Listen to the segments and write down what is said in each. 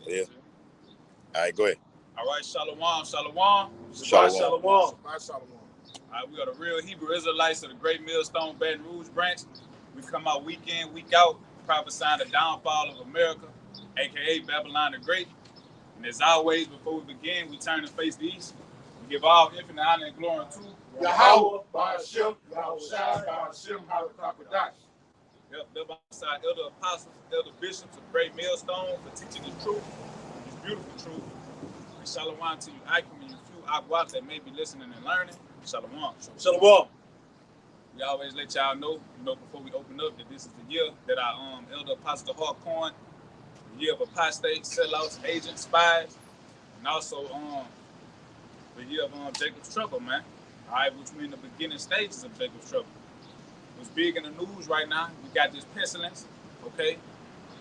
Yeah. All right, go ahead. All right, shalom, shalom. Shalom. Shalom. All right, we are the real Hebrew Israelites of the Great Millstone Baton Rouge branch. We come out week in, week out, prophesying the downfall of America, a.k.a. Babylon the Great. And as always, before we begin, we turn and face the east. We give all infinite honor and glory to Yahweh, Ba'ashem, Yahushai, Ba'ashem, Halakakadash. Yep, led alongside elder apostles, elder bishops of Great Millstone for teaching this truth, this beautiful truth. And shalom to you, Akim, and you few Aguats that may be listening and learning. Shalom. Shalom. We always let y'all know, before we open up, that this is the year that our elder apostle Harcoin, the year of apostates, sellouts, agents, spies, and also the year of Jacob's trouble, man. All right, which we're in the beginning stages of Jacob's trouble. What's big in the news right now, we got this pestilence, okay?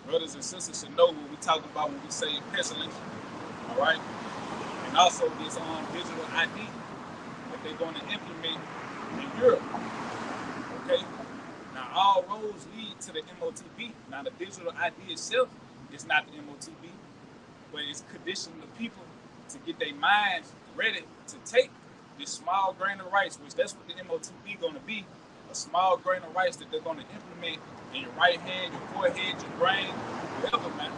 Brothers and sisters should know what we talk about when we say pestilence, all right? And also this digital ID that they're going to implement in Europe, okay? Now, all roads lead to the MOTB. Now, the digital ID itself is not the MOTB, but it's conditioning the people to get their minds ready to take this small grain of rice, which that's what the MOTB going to be, a small grain of rice that they're going to implement in your right hand, your forehead, your brain, whatever, man.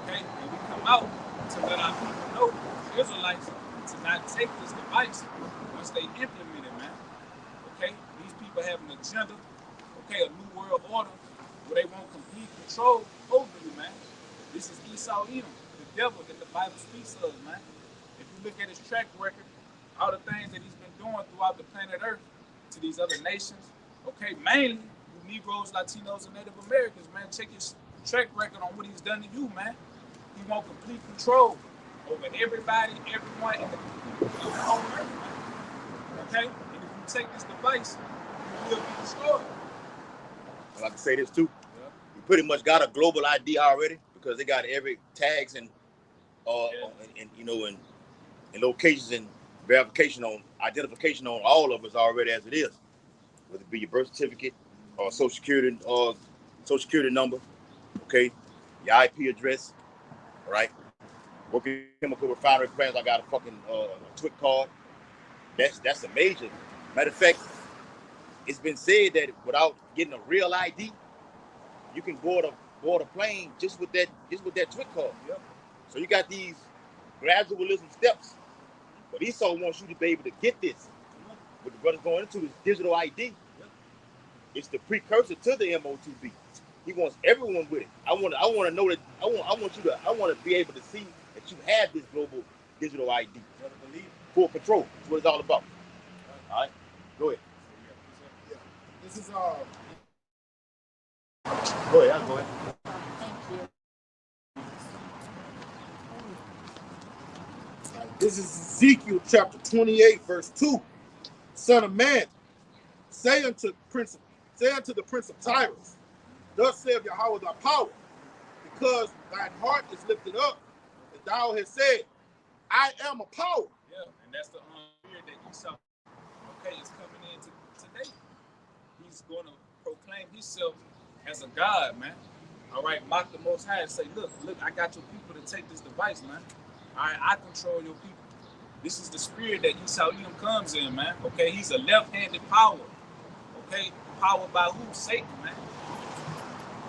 Okay? And we come out to let our people know, Israelites, to not take this device once they implement it, man. Okay? These people have an agenda, okay, a new world order where they want complete control over you, man. This is Esau Edom, the devil that the Bible speaks of, man. If you look at his track record, all the things that he's been doing throughout the planet Earth to these other nations, okay, mainly you Negroes, Latinos, and Native Americans, man. Check his track record on what he's done to you, man. He want complete control over everybody, everyone in the whole earth, man. Okay? And if you take this device, you will be destroyed. I'd like to say this too. Yeah. We pretty much got a global ID already because they got every tags and and locations and verification on identification on all of us already as it is. Whether it be your birth certificate or social security number, okay, your IP address, all right. Working chemical refinery plants, I got a fucking TWIC card. That's a major. Matter of fact, it's been said that without getting a real ID, you can board a plane just with that TWIC card. Yep. So you got these gradualism steps, but Esau wants you to be able to get this. What the brother's going into is digital ID. It's the precursor to the MOTB. He wants everyone with it. I want to know that. I want to be able to see that you have this global digital ID. Full control. That's what it's all about. All right, go ahead. Yeah. This is Go ahead. I'll go ahead. Thank you. This is Ezekiel chapter 28, verse 2. Son of man, say unto the prince of Tyrus, thus saith Yahweh thy power, because thine heart is lifted up, and thou hast said, I am a power. Yeah, and that's the spirit that Esau, okay, is coming in today. He's going to proclaim himself as a god, man. All right, mock the Most High and say, look, I got your people to take this device, man. All right, I control your people. This is the spirit that Esau Edom comes in, man. Okay, he's a left-handed power. Okay, powered by who? Satan, man.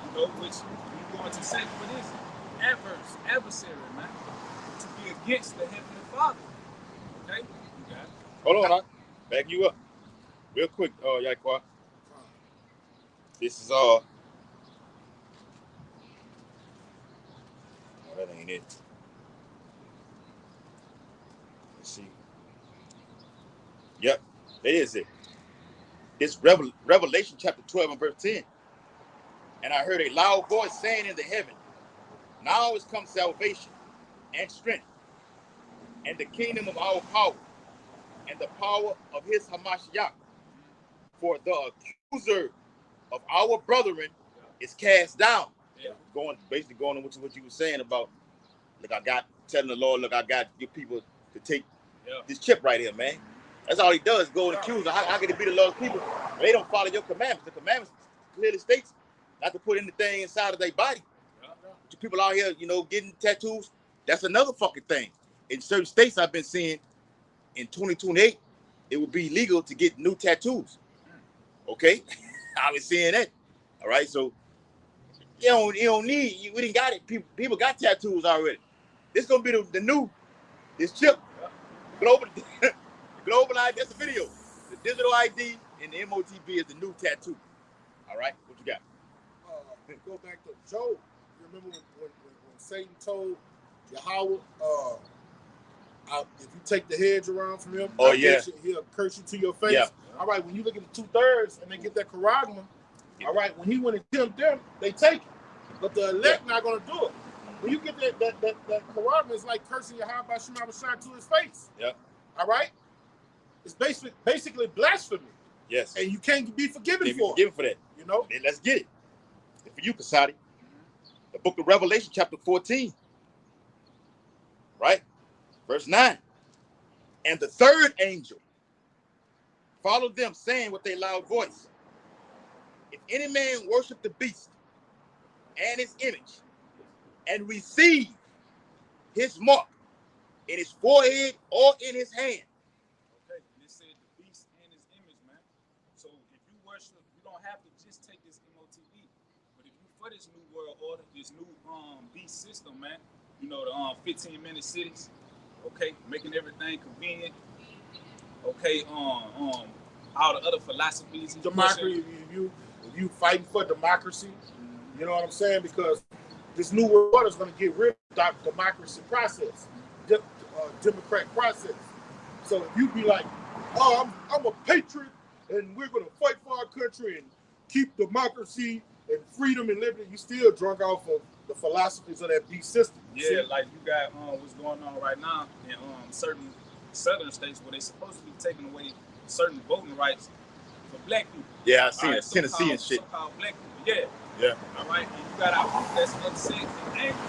You know, which we're going to say for this adversary, man, to be against the Heavenly Father. Okay, you got it. Hold on, I'll back you up real quick, Yaquan. This is oh, that ain't it. Let's see. Yep, that is it. It's Revelation chapter 12 and verse 10. And I heard a loud voice saying in the heaven, now is come salvation and strength and the kingdom of our power and the power of his Hamashiach. For the accuser of our brethren is cast down. Yeah. Basically going on what you were saying about, look, telling the Lord, look, I got your people to take this chip right here, man. That's all he does, go and accuse them. How can it be the Lord's people? They don't follow your commandments. The commandments clearly states not to put anything inside of their body. But you people out here, getting tattoos, That's another fucking thing. In certain states, I've been seeing in 2028, it will be legal to get new tattoos. Okay, I've been seeing that. All right, so you don't need. We didn't got it. People got tattoos already. This gonna be the new. This chip, global ID. That's the video. The digital ID and the MOTB is the new tattoo. All right, what you got? Go back to Job. You remember when Satan told Yahweh, if you take the hedge around from him, he'll curse you to your face. Yeah. All right, when you look at the 2/3 and they get that charagma, all right, when he went and killed them, they take it. But the elect not going to do it. When you get that charagma, it's like cursing Yahweh by Shema Bashar to his face. Yeah. All right? It's basically blasphemy. Yes. And you can't be forgiven for it. Forgiven for that. You know? Then let's get it. And for you, Kasadi, the book of Revelation, chapter 14. Right? Verse 9. And the third angel followed them, saying with a loud voice, if any man worship the beast and his image, and receive his mark in his forehead or in his hand. Okay, and it said the beast and his image, man. So if you worship, you don't have to just take this MOTB. But if you for this new world order, this new beast system, man, you know, the 15-minute cities, okay, making everything convenient. Okay, all the other philosophies. Democracy, if you fighting for democracy, you know what I'm saying? Because this new world order is going to get rid of that democracy process, democratic process. So if you be like, oh, I'm a patriot, and we're going to fight for our country and keep democracy and freedom and liberty, you still drunk off of the philosophies of that beast system. Yeah, see? Like you got what's going on right now in certain southern states where they're supposed to be taking away certain voting rights for black people. Yeah, I see it. Tennessee and shit. So-called black people, yeah. Yeah. All right, and you got our people that's upset and angry.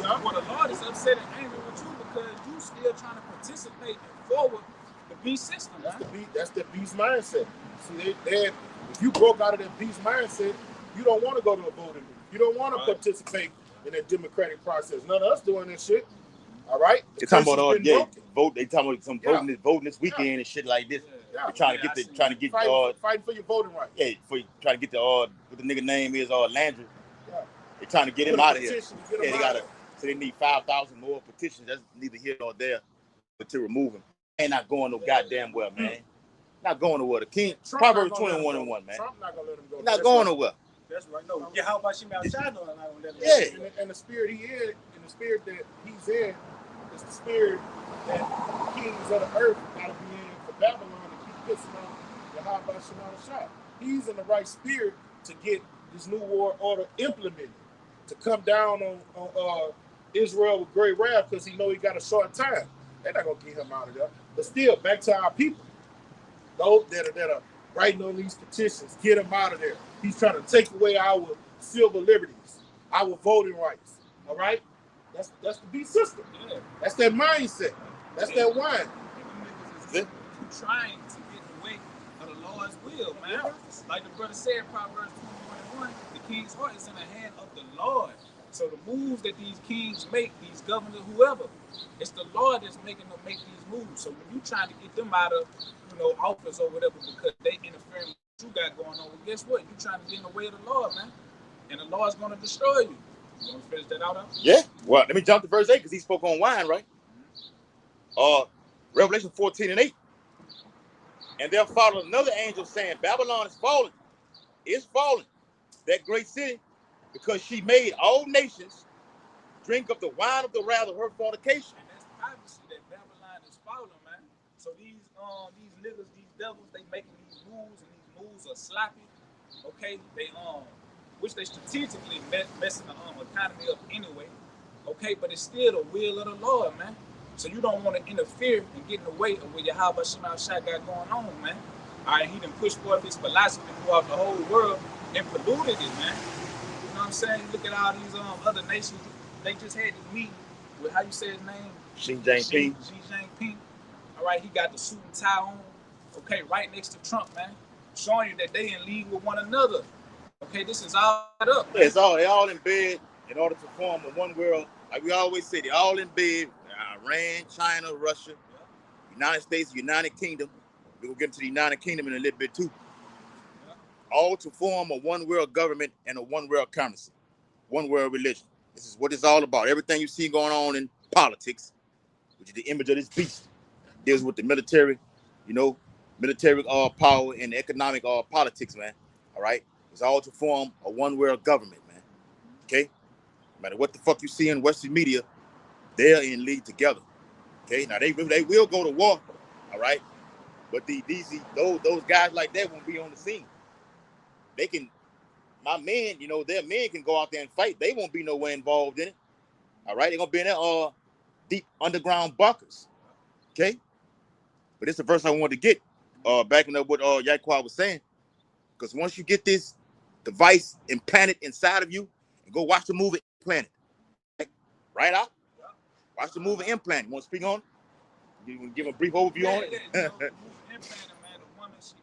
Yeah. Well, the Lord is upset and angry with you because you still trying to participate and forward the beast system. That's the beast mindset. See, if you broke out of that beast mindset, you don't want to go to a voting booth. You don't want to participate in that democratic process. None of us doing this shit. All right. They're talking about vote. They talking about some voting this weekend and shit like this. Yeah. They're trying to get fighting for your voting rights. Yeah, trying to get the what the nigga name is Landry. Yeah. They're trying to get him out of here. They gotta. So they need 5,000 more petitions. That's neither here nor there, but to remove him. Ain't not going no goddamn well, man. Not going nowhere. The king. Proverbs 21:1, man. Trump not gonna let him go. Not going nowhere. That's right. No. Yeah, how about Shema Bashar not gonna let him go? Yeah. And the spirit he is, and the spirit that he's in, is the spirit that the kings of the earth gotta be in for Babylon to keep pissing on the how about Shema Bashar. He's in the right spirit to get this new world order implemented, to come down on Israel with great wrath because he know he got a short time. They're not gonna get him out of there. But still, back to our people, those that are writing on these petitions, get him out of there. He's trying to take away our civil liberties, our voting rights. All right, that's the beast system. Yeah. That's that mindset. That's that wine. Trying to get away of the Lord's will, man. Yeah. Like the brother said, Proverbs 21:1, the king's heart is in the hand of the Lord. So the moves that these kings make, these governors, whoever, it's the Lord that's making them make these moves. So when you trying to get them out of, office or whatever because they interfering with what you got going on, well, guess what? You trying to get in the way of the Lord, man. And the Lord's going to destroy you. You want to finish that out? Yeah. Well, let me jump to verse 8 because he spoke on wine, right? Revelation 14:8. And there followed another angel saying, Babylon is fallen. It's fallen, that great city, because she made all nations drink of the wine of the wrath of her fornication. And that's prophecy that Babylon is fallen, man. So these niggas, these devils, they making these moves, and these moves are sloppy. Okay, they which they strategically messing the economy up anyway. Okay, but it's still the will of the Lord, man. So you don't want to interfere and get in the way of what Yahweh Shema Bashar got going on, man. All right, he done pushed forth his philosophy throughout the whole world and polluted it, man. You know what I'm saying? Look at all these other nations. They just had this meeting with, how you say his name? Xi Jinping. Xi Jinping. All right, he got the suit and tie on. Okay, right next to Trump, man. Showing you that they in league with one another. Okay, this is all up. Yeah, they all in bed in order to form a one world, like we always say, they're all in bed. Iran, China, Russia, United States, United Kingdom. We're gonna get into the United Kingdom in a little bit too. All to form a one world government and a one world currency, one world religion. This is what it's all about. Everything you see going on in politics, which is the image of this beast, deals with the military, military power and economic politics, man. All right, it's all to form a one world government, man. Okay, no matter what the fuck you see in Western media, they're in league together. Okay, now they will go to war, all right, but those guys like that won't be on the scene. They can, my men, their men can go out there and fight. They won't be nowhere involved in it. All right, they're gonna be in their deep underground bunkers. Okay, but it's the verse I wanted to get, backing up what Yaquad was saying, because once you get this device implanted inside of you, and go watch the movie Implanted, right out. Watch the movie Implanted. You want to speak on it? You want to give a brief overview on it? The movie Implanted, man, the woman, she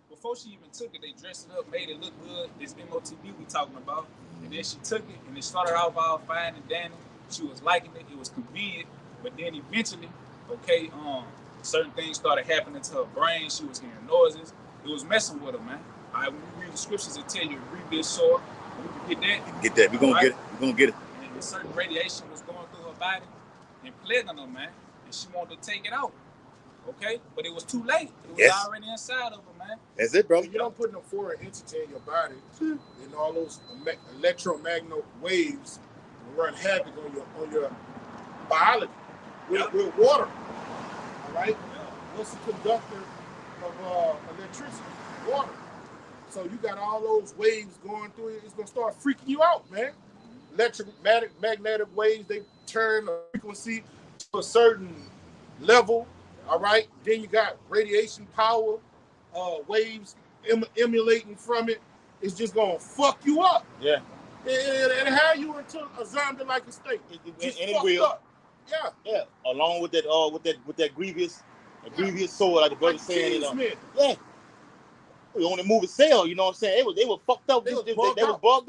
before she even took it, they dressed it up, made it look good. This MOTB we talking about. And then she took it, and it started off all fine and dandy. She was liking it. It was convenient. But then eventually, certain things started happening to her brain. She was hearing noises. It was messing with her, man. All right, when you read the scriptures, it tell you to read this sword. We can get that. Get that. We're going to get it. We're going to get it. And certain radiation was going through her body and plaguing her, man. And she wanted to take it out. Okay? But it was too late. It was already inside of her, man. That's it, bro. You don't put no foreign entity in your body, and all those electromagnetic waves run havoc on your biology with water. All right? What's the conductor of electricity? Water. So you got all those waves going through it. It's gonna start freaking you out, man. Magnetic waves, they turn the frequency to a certain level. All right. Then you got radiation power, waves emulating from it. It's just gonna fuck you up. Yeah. And have you into a zombie-like state. Just and it will. Up. Yeah. Yeah. Along with that grievous sword, like the brother saying. Yeah. We only move a cell, you know what I'm saying? They were fucked up. They was bugged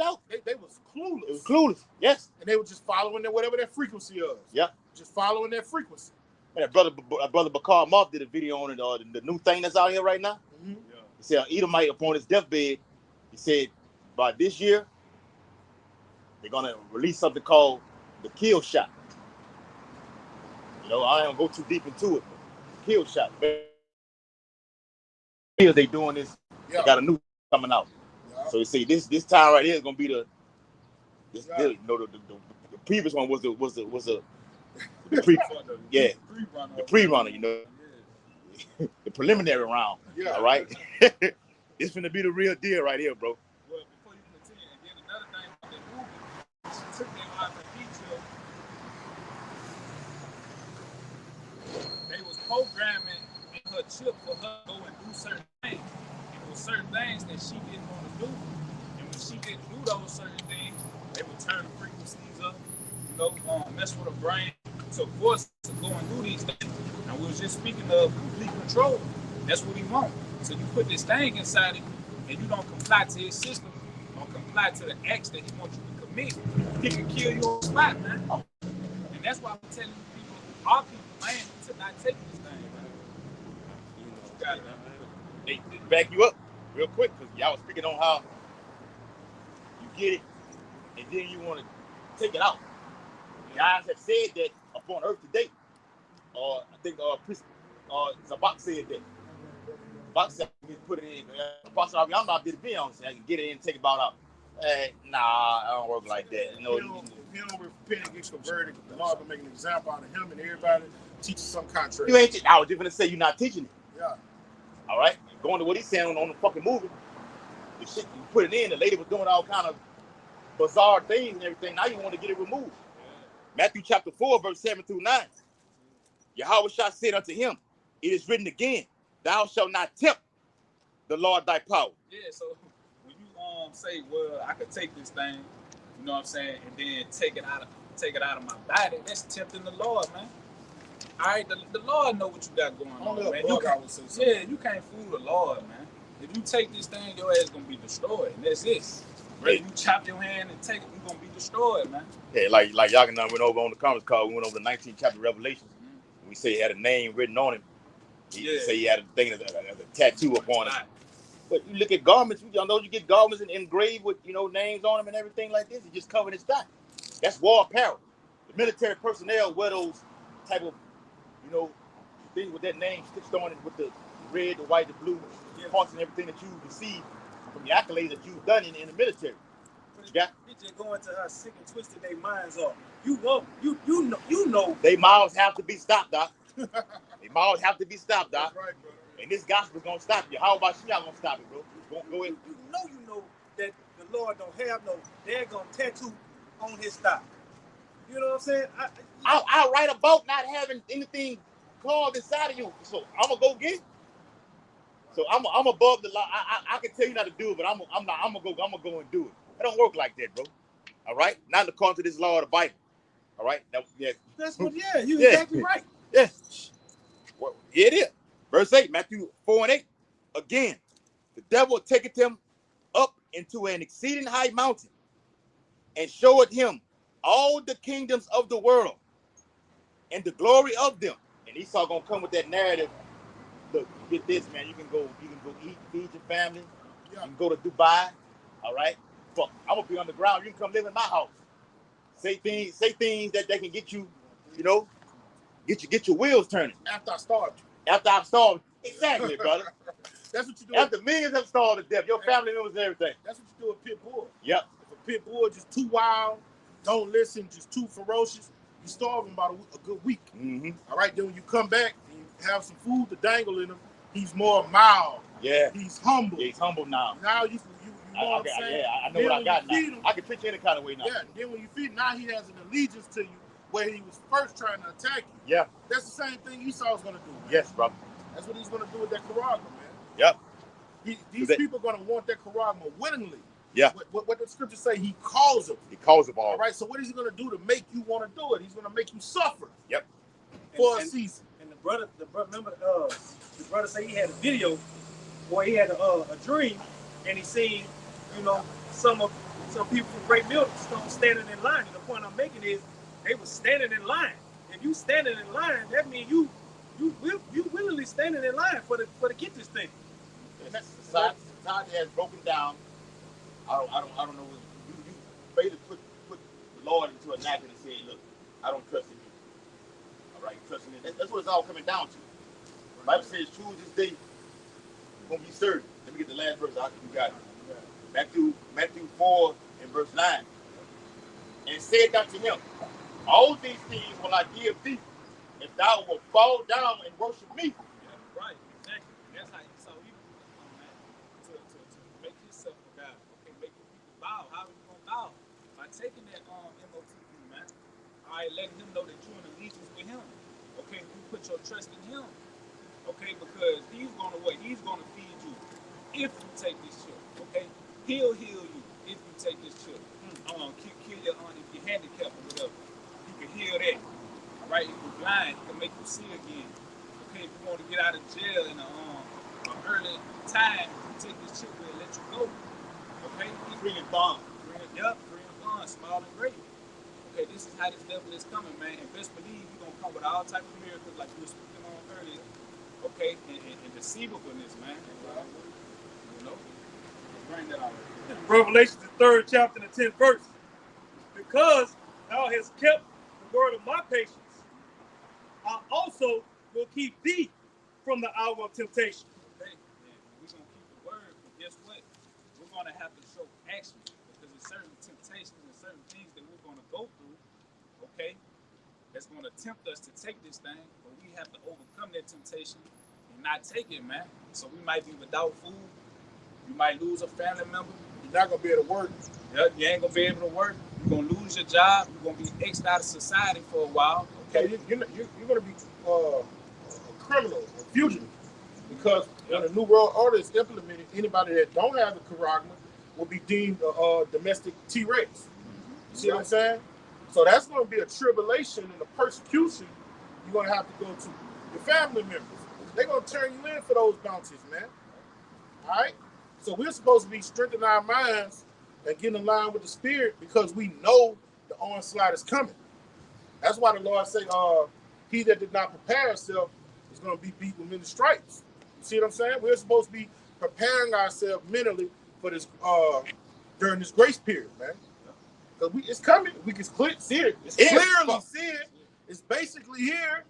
out. They was clueless. It was clueless. Yes. And they were just following whatever their frequency is. Yeah. Just following their frequency. Man, brother Bakar Moth did a video on it, the new thing that's out here right now. Mm-hmm. He said Edomite upon his deathbed, he said by this year they're gonna release something called the kill shot. I ain't gonna go too deep into it, but kill shot. They doing this. They got a new coming out. Yeah. So you see, this time right here is gonna be the previous one was the pre-runner, the preliminary round. Yeah. All right. It's gonna be the real deal right here, bro. Well, before you continue, and then another thing about that movie, she took them out of detail. They was programming in her chip for her to go and do certain things. And there were certain things that she didn't want to do. And when she didn't do those certain things, they would turn the frequencies up, mess with her brain. So force to go and do these things. And we was just speaking of complete control. That's what he wants. So you put this thing inside of you, and you don't comply to his system, don't comply to the acts that he wants you to commit, he can kill you on the spot, man. And that's why I'm telling people, our people, man, to not take this thing, man. They back you up real quick, because y'all was speaking on how you get it, and then you want to take it out. Guys have said that upon Earth today. I think Zabak said that. Zabak said he put it in. I'm not did a video on it. I can get it in and take it out. Nah, I don't work like that. If you don't repent and get converted, the Lord will make an example out of him and everybody teaches some contrary. You ain't. I was just gonna say you're not teaching it. Yeah. All right. Going to what he's saying on the fucking movie. The shit you put it in. The lady was doing all kind of bizarre things and everything. Now you want to get it removed. Matthew chapter 4, verse 7 through 9. Yahweh shall said unto him, it is written again, thou shalt not tempt the Lord thy power. Yeah, so when you say, well, I could take this thing, you know what I'm saying, and then take it out of my body, that's tempting the Lord, man. All right, the Lord know what you got going on, man. You can't fool the Lord, man. If you take this thing, your ass gonna be destroyed, and that's it. Whether you chop your hand and take it, you're gonna be destroyed, man. Yeah, like y'all can went over on the conference call. We went over the 19th chapter of Revelations. We say he had a name written on him. He say he had a thing, a tattoo upon him. But you look at garments. Y'all know you get garments engraved with names on them and everything like this. It just covered his back. That's war apparel. The military personnel wear those type of things with that name stitched on it with the red, the white, the blue parts and everything that you receive from the accolades that you've done in the military. It just going to how sick and twisted their minds are. You know. They mouths have to be stopped, Doc. They mouths have to be stopped, Doc. That's right, bro. And this gospel's gonna stop you. How about y'all gonna stop it, bro? Go ahead. You know that the Lord don't have no daggone tattoo on his thigh. You know what I'm saying? I write about not having anything carved inside of you. So I'm gonna go get it. So I'm above the law. I can tell you not to do it, but I'm gonna go and do it. It don't work like that, bro. All right? Not according to this law of the Bible. All right? That's what, you're exactly right. Yeah. Well, it is. Verse 8, Matthew 4:8. Again, the devil taketh him up into an exceeding high mountain and showeth him all the kingdoms of the world and the glory of them. And Esau gonna come with that narrative. Look, get this, man. You can go eat, feed your family. You can go to Dubai. All right? But I'm gonna be on the ground. You can come live in my house. Say things that can get you, get your wheels turning. After I starved you. After I've starved. Exactly, brother. That's what you do. After millions have starved to death, your family members and everything. That's what you do with pit bull. Yep. If a pit bull just too wild, don't listen, just too ferocious, you starve him about a good week. Mm-hmm. All right, then when you come back and you have some food to dangle in him, he's more mild. Yeah. He's humble. Yeah, he's humble now. Now you know what I'm saying? Yeah, I know what I got now. Him, I can treat you any kind of way now. Yeah, and then when you feed him, now he has an allegiance to you where he was first trying to attack you. Yeah. That's the same thing Esau's going to do. Man. Yes, brother. That's what he's going to do with that charagma, man. Yep. These people are going to want that charagma willingly. Yeah. What the scriptures say, he calls them. He calls them all. All right, so what is he going to do to make you want to do it? He's going to make you suffer. Yep. For a season. And the brother said he had a video where he had a dream, and he seen, some people from Great Millstone standing in line. And the point I'm making is they were standing in line. If you standing in line, that means you willingly standing in line for to get this thing. Society has broken down. I don't know. You basically put the Lord into a napkin and say, look, I don't trust in you. All right, trust in me. That's what it's all coming down to. The Bible says, choose this day. You're gonna be served. Let me get the last verse. You got it. Matthew 4 and verse 9. And said unto him, all these things will I give thee, if thou wilt fall down and worship me. Yeah, right, exactly. That's how Esau even man, to make himself a God. Okay, make people bow. How are you gonna bow? By taking that MOTP, man. All right, letting him know that you're in allegiance with him. Okay, you put your trust in him. Okay, because he's gonna feed you if you take this chip. Okay, he'll heal you if you take this chip. Kill your aunt if you're handicapped or whatever. You can heal that. All right, if you're blind, he can make you see again. Okay, if you want to get out of jail in an early time, take this chip and let you go. Okay, Free and bond. Free and bond, small and great. Okay, this is how this devil is coming, man. And best believe he's gonna come with all type of miracles like we were speaking on earlier. Okay, and deceivableness, man. Bring that out. Revelation, the 3rd chapter, the 10th verse. Because thou hast kept the word of my patience, I also will keep thee from the hour of temptation. Okay, we're gonna keep the word, but guess what? We're gonna have to show action because there's certain temptations and certain things that we're gonna go through. Okay, that's gonna tempt us to take this thing, but we have to overcome that temptation and not take it, man. So we might be without food. You might lose a family member. You're not going to be able to work. Yeah, you ain't going to be able to work. You're going to lose your job. You're going to be X'd out of society for a while. Okay, you're going to be a criminal, a fugitive. Because when the New World Order is implemented, anybody that don't have the charagma will be deemed a domestic T-Rex. You see what I'm saying? So that's going to be a tribulation and a persecution you're going to have to go to. Your family members, they're going to turn you in for those bounties, man. All right? So we're supposed to be strengthening our minds and get in line with the spirit because we know the onslaught is coming. That's why the Lord say, he that did not prepare himself is going to be beat with many stripes. You see what I'm saying? We're supposed to be preparing ourselves mentally for this during this grace period, man. Because it's coming. We can see it. It's clearly see it. It's basically here.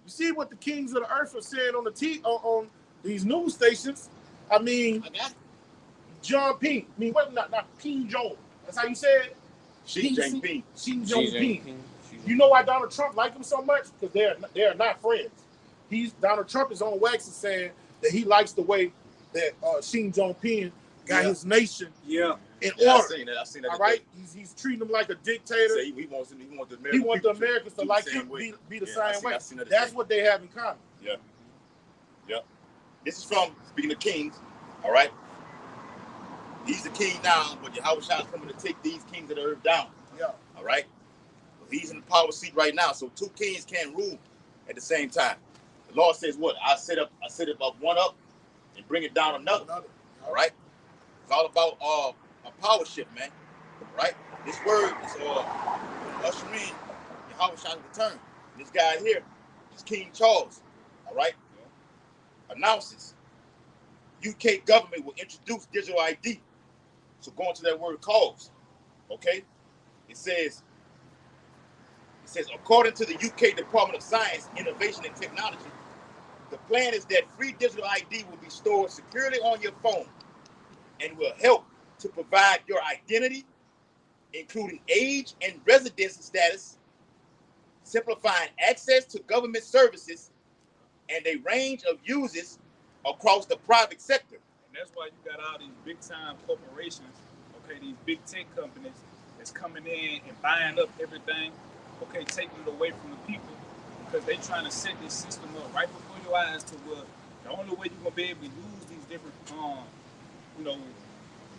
You see what the kings of the earth are saying on these news stations. I mean, John Ping. I mean, what? Not King Jong. That's how you say it. Xi Jinping. Xi Jinping. You know why Donald Trump like him so much? Because they're not friends. Donald Trump is on wax and saying that he likes the way that Xi Jinping got his nation in order. I seen that. All right, he's treating him like a dictator. He wants the Americans to like him, be the same way. That's what they have in common. Yeah. This is from, speaking of kings, all right? He's the king now, but Yahweh Shah is coming to take these kings of the earth down. Yeah. All right? He's in the power seat right now, so two kings can't rule at the same time. The Lord says what? I set up one up and bring it down another. All right? It's all about a power shift, man. All right? This word is ushering Yahweh Shah's return. This guy here is King Charles. All right? Announces UK government will introduce digital ID. So going to that word calls, okay? It says, according to the UK Department of Science, Innovation and Technology, the plan is that free digital ID will be stored securely on your phone and will help to provide your identity, including age and residency status, simplifying access to government services and a range of uses across the private sector. And that's why you got all these big time corporations, okay, these big tech companies that's coming in and buying up everything, okay, taking it away from the people because they trying to set this system up right before your eyes to where the only way you're gonna be able to use these different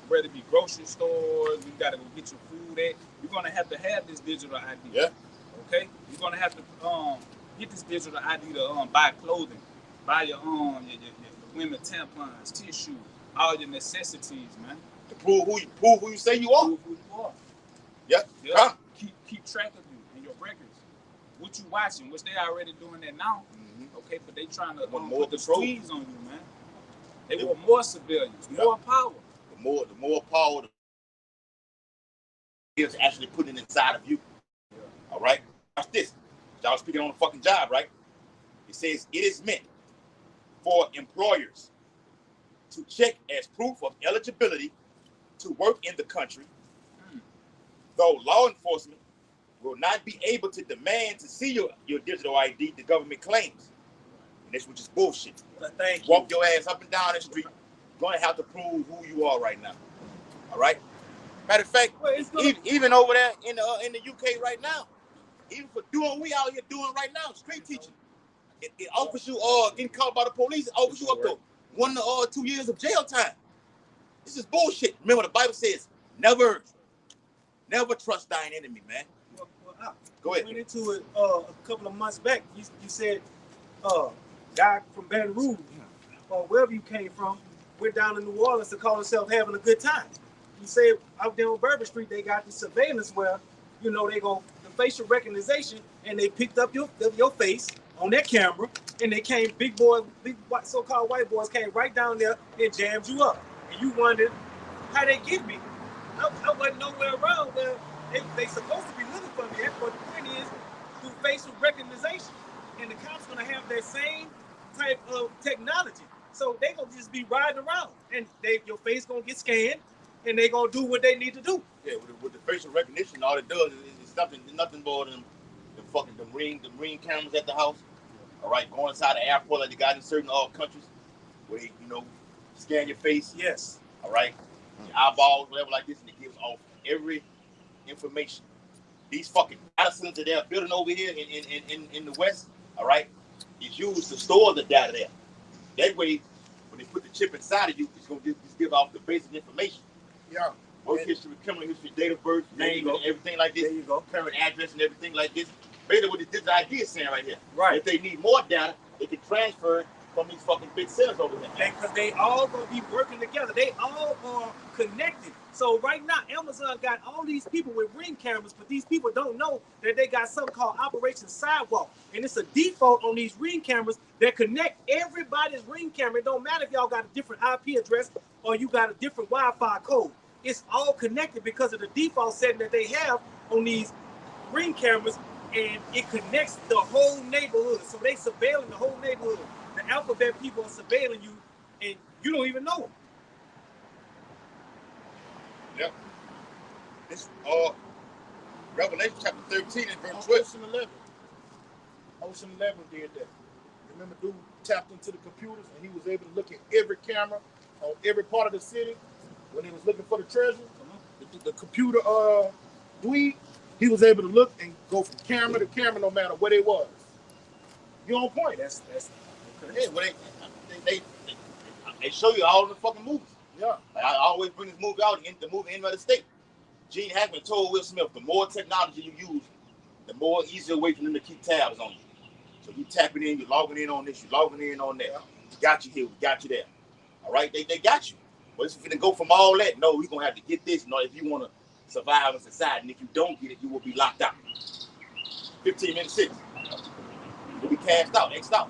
whether it be grocery stores, you gotta go get your food at, you're gonna have to have this digital ID. Yeah. Okay? You're gonna have to get this digital ID to buy clothing, buy your women tampons, tissue, all your necessities, man. To prove who you say you are. Prove who you are. Yeah. Yeah. Keep track of you and your records. What you watching, which they already doing that now. Mm-hmm. Okay, but they trying to put the squeeze on you, man. They want more civilians, more power. The more power is actually putting it inside of you. Yeah. All right? Watch this. Y'all speaking on the fucking job, right? It says it is meant for employers to check as proof of eligibility to work in the country, though law enforcement will not be able to demand to see your digital ID, the government claims. And this which is bullshit. Walk your ass up and down the street. You're going to have to prove who you are right now. All right? Matter of fact, even over there in the UK right now, even for doing what we out here doing right now, street teaching, it offers you getting caught by the police, it offers you up to 1 to 2 years of jail time. This is bullshit. Remember, the Bible says, never trust thine enemy, man. Go ahead. Went into it a couple of months back. You said, guy from Baton Rouge, or wherever you came from, went down to New Orleans to call himself having a good time. He said out there on Bourbon Street, they got the surveillance where, they go the facial recognition, and they picked up your face on their camera, and they came, big so-called white boys came right down there and jammed you up. And you wondered how they get me. I wasn't nowhere around where they supposed to be looking for me at, but the point is through facial recognition. And the cops gonna have that same type of technology. So they gonna just be riding around, and your face gonna get scanned, and they gonna do what they need to do. Yeah, with the facial recognition, all it does is nothing more than the marine cameras at the house. All right, going inside the airport like they got in certain countries, where they, scan your face. Yes. All right, your eyeballs, whatever like this, and it gives off every information. These fucking data centers that they're building over here in the West, all right, is used to store the data there. That way, when they put the chip inside of you, it's going to just give off the basic information. Yeah. Work history, criminal history, date of birth, name, and everything like this. There you go. Current address and everything like this. Basically, what this idea is saying right here. Right. If they need more data, they can transfer it from these fucking big cells over here. Because they all gonna be working together. They all are connected. So right now, Amazon got all these people with Ring cameras, but these people don't know that they got something called Operation Sidewalk. And it's a default on these Ring cameras that connect everybody's Ring camera. It don't matter if y'all got a different IP address or you got a different Wi-Fi code. It's all connected because of the default setting that they have on these Ring cameras, and it connects the whole neighborhood. So they surveilling the whole neighborhood. The alphabet people are surveilling you, and you don't even know them. Yep. This Revelation chapter 13 and verse 12. Ocean 11. Ocean 11 did that. Remember, dude tapped into the computers, and he was able to look at every camera on every part of the city when he was looking for the treasure. The computer dweeb, he was able to look and go from camera to camera no matter what it was. You on point. That's Yeah, well, they show you all the fucking movies. Yeah. Like, I always bring this movie out, the movie End of the State. Gene Hackman told Will Smith, the more technology you use, the more easier way for them to keep tabs on you. So you tapping in, you're logging in on this, you're logging in on that. We got you here, we got you there. All right, they got you. But if you go from all that, no, we're going to have to get this. No, if you want to survive in society, and if you don't get it, you will be locked out. 15 minutes 6. You'll be cast out, X'd out.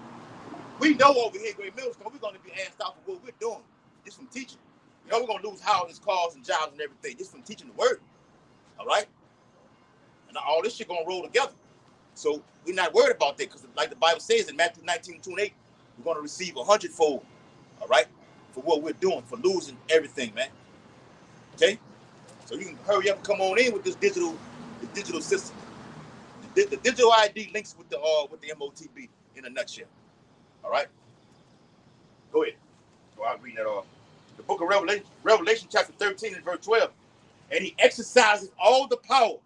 We know over here at Great Millstone, we're going to be asked out for what we're doing, just from teaching. You know, we're going to lose houses, cars, and jobs and everything, just from teaching the word. All right? And all this shit going to roll together. So we're not worried about that, because like the Bible says in Matthew 19:28, we're going to receive 100-fold, all right, for what we're doing, for losing everything, man. Okay? So you can hurry up and come on in with this digital system. The digital ID links with the MOTB in a nutshell. All right? Go ahead. So I'll read that off. The book of Revelation chapter 13 and verse 12. And he exercises all the power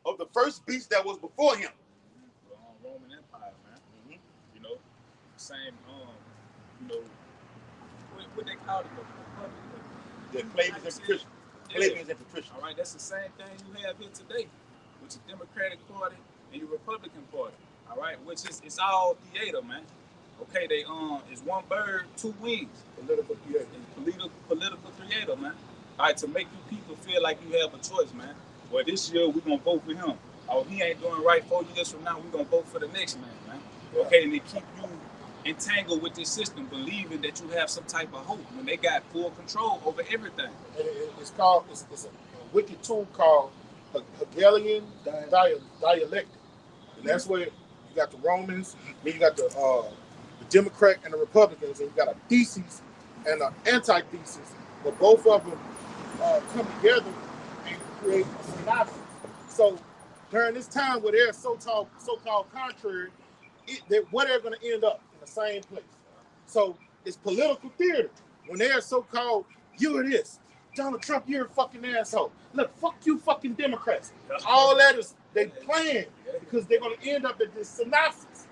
of the first beast that was before him. Roman Empire, man. Mm-hmm. You know, same, you know, what they call it? The plebeians and patricians. Plebeians and patricians. All right, that's the same thing you have here today with your Democratic Party and your Republican Party. All right, which is it's all theater, man. Okay, they it's one bird, two wings. Political theater. Political theater, man. All right, to make you people feel like you have a choice, man. Well, this year we're gonna vote for him. Oh, he ain't doing right 4 years from now, we're gonna vote for the next man, man. Yeah. Okay, and they keep you entangled with this system, believing that you have some type of hope when they got full control over everything. And it's a wicked tool called Hegelian dialectic. And that's where you got the Romans, then you got the Democrat and the Republicans, and you got a thesis and an antithesis, but both of them come together and create a synopsis. So during this time where they're so-called contrary, where they're going to end up in the same place. So it's political theater. When they're so-called, you're this, Donald Trump, you're a fucking asshole. Look, fuck you fucking Democrats. All that is, they plan because they're going to end up at this synopsis.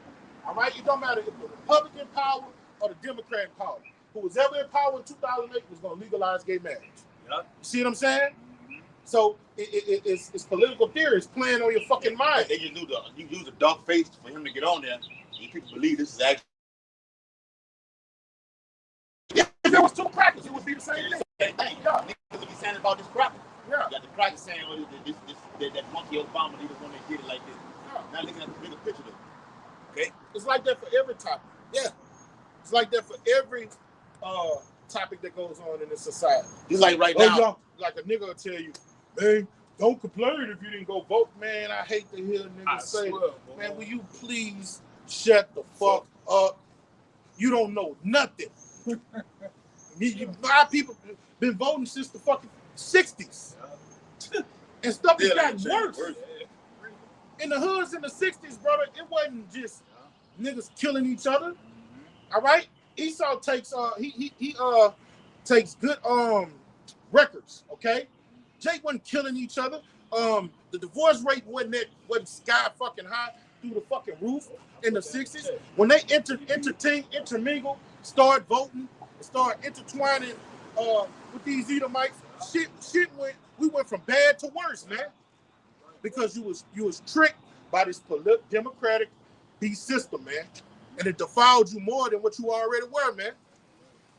All right? It don't matter if the Republican power or the Democrat power. Who was ever in power in 2008 was going to legalize gay marriage. You see what I'm saying? So it's political theory. It's playing on your fucking mind. They just you use a dark face for him to get on there. And people believe this is actually. Yeah, if there was two crackers, it would be the same thing. Yeah, niggas would be saying about this cracker. Yeah. You got the cracker saying, well, that monkey Obama, he was going to get it like this. Yeah. Now looking at the bigger picture of it. Okay? It's like that for every topic. Yeah. It's like that for every topic that goes on in this society. Just like right now. Like a nigga will tell you, man, don't complain if you didn't go vote. Man, I hate to hear niggas say, man, will you please shut the fuck up? You don't know nothing. My people been voting since the fucking 60s. And stuff has gotten worse. In the hoods in the 60s, brother, it wasn't just niggas killing each other. All right? Esau takes he takes good records, okay? Jake wasn't killing each other. The divorce rate wasn't sky fucking high through the fucking roof in the 60s. When they intermingle, start voting, start intertwining with these Edomites, we went from bad to worse, man. Because you was tricked by this democratic beast system, man. And it defiled you more than what you already were, man.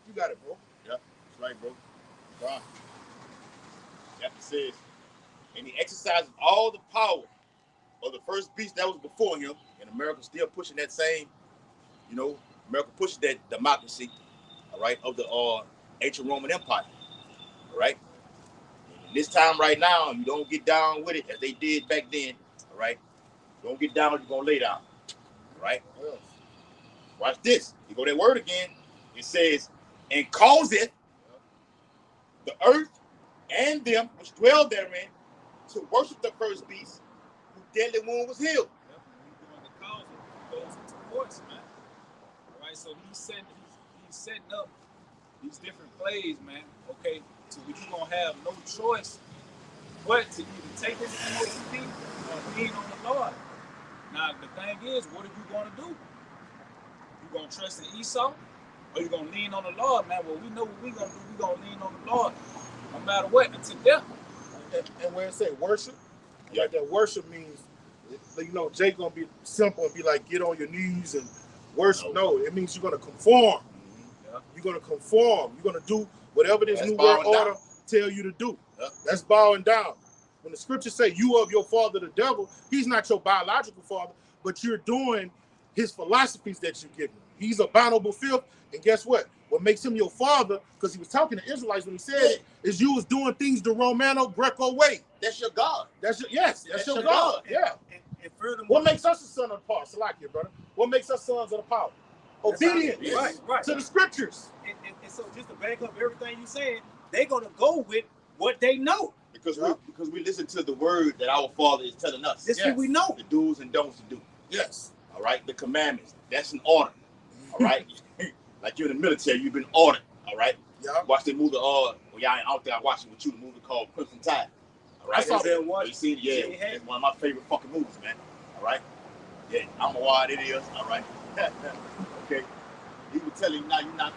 You got it, bro. Yeah, that's right, bro. Right. Chapter says, and he exercises all the power of the first beast that was before him, and America still pushing that same, America pushes that democracy, all right, of the ancient Roman Empire, all right. And this time right now, you don't get down with it as they did back then, all right. Don't get down, you're gonna lay down, all right. Watch this. You go that word again. It says, and causeth the earth and them which dwell therein to worship the first beast, whose deadly wound was healed. The cause goes into force, man. All right, so he's setting up these different plays, man. Okay, so you're gonna have no choice but to either take this MOTP or lean on the Lord. Now the thing is, what are you gonna do? You gonna trust in Esau, or you gonna lean on the Lord, man? Well, we know what we gonna do. We gonna lean on the Lord, no matter what, until death. And when it say worship, like that worship means, Jake gonna be simple and be like, get on your knees and worship. No, it means you're gonna conform. Yeah. You're gonna conform. You're gonna do whatever this new world order tell you to do. Yeah. That's bowing down. When the scriptures say you of your father the devil, he's not your biological father, but you're doing his philosophies that you give him. He's abominable filth, and guess what? What makes him your father, because he was talking to Israelites when he said it, is you was doing things the Romano-Greco way. That's your God. That's your God. Yeah. And furthermore, What makes us a son of the power? Salakia, brother. What makes us sons of the power? Obedience right. to the scriptures. And so just to back up everything you said, they're gonna go with what they know. Because we listen to the word that our Father is telling us. This is what we know. The do's and don'ts to do. Yes. All right. The commandments. That's an order. All right. Like you're in the military, you've been ordered. All right. Yeah. Watch the movie. I don't think I watched it with you. The movie called Crimson Tide. All right. I saw that one. You seen it? Yeah. It's one of my favorite fucking movies, man. All right. Yeah. I'm a wide it is. All right. Okay. He would tell you now you're not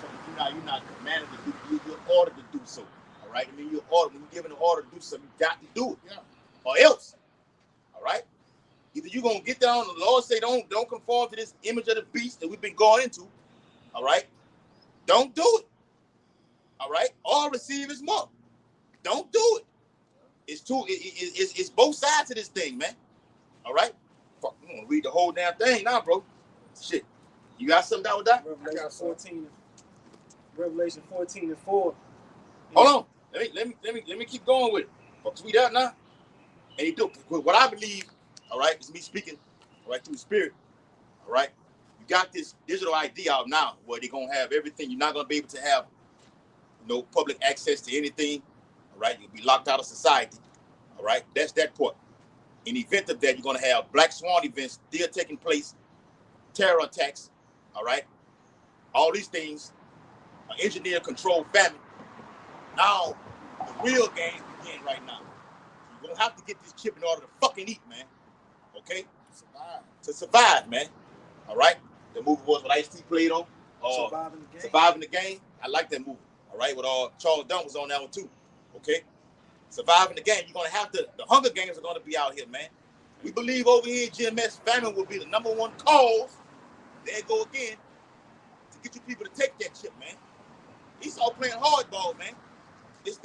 commanded to do. You're ordered to do so. All right. I mean, when you're given an order to do something, you got to do it. Yeah. Or else. All right. Either you're gonna get down. The Lord say don't conform to this image of the beast that we've been going into. All right. Don't do it. All right. Or receive his mark. Don't do it. It's both sides of this thing, man. All right. Fuck, I'm gonna read the whole damn thing now, bro. Shit. You got something down with that? Revelation 14 and 4. Hold on. Let me keep going with it. Fuck, we that now. And he do what I believe, all right, is me speaking, all right, through the spirit. All right. You got this digital ID out now where they're gonna have everything. You're not gonna be able to have no public access to anything. All right, you'll be locked out of society. All right, that's that part. In the event of that, you're gonna have black swan events still taking place, terror attacks. All right, all these things, engineer controlled famine. Now, the real games begin right now. You're gonna have to get this chip in order to fucking eat, man. Okay, to survive, man. All right, the movie was what Ice-T played on. Surviving the game. I like that movie. All right, with Charles Dunn was on that one too. Okay, surviving the game. You're gonna have to. The Hunger Games are gonna be out here, man. We believe over here in GMS, famine will be the number one cause. There you go again to get you people to take that chip, man. Esau playing hardball, man. It's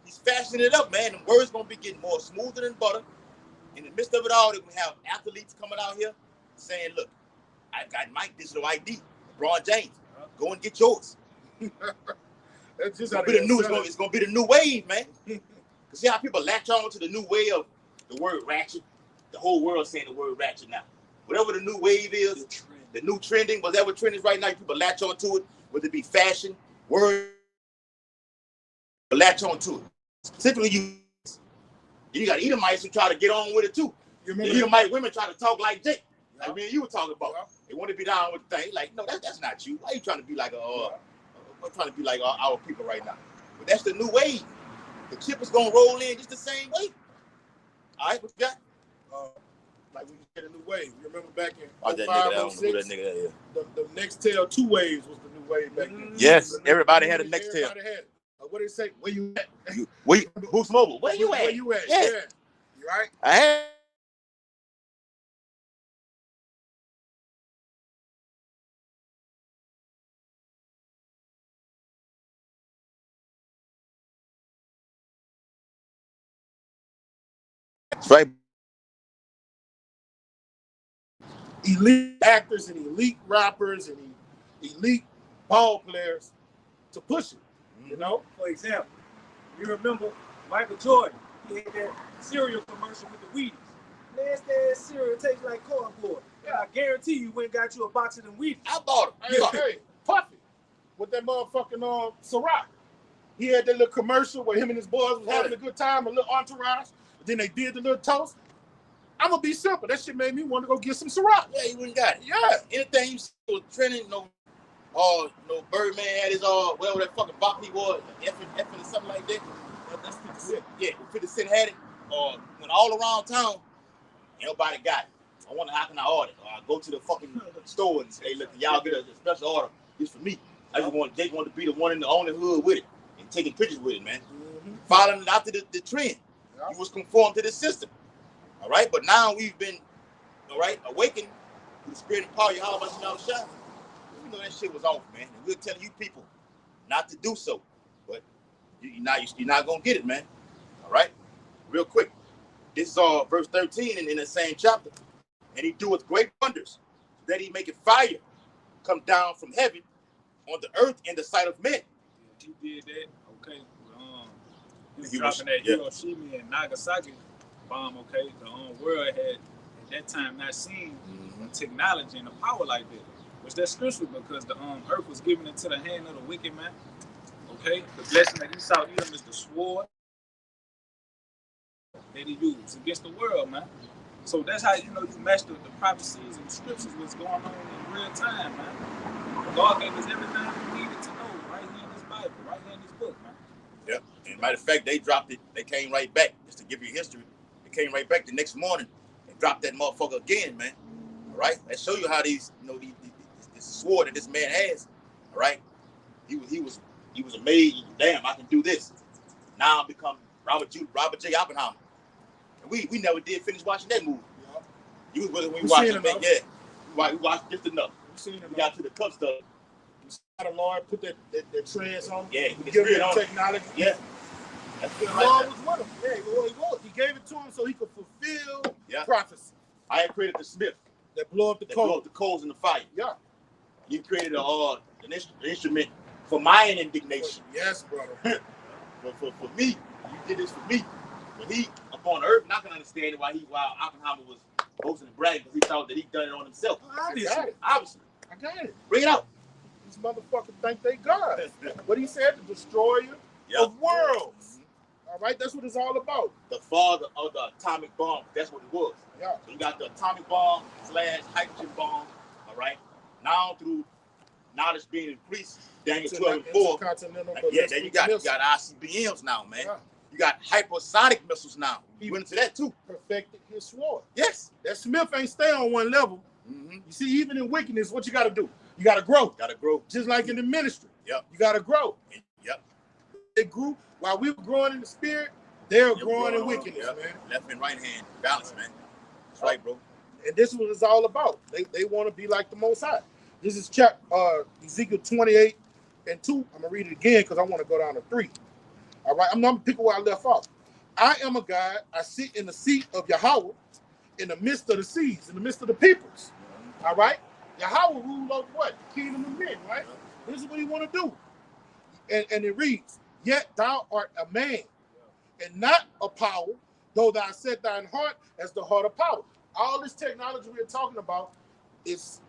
he's fashioning it up, man. The word's gonna be getting more smoother than butter. In the midst of it all, they're gonna have athletes coming out here saying, "Look, I got my digital ID, LeBron James. Go and get yours." It's gonna be the new. It's gonna be the new wave, man. Cause see how people latch on to the new way of the word ratchet. The whole world saying the word ratchet now. Whatever the new wave is, the new trending, whatever trend is right now, people latch on to it. Whether it be fashion, word, latch on to it. Specifically, you got Edomites who try to get on with it too. The Edomite women try to talk like Jake. Like me and you were talking about. They want to be down with the thing. Like, no, that's not you. Why are you trying to be like our people right now? But that's the new wave. The chip is gonna roll in just the same way. All right, what you got? Like when you get a new wave. You remember back in that 05, nigga, 06, that nigga, yeah. the Nextel 2 waves was the new wave back then. Yes, everybody had a Nextel. Everybody had it. What did it say? Where you at? Boost Mobile. Where you at? Where you at? Yeah. You right? I had right. Elite actors and elite rappers and elite ball players to push it. You know? For example, you remember Michael Jordan, he had that cereal commercial with the Wheaties. Nasty ass cereal tastes like cardboard. Yeah, I guarantee you went and got you a box of them Wheaties. I bought them. Hey, Puffy, with that motherfucking Ciroc. He had that little commercial where him and his boys was having a good time, a little entourage. Then they did the little toast. I'm gonna be simple. That shit made me want to go get some Ciroc. Yeah, he went and got it. Yeah. Anything you see was trending, Birdman had his whatever that fucking bop he was, effing or something like that. That's 50 Cent. Yeah, 50 Cent had it. Went all around town. Nobody got it. I wonder how can I order? I go to the fucking store and say, look, y'all get a special order. It's for me. They want to be the one in the only hood with it and taking pictures with it, man. Mm-hmm. Following after the trend. Yeah. You was conformed to the system. All right, but now we've been, awakened to the spirit and power of Yahweh Shah. We know that shit was off, man. And we're telling you people not to do so. But you're not gonna get it, man. All right? Real quick. This is verse 13 in the same chapter. And he doeth great wonders, that he maketh fire come down from heaven on the earth in the sight of men. He did that, okay. He was dropping that Hiroshima and Nagasaki bomb, okay. The world had at that time not seen technology and the power like that. Which that's scripture because the earth was given into the hand of the wicked man. Okay, the blessing that he saw Edom is the sword that he used against the world, man. So that's how you match the prophecies and the scriptures what's going on in real time, man. God gave us everything we needed to know right here in this Bible, right here in this book, man. Yep. And matter of fact, they dropped it. They came right back. Just to give you history, they came right back the next morning and dropped that motherfucker again, man. All right. That show you how these, this sword that this man has. All right. He was amazed. Damn, I can do this. Now I become Robert J. Oppenheimer. And we never did finish watching that movie. Yeah. You was with it when we watched it. Yeah. We watched just enough. We got to the cup stuff. The Lord put that trans on him. Yeah, he gave him technology. Yeah. That's the Lord was with him. Yeah, he was. He gave it to him so he could fulfill prophecy. I had created the smith that blow up the coals. Blow up the coals in the fire. Yeah. You created an instrument for my indignation. Yes, brother. for me, you did this for me. When he upon earth, not gonna understand why Oppenheimer was boasting and bragging because he thought that he done it on himself. Obviously. I got it. Bring it out. These motherfuckers think they God. What he said, the destroyer of worlds. All right, that's what it's all about. The father of the atomic bomb. That's what it was. Yeah. So you got the atomic bomb / hydrogen bomb. All right. Now through knowledge being increased, Daniel 12:4. Yeah, there you got ICBMs now, man. Yeah. You got hypersonic missiles now. He went into that too. Perfected his sword. Yes. That Smith ain't stay on one level. Mm-hmm. You see, even in wickedness, what you got to do? You got to grow. Got to grow. Just like in the ministry. Yep. You got to grow. Yep. They grew while we were growing in the spirit. They're growing in wickedness, man. Left and right hand balance, man. That's right, bro. And this is what it's all about. They want to be like the Most High. This is Ezekiel 28:2. I'm gonna read it again because I want to go down to 3. All right, I'm gonna pick where I left off. I am a God. I sit in the seat of Yahweh, in the midst of the seas, in the midst of the peoples. All right, Yahweh rule over what? The kingdom of men. Right. This is what he want to do. And it reads, "Yet thou art a man, and not a power, though thou set thine heart as the heart of power." All this technology we're talking about is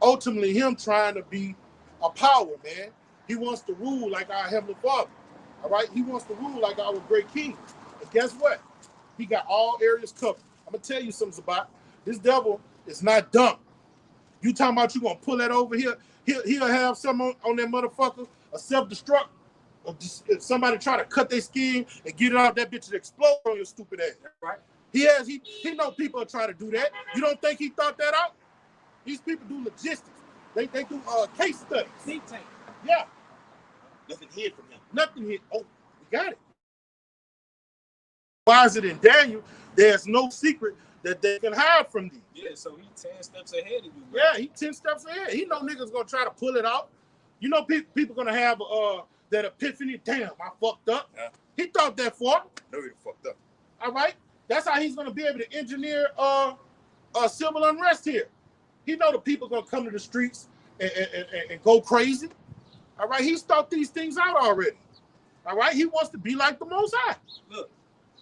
ultimately him trying to be a power, man. He wants to rule like our Heavenly Father. All right? He wants to rule like our great king. And guess what? He got all areas covered. I'm going to tell you something about this devil is not dumb. You talking about you going to pull that over here? He'll have something on that motherfucker, a self-destruct, or just, if somebody try to cut their skin and get it out, that bitch will explode on your stupid ass. Right? He know people are trying to do that. You don't think he thought that out? These people do logistics. They do case studies. Think tank. Yeah. Nothing hid from him. Nothing hid. Oh, we got it. Why is it in Daniel? There's no secret that they can hide from thee. Yeah, so he 10 steps ahead of you, man. Yeah, he 10 steps ahead. He know niggas gonna try to pull it out. You know people gonna have that epiphany. Damn, I fucked up. Yeah. He thought that far. No, he fucked up. All right. That's how he's gonna be able to engineer civil unrest here. He know the people gonna come to the streets and go crazy. All right, he's thought these things out already. All right, he wants to be like the Most High. Look,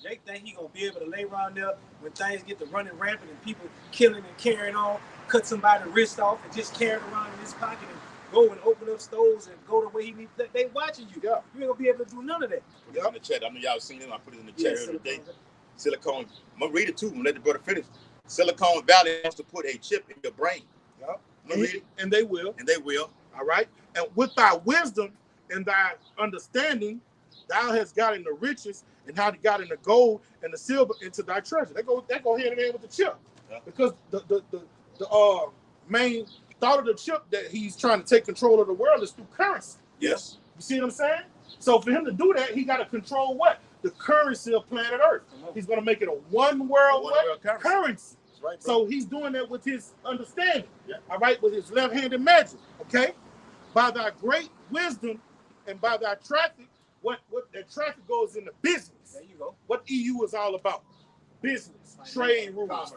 they think he gonna be able to lay around there when things get to running rampant and people killing and carrying on, cut somebody's wrist off and just carry it around in his pocket and go and open up stores and go the way he needs. They watching you. Yeah. You ain't gonna be able to do none of that. Put it in the chat. I know y'all seen it. I put it in the chat the other day. Silicon. I'm gonna read it too. I'm gonna let the brother finish. Silicon Valley wants to put a chip in your brain. Yeah. I'm gonna read it. And they will. And they will. All right. And with thy wisdom and thy understanding, thou hast gotten the riches and how to got in the gold and the silver into thy treasure. They go hand in hand with the chip. Yeah. Because the main thought of the chip that he's trying to take control of the world is through currency. Yes. You see what I'm saying? So for him to do that, he got to control what? The currency of planet Earth. He's going to make it a one world currency. That's right, bro. So he's doing that with his understanding. Yeah. All right, with his left-handed magic. Okay? By thy great wisdom and by thy traffic, what that traffic goes into business. There you go. What EU is all about. Business, trade rules,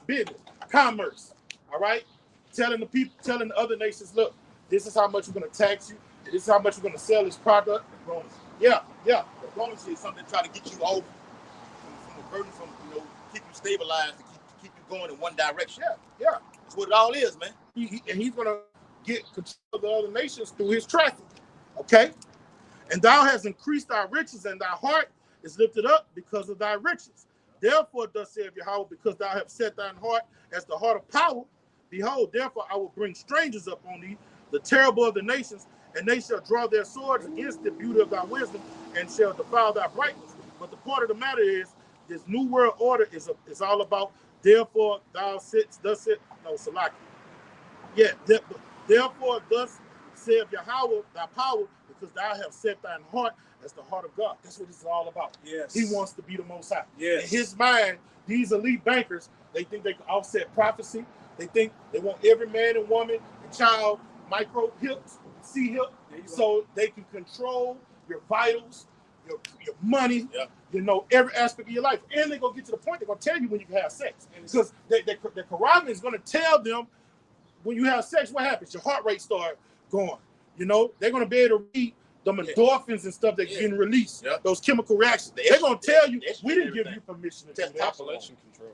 business, commerce. All right? Telling the people, telling the other nations, look, this is how much we're going to tax you. This is how much we're going to sell this product. Diplomacy. Yeah. Diplomacy is something to try to get you off from a burden, from keep you stabilized, to keep you going in one direction. Yeah. That's what it all is, man. And he's going to get control of the other nations through his traffic. Okay? And thou hast increased thy riches, and thy heart is lifted up because of thy riches. Therefore, thus saith Yahweh, because thou hast set thine heart as the heart of power, behold, therefore I will bring strangers up on thee, the terrible of the nations, and they shall draw their swords against the beauty of thy wisdom, and shall defile thy brightness. But the part of the matter is, this new world order is all about, therefore thou sits, thus it, no, Salaki. Yeah, therefore thus saith Yahweh, thy power, because thou hast set thine heart as the heart of God. That's what this is all about. Yes. He wants to be the Most High. Yes. In his mind, these elite bankers, they think they can offset prophecy. They think they want every man and woman and child micro hips, C hip, so they can control your vitals, your money, every aspect of your life. And they're going to get to the point, they're going to tell you when you can have sex. Because the Quran is going to tell them when you have sex, what happens? Your heart rate starts going. They're going to be able to read the endorphins and stuff that's getting released, those chemical reactions. They're going to tell you, we didn't give you permission to do that. Population control.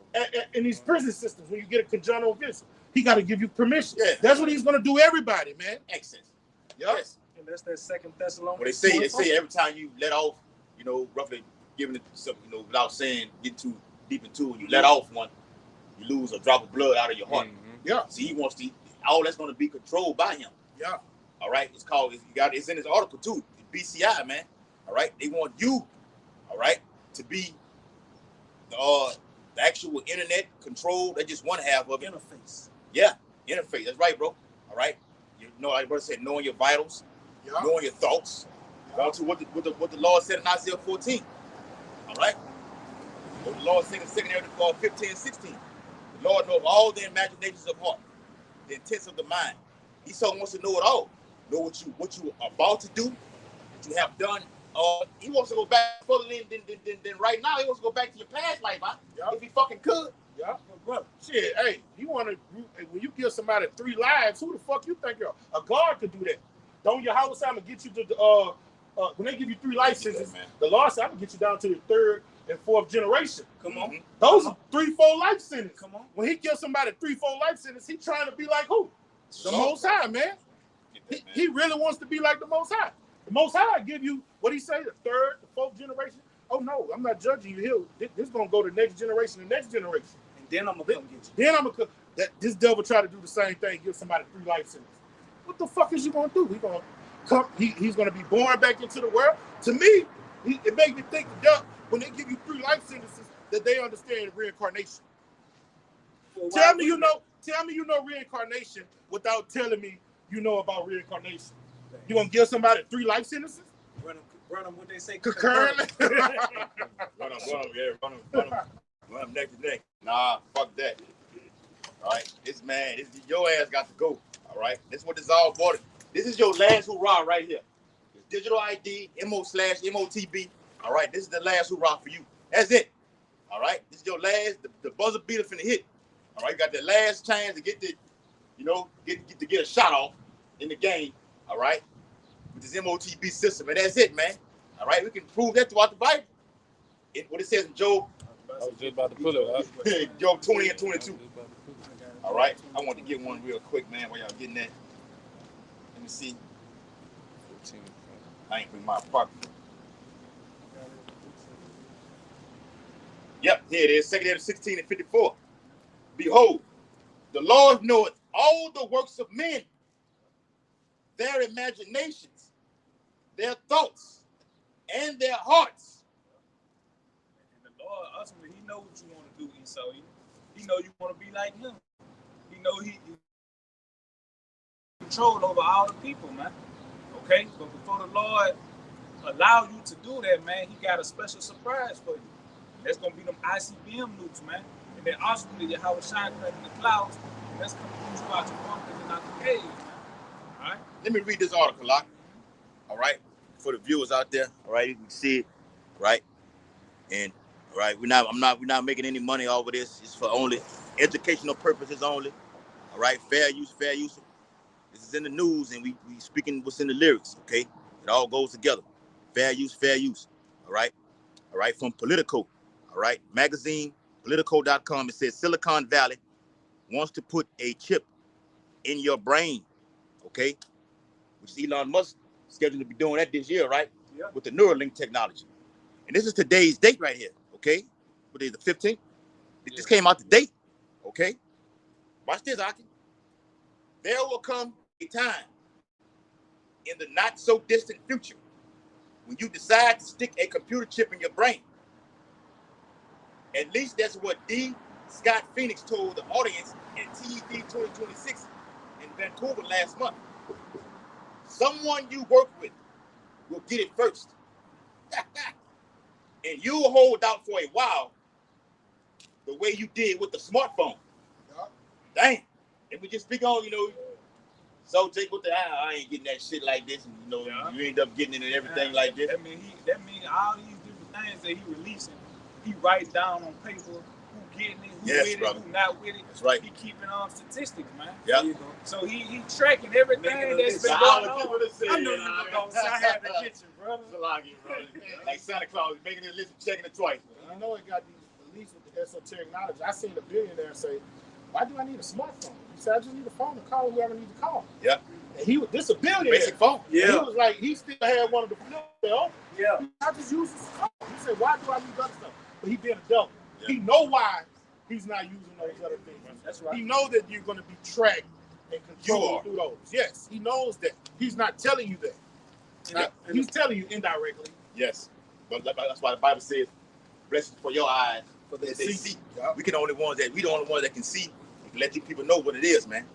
In these prison systems, when you get a conjunctival visit, he got to give you permission. Yeah. That's what he's going to do everybody, man. Access. Yes. And that's that Second Thessalonians. Well, they say every time you let off, roughly giving it something, without saying, get too deep into it, you let off one, you lose a drop of blood out of your heart. Mm-hmm. Yeah. See, he wants all that's going to be controlled by him. Yeah. All right. It's in his article too. BCI, man. All right. They want you, all right, to be the actual internet control. That's just one half of it. Interface. Yeah. Interface. That's right, bro. All right. Like brother said, knowing your vitals, knowing your thoughts. Down to what the Lord said in Isaiah 14. All right. What the Lord said in 2 Corinthians 15 and 16. The Lord knows all the imaginations of heart, the intents of the mind. He so wants to know it all. Know what you are about to do, what you have done. He wants to go back further than right now. He wants to go back to your past life, huh? If he fucking could. Yeah, brother. Shit, hey, when you give somebody 3 lives, who the fuck you think you're? A guard could do that. Don't your house I'm gonna get you to when they give you 3 life sentences, the Lord said I'm gonna get you down to the 3rd and 4th generation. Come on. Those are 3-4 life sentences. Come on. When he gives somebody 3-4 life sentences, he trying to be like who? The Most High, man. He really wants to be like the Most High. The Most High give you what he say, the 3rd, the 4th generation. Oh no, I'm not judging you here. This gonna go to the next generation, the next generation. And then I'm gonna come get you. Then I'm gonna this devil try to do the same thing, give somebody 3 life sentences. What the fuck is you gonna do? He gonna come. He's gonna be born back into the world. To me, it makes me think when they give you 3 life sentences that they understand reincarnation. Well, Tell me you know reincarnation without telling me you know about reincarnation. You gonna give somebody 3 life sentences? Run them what they say. Concurrently? Run them neck to neck. Nah, fuck that. All right, your ass got to go. All right, this is what this is all about. This is your last hurrah right here. It's digital ID, MO/MOTB. All right, this is the last hurrah for you. That's it. All right, this is your last. The buzzer beater finna hit. All right, you got that last chance to get the, get a shot off in the game. All right, with this MOTB system, and that's it, man. All right, we can prove that throughout the Bible. What it says in Job. I was just about to pull it. Huh? Job 20 and 22. All right, I want to get one real quick, man. While y'all getting that, let me see. I ain't bring my pocket. Yep, here it is. 2 Samuel 16 and 54. Behold, the Lord knoweth all the works of men, their imaginations, their thoughts, and their hearts. And the Lord, ultimately, He knows what you want to do, Esau. He know you want to be like Him. He know He control over all the people, man. Okay, but before the Lord allow you to do that, man, He got a special surprise for you. And that's gonna be them ICBM nukes, man. And then ultimately, Yahweh shine in the clouds, and that's gonna put you out your bunkers and out the caves, man. All right. Let me read this article, Locke. All right, for the viewers out there. All right, you can see it, right? And all right, we're not making any money off of this. It's for only educational purposes only. All right, fair use, fair use. This is in the news, and we speaking what's in the lyrics. Okay, it all goes together. Fair use, fair use. All right, from Politico. All right, magazine, Politico.com. It says Silicon Valley wants to put a chip in your brain. Okay, which is Elon Musk scheduled to be doing that this year, right? Yeah. With the Neuralink technology. And this is today's date right here. Okay, what is the 15th? It just came out today. Okay, watch this, Aki. There will come a time in the not so distant future when you decide to stick a computer chip in your brain. At least that's what D. Scott Phoenix told the audience at TED 2026 in Vancouver last month. Someone you work with will get it first. And you'll hold out for a while the way you did with the smartphone. Dang. And we just speak on, so Jake, what the hell? I ain't getting that shit like this. And, you end up getting it and everything like this. That mean all these different things that he releasing, he writes down on paper who getting it, who with it, who not with it. That's right. He keeping statistics, man. Yeah. So he tracking everything that's been going on. I knew you were going to say I had to get you, brother. Like Santa Claus, making it list, checking it twice. I know it got these, at least with the esoteric knowledge. I seen a billionaire say, "Why do I need a smartphone?" He said, "I just need a phone to call whoever I need to call." Yeah. And this a billionaire. Basic phone. Yeah. He was like, he still had one of the flip. Yeah. I just use this phone. He said, "Why do I need other stuff?" But he being a devil. Yeah. He know why he's not using those other things. That's right. He knows that you're going to be tracked and controlled through those. Yes, he knows that. He's not telling you that. He's telling you indirectly. Yes. But that's why the Bible says, "Blessings for your eyes, for they see." Yeah. We the only ones that can see and can let these people know what it is, man.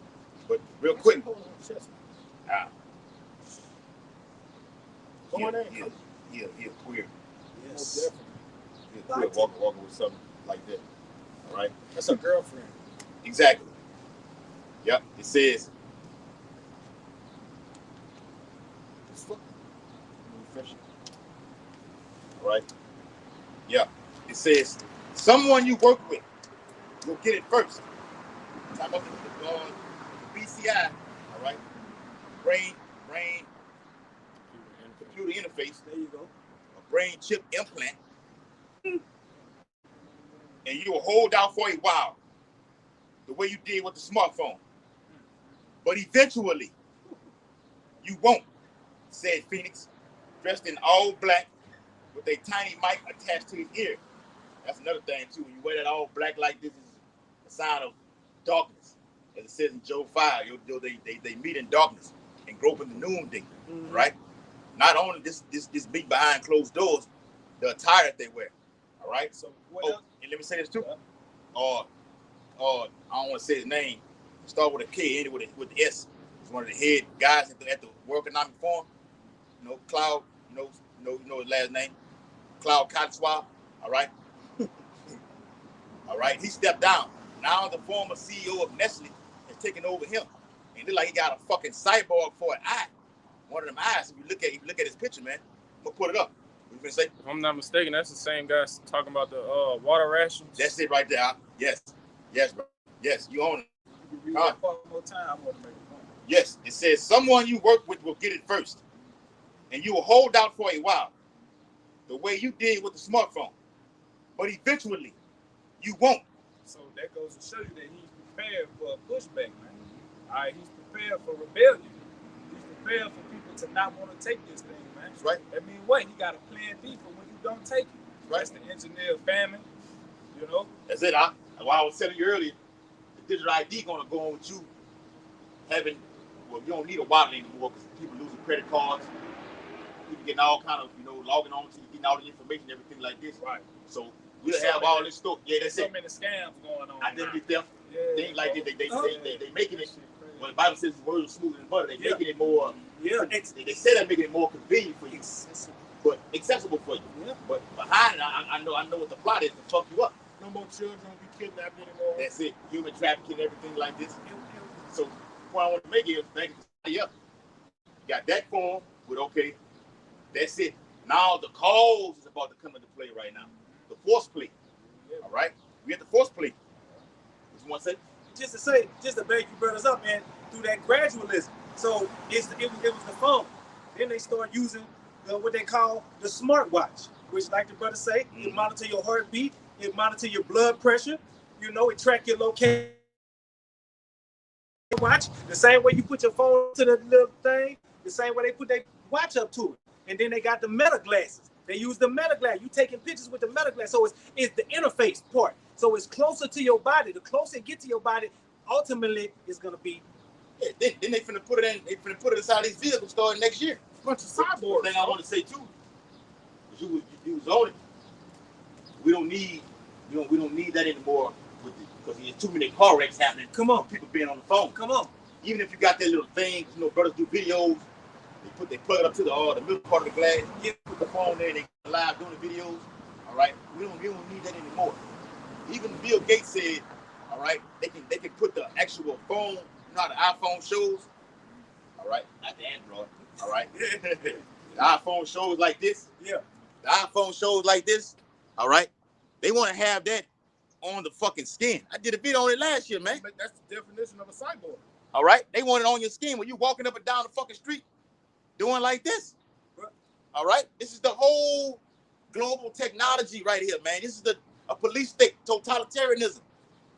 But real quick. Go on there. He a queer. Yes. He a queer walking with something like that. All right. That's a girlfriend. Exactly. Yep. It says. All right. Yeah. It says someone you work with will get it first. Talk about the BCI. All right. Brain computer interface. There you go. A brain chip implant. And you will hold out for a while, the way you did with the smartphone. But eventually, you won't, said Phoenix, dressed in all black with a tiny mic attached to his ear. That's another thing, too. When you wear that all black like this, is a sign of darkness. As it says in Job 5, they meet in darkness and grope in the noonday, right? Not only this meet behind closed doors, the attire that they wear, all right? So what else? And let me say this, too. I don't want to say his name. Start with a K, end with the S. He's one of the head guys at the World Economic Forum. Cloud, you know his last name. Cloud Cotswell, all right? All right, he stepped down. Now the former CEO of Nestle has taken over him. And it look like he got a fucking cyborg for an eye. One of them eyes, if you look at his picture, man, I'm gonna put it up. You can say? If I'm not mistaken, that's the same guy talking about the water rations. That's it right there. Yes, bro. Yes, you own it. You read that part one more time. I want to make a point. Yes, it says someone you work with will get it first, and you will hold out for a while, the way you did with the smartphone. But eventually, you won't. So that goes to show you that he's prepared for a pushback, man. All right, he's prepared for rebellion. He's prepared for people to not want to take this thing, man. That's right. That means what? He got a plan B for when you don't take it. Right. That's the engineer famine, you know. That's it. What I was telling you earlier, the digital ID gonna go on with you having. Well, you don't need a wallet anymore because people losing credit cards, people getting all kind of, logging on to you, getting all the information, everything like this. Right. So we'll have all this stuff. Yeah, that's so it. many scams going on. Identity theft, things like that. They making it. When the Bible says the word is smoother than butter, they making it more. Yeah. They say they're making it more convenient for you, but accessible for you. Yeah. But behind it, I know what the plot is to fuck you up. No more children will be kidnapped anymore. That's it. Human trafficking, everything like this. So the point I want to make is, thank you. You got that form with okay. That's it. Now the cause is about to come into play right now. The force play. All right? We have the force play. What you want to say? Just to back you brothers up, man, through that gradualism. So it was the phone. Then they start using what they call the smartwatch, which, like the brother say, it monitor your heartbeat, it monitor your blood pressure. It track your location. Watch the same way you put your phone to the little thing, the same way they put their watch up to it. And then they got the meta glasses. They use the meta glass. You taking pictures with the meta glass. So it's the interface part. So it's closer to your body. The closer it get to your body, ultimately it's gonna be. Yeah, then they finna put it in. They finna put it inside these vehicles starting next year. Bunch of cyborgs. Thing I want to say too, you was on it. We don't need that anymore because there's too many car wrecks happening. Come on, people being on the phone. Come on. Even if you got that little thing, brothers do videos. They plug it up to the middle part of the glass. You put the phone there, and they go live doing the videos. All right, we don't need that anymore. Even Bill Gates said, all right, they can put the actual phone. You know how the iPhone shows. All right, not the Android. All right, the iPhone shows like this. Yeah, the iPhone shows like this. All right, they want to have that on the fucking skin. I did a video on it last year, man. That's the definition of a cyborg. All right, they want it on your skin when you walking up and down the fucking street, doing like this. All right, this is the whole global technology right here, man. This is a police state, totalitarianism.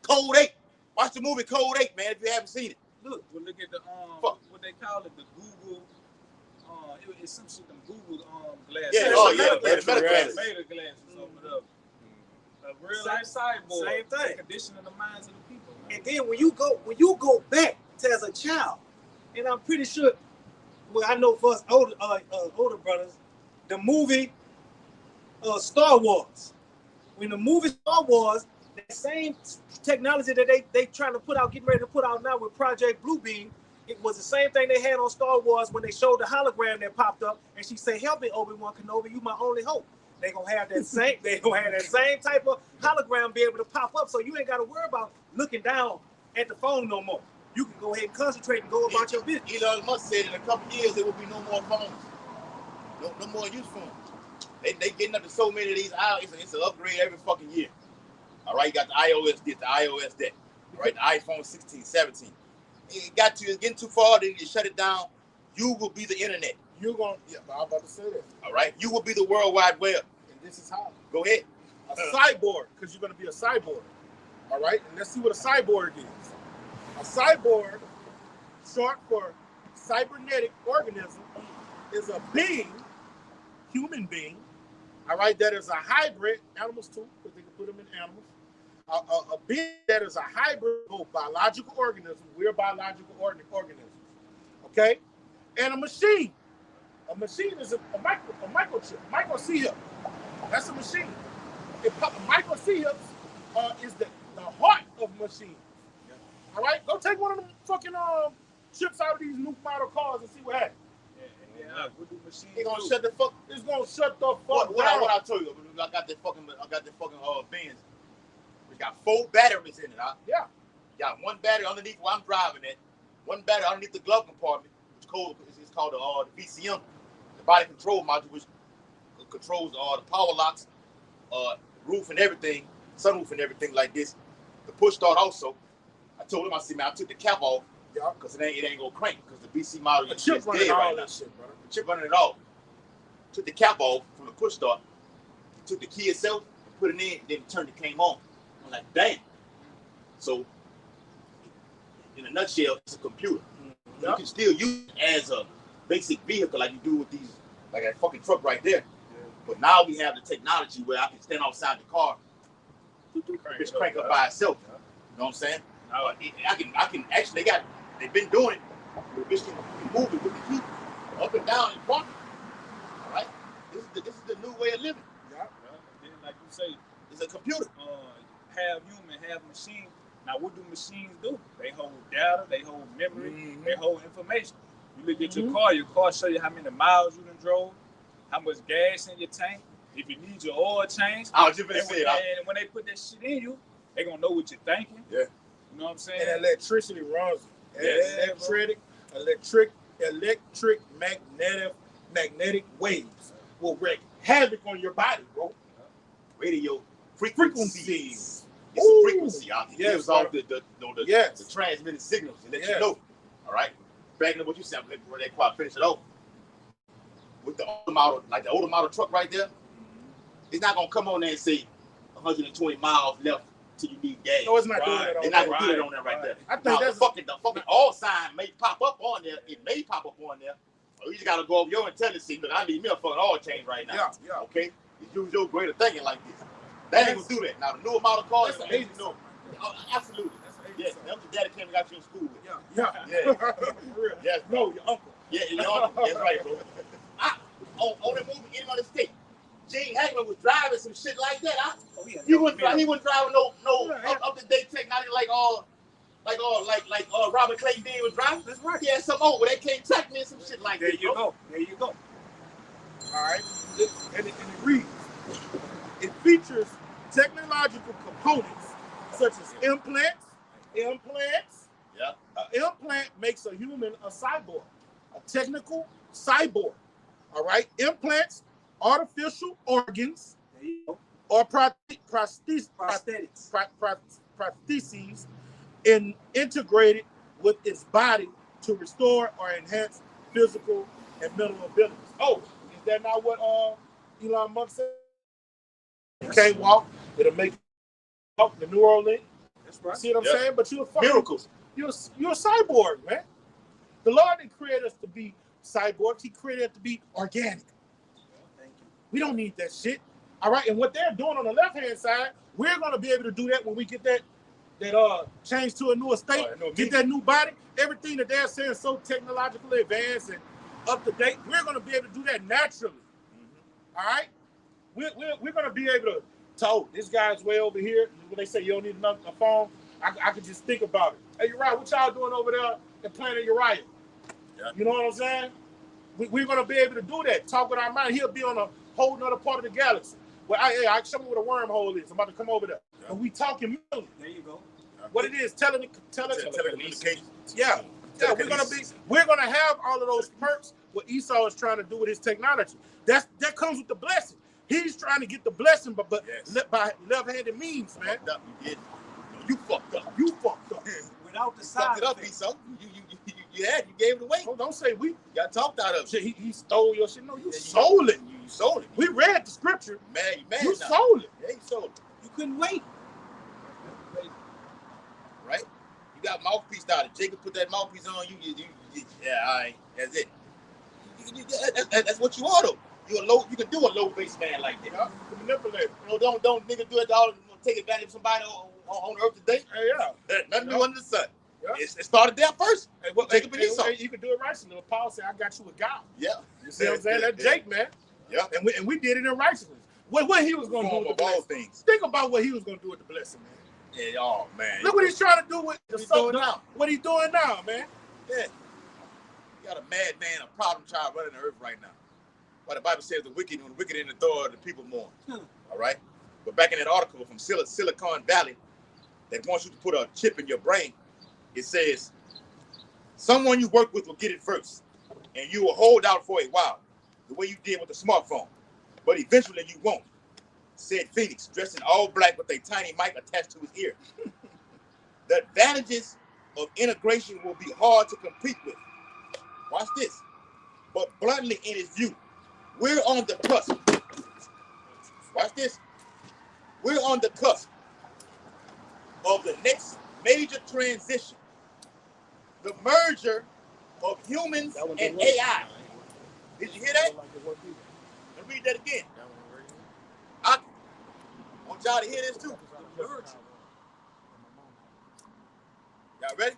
Code 8. Watch the movie Code 8, man, if you haven't seen it. Look at the what they call it, the Google. It's some shit, them Google glasses. Yeah, the meta glasses. Meta glasses over there. A real life cyborg. Same thing. Conditioning the minds of the people. Man. And then when you go back to as a child, and I'm pretty sure, well, I know for us older brothers, the movie Star Wars. When the movie Star Wars, the same technology that they trying to put out, getting ready to put out now with Project Bluebeam, it was the same thing they had on Star Wars when they showed the hologram that popped up, and she said, "Help me, Obi-Wan Kenobi, you my only hope." They gonna have that same. They gonna have that same type of hologram be able to pop up, so you ain't got to worry about looking down at the phone no more. You can go ahead and concentrate and go about your business. Elon Musk said in a couple of years there will be no more phones, no more use phones. They getting up to so many of these. It's an upgrade every fucking year. All right, you got the iOS this, the iOS that. All right, the iPhone 16, 17. It's getting too far. Then you shut it down. You will be the internet. You're going. Yeah, but I'm about to say that. All right, you will be the World Wide Web. And this is how. Go ahead. A cyborg, because you're going to be a cyborg. All right, and let's see what a cyborg is. A cyborg, short for cybernetic organism, is a being, human being. All right, that is a hybrid. Animals too, because they can put them in animals. A being that is a hybrid of biological organism. We're biological organisms. Okay, and a machine. A machine is a microchip, microchip. That's a machine. Microchips is the heart of machines. All right, go take one of them fucking chips out of these new model cars and see what happens. Yeah, what do machines It's gonna do? shut the fuck. It's gonna shut the fuck What I told you? I got that fucking Benz. It's got 4 batteries in it. Huh? Yeah. Got one battery underneath where I'm driving at. One battery underneath the glove compartment, which is called the VCM, the body control module, which controls all the power locks, roof and everything, sunroof and everything like this. The push start also. I told him, I said, man, I took the cap off because it ain't gonna crank because the BC model The is chip dead running all right now. that shit, brother. The chip running it all. Took the cap off from the push start. Took the key itself, put it in, then turned it came on. I'm like, dang. So, in a nutshell, it's a computer. You can still use it as a basic vehicle like you do with these, like that fucking truck right there. But now we have the technology where I can stand outside the car, just crank up by itself. You know what I'm saying? I can actually, they've been doing it. The bitch can move it with the key up and down in front. All right? This is the new way of living. Yeah. Then, like you say, it's a computer. Half human, half machine. Now, what do machines do? They hold data, they hold memory, they hold information. You look at your car show you how many miles you done drove, how much gas in your tank, if you need your oil change. I was just gonna say and when they put that shit in you, they gonna know what you're thinking. Yeah. You know what I'm saying? And electricity runs it. Yes. Electric magnetic waves will wreak havoc on your body, bro. Radio frequencies. It's a frequency. It gives off the transmitted signals and let you know. All right. Back into what you said, before they quite finish it off. With the older model, like the older model truck right there, it's not gonna come on there and say 120 miles left till you need gas. No, it's not doing that. They're not gonna do that on there right there. I think now, that's the fucking all sign may pop up on there. It may pop up on there. So you just gotta go over your intelligence. Look, I need me a fucking oil change right now. Yeah. Okay. You use your greater thinking like this. They ain't gonna do that. Now the newer model cars, that's no. Absolutely. Yes, that's what daddy came and got you in school with. Yeah. Yes, no, your uncle. Yeah, your uncle. That's right, bro. On the movie, Getting on the State, Gene Hackman was driving some shit like that. He wasn't driving no up to date technology like Robert Clayton Dean was driving. That's right. He had some old where they came tracking in some shit like there that. You go. There you go. All right. And it reads. It features technological components such as implants. Yeah. An implant makes a human a cyborg, a technical cyborg. All right. Implants, artificial organs, or prostheses integrated with its body to restore or enhance physical and mental abilities. Oh, is that not what Elon Musk said? You can't walk, it'll make you walk the neural link. That's right. See what I'm saying? But you're miracles. You're a cyborg, man. The Lord didn't create us to be cyborgs. He created us to be organic. Thank you. We don't need that shit. All right. And what they're doing on the left-hand side, we're going to be able to do that when we get that change to a newer state, get that new body. Everything that they're saying is so technologically advanced and up to date. We're going to be able to do that naturally. All right. We're going to be able to talk. This guy's way over here. When they say you don't need a phone, I could just think about it. Hey, Uriah, what y'all doing over there at Planet Uriah? Yeah. You know what I'm saying? We're going to be able to do that. Talk with our mind. He'll be on a whole nother part of the galaxy. Well, I show me what a wormhole is. I'm about to come over there. Yeah. And we talking million. There you go. What it is, telecommunications. Yeah. Yeah, we're gonna have all of those perks. What Esau is trying to do with his technology. That comes with the blessing. He's trying to get the blessing, but by left-handed means, man. You fucked up. Without the side. Fucked it up, Esau. You gave it away. Oh, don't say we. Got talked out of it. He stole your shit. No, you sold it. You sold it. We read the scripture. Man, you sold it. Yeah, you sold it. You couldn't wait. Right? You got mouthpiece out. If Jacob put that mouthpiece on you, all right, that's it. That's what you are, though. You can do a low bass man like that. Yeah, you can manipulate. Don't nigga do it all. Take advantage of somebody on earth today. Hey, yeah. Nothing new under the sun. Yeah. It started there first. Hey, Jacob and Esau. You can do it righteously. Paul said, "I got you with God." Yeah. You see what I'm saying? That's Jake, man. Yeah. And we did it in righteousness. What he was going to do with the blessing. Things. Think about what he was going to do with the blessing, man. Yeah, oh man. Look what he's trying to do with the doing now. What he's doing now, man. Yeah. You got a madman, a problem child running the earth right now. Why the Bible says when the wicked in the door, the people mourn. All right? But back in that article from Silicon Valley that wants you to put a chip in your brain, it says, someone you work with will get it first, and you will hold out for a while, the way you did with the smartphone. but eventually you won't, said Phoenix, dressed in all black with a tiny mic attached to his ear. The advantages of integration will be hard to compete with. Watch this. But bluntly, in his view, we're on the cusp. Watch this. We're on the cusp of the next major transition, the merger of humans and AI. Did you hear that? Let me read that again. I want y'all to hear this too. Y'all ready?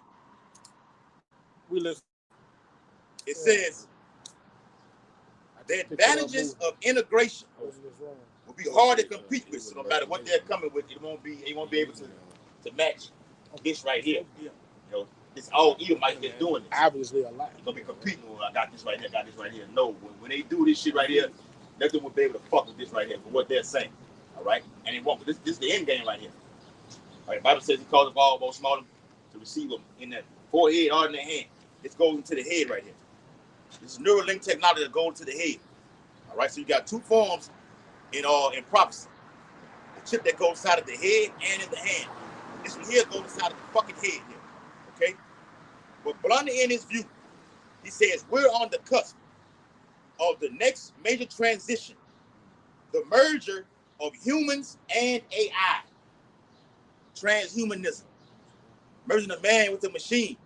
We listen. It says, the advantages of integration will be hard to compete with. So no matter what they're coming with, it won't be able to match this right here. You know, it's all Edomites that's doing this. Obviously a lot. You're gonna be competing with, I got this right here, I got this right here. No, when they do this shit right here, nothing will be able to fuck with this right here for what they're saying. All right? And it won't. This is the end game right here. All right, the Bible says he calls the ball most small to receive them in that forehead or in their hand. This goes into the head right here. This is Neuralink technology that goes to the head. All right, so you got two forms in prophecy. The chip that goes inside of the head and in the hand. This one here goes inside of the fucking head here. Okay? But bluntly in his view, he says we're on the cusp of the next major transition, the merger of humans and AI. Transhumanism. Merging a man with a machine.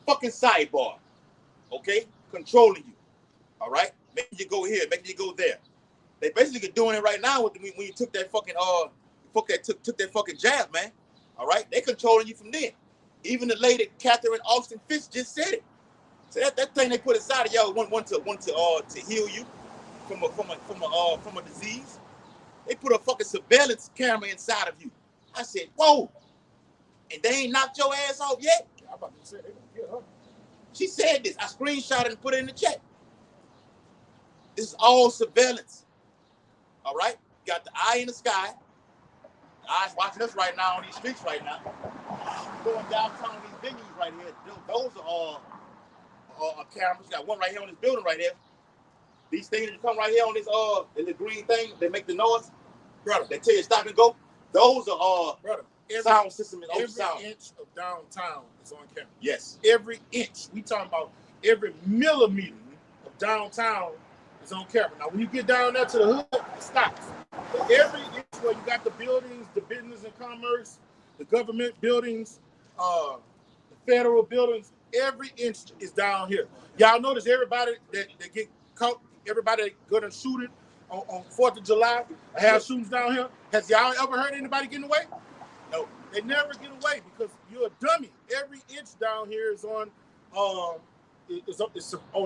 Fucking sidebar. Okay? Controlling you. All right? Making you go here, making you go there. They basically doing it right now when you took that fucking took that fucking jab, man. All right? They controlling you from there. Even the lady Catherine Austin Fitz just said it. So that thing they put inside of y'all want to heal you from a disease. They put a fucking surveillance camera inside of you. I said, whoa. And they ain't knocked your ass off yet? I'm about to say they gonna get her. She said this. I screenshot it and put it in the chat. This is all surveillance. All right? Got the eye in the sky. The eyes watching us right now on these streets right now. Going downtown these venues right here. Those are cameras. Got one right here on this building right here. These things that come right here on this in the green thing, they make the noise. Brother, they tell you stop and go. Those are brother. Sound system and every sound. Inch of downtown is on camera. Yes. Every inch. We talking about every millimeter of downtown is on camera. Now, when you get down there to the hood, it stops. But every inch where you got the buildings, the business and commerce, the government buildings, the federal buildings, every inch is down here. Y'all notice everybody that get caught, everybody that gonna shoot it on 4th of July, have shootings down here. Has y'all ever heard anybody getting away? No, they never get away because you're a dummy. Every inch down here is on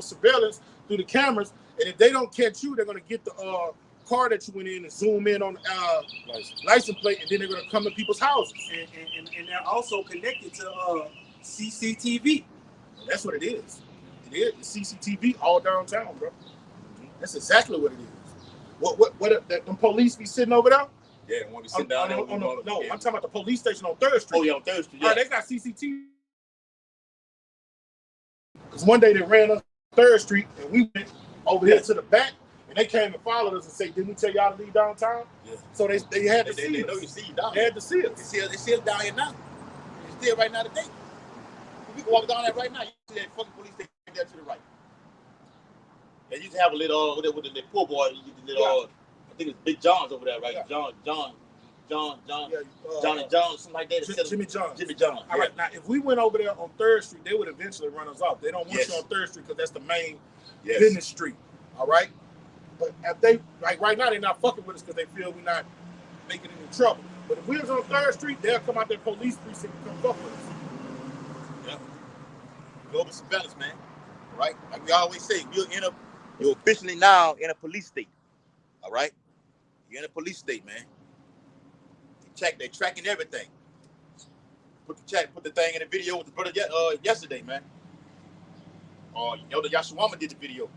surveillance through the cameras, and if they don't catch you, they're gonna get the car that you went in and zoom in on the license plate, and then they're gonna come to people's houses. And they're also connected to CCTV. That's what it is. It is CCTV all downtown, bro. That's exactly what it is. What the police be sitting over there? Yeah, want to sit down there. No, I'm talking about the police station on 3rd Street. Oh, yeah, on 3rd Street, yeah. They got CCTV. Because one day they ran up 3rd Street, and we went over here to the back, and they came and followed us and said, didn't we tell y'all to leave downtown? Yeah. So they had to see us. They know you see you down. They had to see us. They see us down here now. It's still right now today. We can walk down there right now. You see that fucking police station there to the right. They used to have a little, with the poor boy, I think it's Big John's over there, right? Yeah. John, Johnny John, something like that. Jimmy John. All right, now if we went over there on 3rd Street, they would eventually run us off. They don't want you on 3rd Street because that's the main business street. All right? But if they, like right now, they're not fucking with us because they feel we're not making any trouble. But if we was on 3rd Street, they'll come out their police precinct and come fuck with us. Yeah. Global surveillance, man. Right? Like we always say, you're officially now in a police state. All right? You're in a police state, man. They're tracking everything. Put the thing in the video with the brother yesterday, man. Elder Yashawama did the video.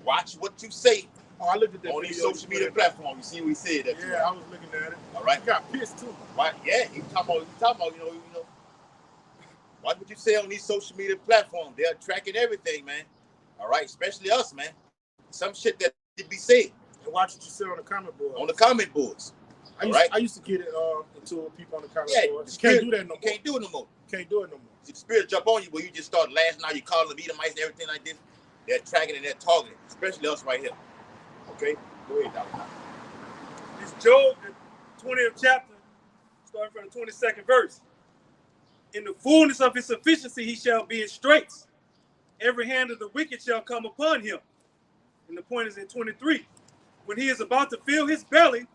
Watch what you say. Oh, I looked at that on these social media platforms. You see what he said that. Yeah, I was looking at it. All right. He got pissed too. Right? Yeah, he talking about, you know. Watch what you say on these social media platforms. They're tracking everything, man. All right, especially us, man. Some shit that should be said. And watch what you say on the comment board. On the comment boards. I used to get it into people on the comment board. You can't do that no more. Can't do it no more. Can't do it no more. See, the spirit jump on you where you just start lashing out. You call them Edomites and everything like this. They're tracking and they're targeting, especially us right here. Okay? Go ahead, Dr. It's Job, the 20th chapter, starting from the 22nd verse. In the fullness of his sufficiency, he shall be in straits. Every hand of the wicked shall come upon him. And the point is in 23. When he is about to fill his belly,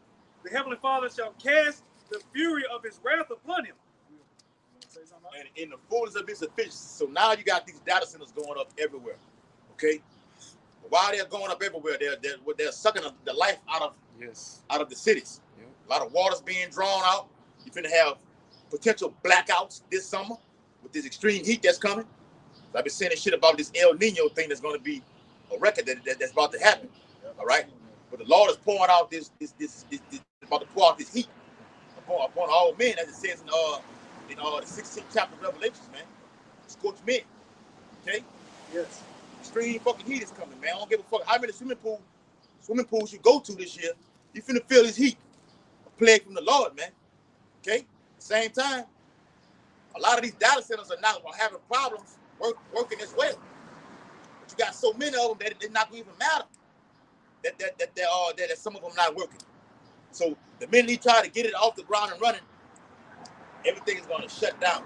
the Heavenly Father shall cast the fury of his wrath upon him. And in the fullness of his sufficiency. So now you got these data centers going up everywhere. Okay? But while they're going up everywhere, they're sucking the life out of the cities. Yep. A lot of water's being drawn out. You're finna have potential blackouts this summer with this extreme heat that's coming. I've been saying this shit about this El Nino thing that's going to be a record that's about to happen. Yep. All right? But the Lord is pouring out this about to pour out this heat upon all men, as it says in the 16th chapter of Revelations, man. Scorched men. Okay? Yes. Extreme fucking heat is coming, man. I don't give a fuck how many swimming pools you go to this year. You finna feel this heat. A plague from the Lord, man. Okay? Same time, a lot of these data centers are having problems working as well. But you got so many of them that it's not going to even matter that some of them not working. So the minute he try to get it off the ground and running, everything is going to shut down.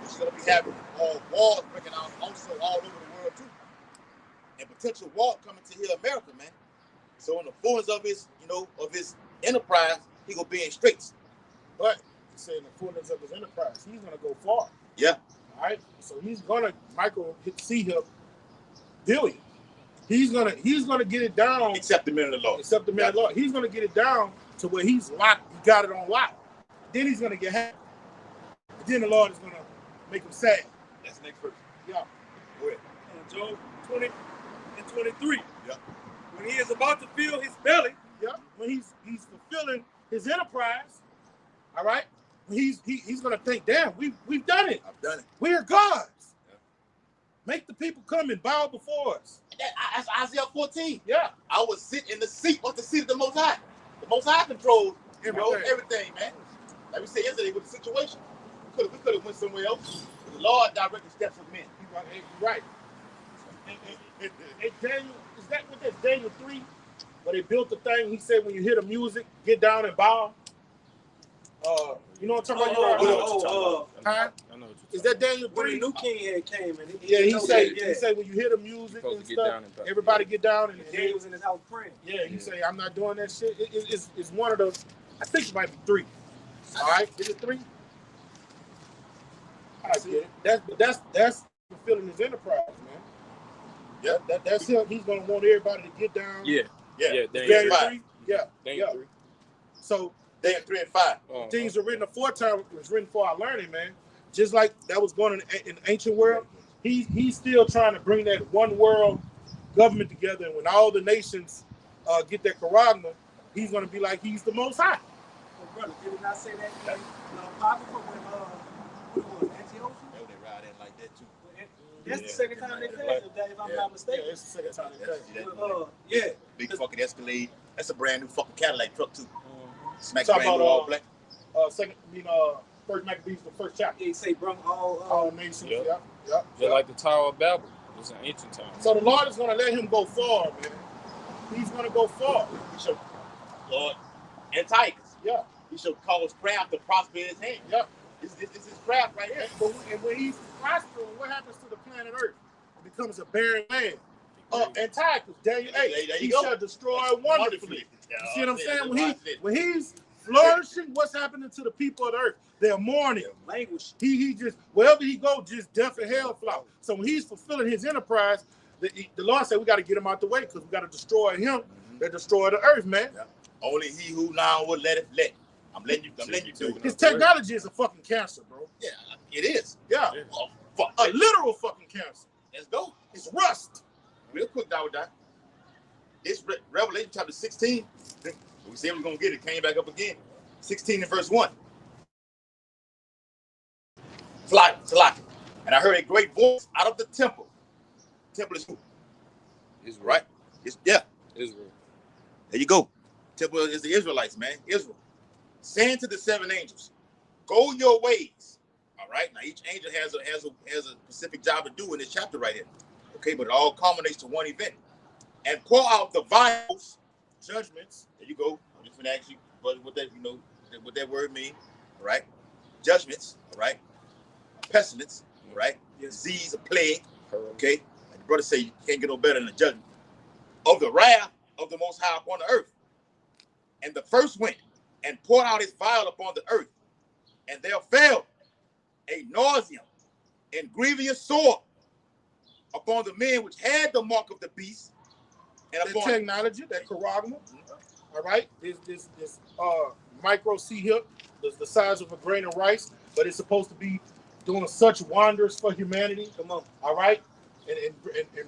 It's going to be having wars breaking out also all over the world too, and potential war coming to here, America, man. So in the fullness of his enterprise, he gonna be in straits. But he said in the fullness of his enterprise, he's gonna go far. Yeah. All right. So Michael see him billion. He's gonna get it down. Except the men of the Lord. Except the men of the Lord. He's gonna get it down to where he's locked. He got it on lock. Then he's gonna get happy. Then the Lord is gonna make him sad. That's the next verse. Yeah. Go ahead. Job 20 and 23. Yeah. When he is about to fill his belly. Yeah. When he's fulfilling his enterprise. All right. He's gonna think, damn, we've done it. I've done it. We're gods. Yeah. Make the people come and bow before us. That's Isaiah 14. Yeah. I would sit in the seat. What's the seat of the Most High? The Most High controls everything, man. Like we said yesterday with the situation. We could have went somewhere else. The Lord directed steps of men. You're right. And Daniel, is that what that's Daniel 3? Where they built the thing, he said when you hear the music, get down and bow. You know what I'm talking about? I know what you're talking about. Is that Daniel 3? When the new king had came and he said when you hear the music and stuff, everybody get down and Daniel was in his house praying. Yeah, he say I'm not doing that shit. It's one of those. I think it might be 3. All right, is it 3? I get it. That's fulfilling his enterprise, man. Yeah, that's him. He's gonna want everybody to get down. Yeah. Daniel 3. Yeah. Daniel 3. So Daniel 3 and 5. Things are written aforetime. It was written for our learning, man. Just like that was going in the ancient world. He's still trying to bring that one world government together. And when all the nations get their charagma, he's gonna be like he's the Most High. Well, brother, did he not say that in Apocrypha when what was Antiochus? They ride in like that too. That's the second time they passed, if I'm not mistaken. Yeah, it's the second time they passed. Big fucking Escalade. That's a brand new fucking Cadillac truck too. Smack Talk brand about new all black. First Maccabees, the first chapter. He say bring all nations. Yeah. Yep. Just like the Tower of Babel. It was an ancient time. So the Lord is gonna let him go far, man. He's gonna go far. He shall, Lord, Antiochus. Yeah. He shall cause craft to prosper in his hand. Yeah. This is his craft right here. And when he's prospering, what happens to the planet Earth? It becomes a barren land. Antiochus, Daniel 8, he shall destroy wonderfully. You see what I'm saying? When he's flourishing, what's happening to the people of the earth? They're mourning. Language. He just, wherever he goes, just death and hell flow. So when he's fulfilling his enterprise, the Lord said we got to get him out the way because we got to destroy him. They destroy the earth, man. Yeah. Only he who now will let it let. I'm letting you do it. His technology is a fucking cancer, bro. Yeah, it is. Yeah. Oh, fuck. A literal fucking cancer. Let's go. It's rust. Real quick, that. This Revelation chapter 16. We said we was going to get it. Came back up again. 16 and verse 1. Salaki. And I heard a great voice out of the temple. Temple is who? Israel. Right? Israel. There you go. Temple is the Israelites, man. Israel. Saying to the 7 angels, go your ways. All right. Now each angel has a specific job to do in this chapter right here. Okay, but it all culminates to one event. And pour out the vials, judgments. There you go. I'm just gonna ask you what that what that word means. All right. Judgments. All right. Pestilence. All right. Disease, a plague. Okay. And the brother say you can't get no better than the judgment of the wrath of the Most High upon the earth. And the first went and poured out his vial upon the earth, and there fell a nausea and grievous sore upon the men which had the mark of the beast, and That upon technology, that charagma, all right, this micro sea hip is the size of a grain of rice, but it's supposed to be doing such wonders for humanity. Come on, all right, and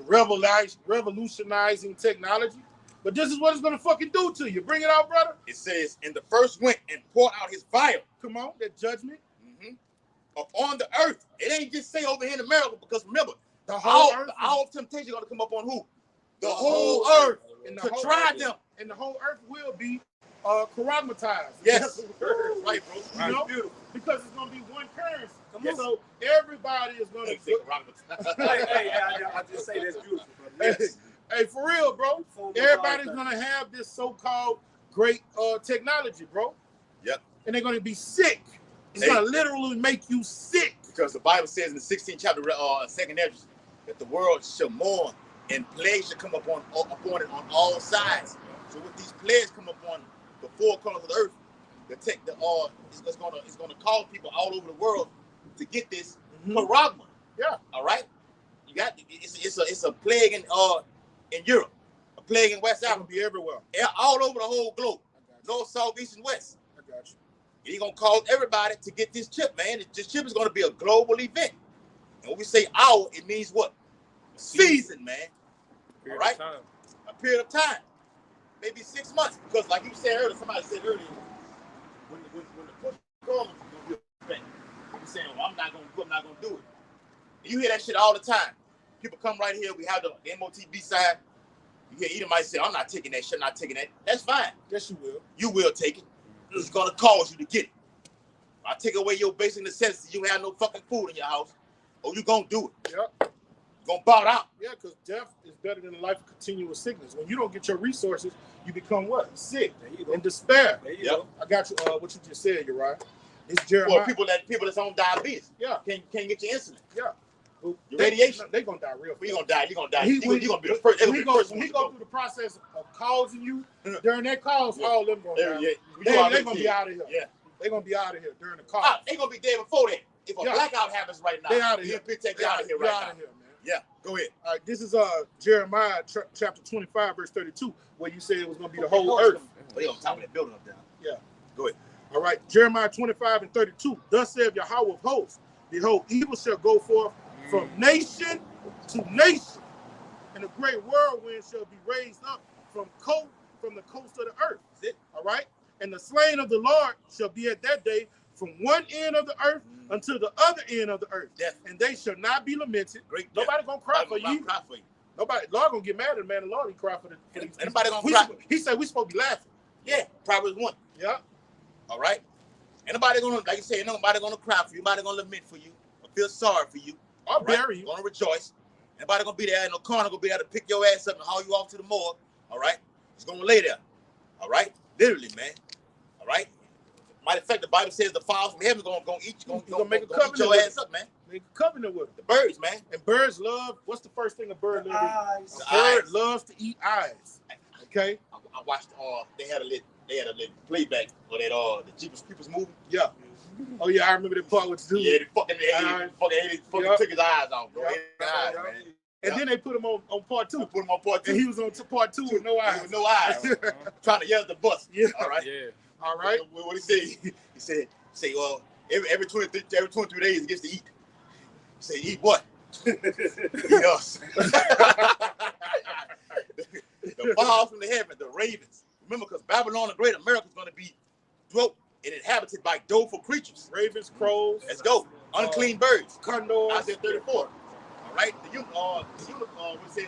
revolutionizing technology. But this is what it's gonna fucking do to you. Bring it out, brother. it says, and the first went and poured out his vial. Come on, that judgment Upon the earth. It ain't just say over here in America, because remember, the whole earth, the hour of temptation gonna come up on who? The whole whole earth and to try them. and the whole earth will be charagmatized. Yes, right, bro. You know, Beautiful. because it's gonna be one currency. Yes. So everybody is gonna. I just say that's beautiful. Yes. Hey, for real, bro. Everybody's gonna have this so-called great technology, bro. Yep. And they're gonna be sick. It's gonna literally make you sick. Because the Bible says in the 16th chapter, second Esdras, that the world shall mourn and plagues shall come upon it on all sides. So with these plagues come upon the four corners of the earth, it's gonna cause people all over the world to get this charagma. Yeah. All right. You got it's a plague in Europe, a plague in West Africa, Be everywhere. all over the whole globe, north, south, east, and west. I got you. He's gonna cause everybody to get this chip, man. This chip is gonna be a global event. And when we say hour, it means what? A season, man. All right? A period of time. Maybe 6 months. Because like you said earlier, somebody said earlier, when the push comes, it's gonna be a event. People saying, well, I'm not gonna do it. And you hear that shit all the time. People come right here, we have the MOTB side. You hear Edom might say, I'm not taking that shit, I'm not taking that. That's fine. Yes, you will. You will take it. It's gonna cause you to get it. I take away your basic necessities. You have no fucking food in your house, or you gonna do it. Yep. You gonna bow out. Yeah, because death is better than a life of continuous sickness. When you don't get your resources, you become what? Sick and despair. There you go. I got you. What you just said, you're right. It's Jeremiah. Or people that's on diabetes. Yeah. Can't get your insulin. Yeah. Your radiation. They gonna die real fast. You're gonna die. You're gonna die. When You're gonna be the first. When he go through the process of causing you, during that cause, all of them gonna die. They're gonna be out of here. Yeah. They're gonna be out of here during the cause. They're gonna be dead before that. If a blackout happens right now, they out of here. They out of here right now. Out of here, man. Yeah. Go ahead. All right, this is Jeremiah chapter 25, verse 32, where you said it was gonna be the whole earth. They on top of that building up there. Yeah. Go ahead. All right, Jeremiah 25 and 32. Thus saith Yahweh of hosts, behold, evil shall go forth from nation to nation, and a great whirlwind shall be raised up from the coast of the earth. That's it. All right, and the slain of the Lord shall be at that day from one end of the earth unto the other end of the earth. Death. And they shall not be lamented. Great. Nobody gonna cry for you. Cry for you. Nobody. Lord gonna get mad at the man. The Lord he cry for the. Anybody gonna cry? He said we supposed to be laughing. Yeah. Proverbs 1. Yeah. All right. Anybody gonna, like you said, nobody gonna cry for you. Nobody gonna lament for you or feel sorry for you. I'll bury you. Gonna rejoice. Anybody gonna be there in the corner, gonna be there to pick your ass up and haul you off to the morgue. All right. He's gonna lay there. All right. Literally, man. All right. Matter of fact, the Bible says the fire from heaven gonna eat. Gonna make a covenant your ass up, man. Make a covenant with them. The birds, man. And birds love. What's the first thing a bird loves? Eyes. A bird loves to eat eyes. Okay. I watched. They had a little playback for that. The cheapest people's movie. Yeah. Oh yeah, I remember that part with the dude. Yeah, they fucking took his eyes off, bro. Eyes, man. And then they put him on part 2. Put him on part 2. And he was on part 2 with no eyes. With no eyes. Trying to yell at the bus. Yeah. All right. Yeah. All right. What he said? He said, well, every 23 days he gets to eat. He said, eat what? Eat us. The fowls from the heaven, the ravens. Remember, because Babylon, the great America, is going to be dwelt and inhabited by doleful creatures. Ravens, crows. Let's go. Unclean birds. Condors. Isaiah 34. All right. What it says,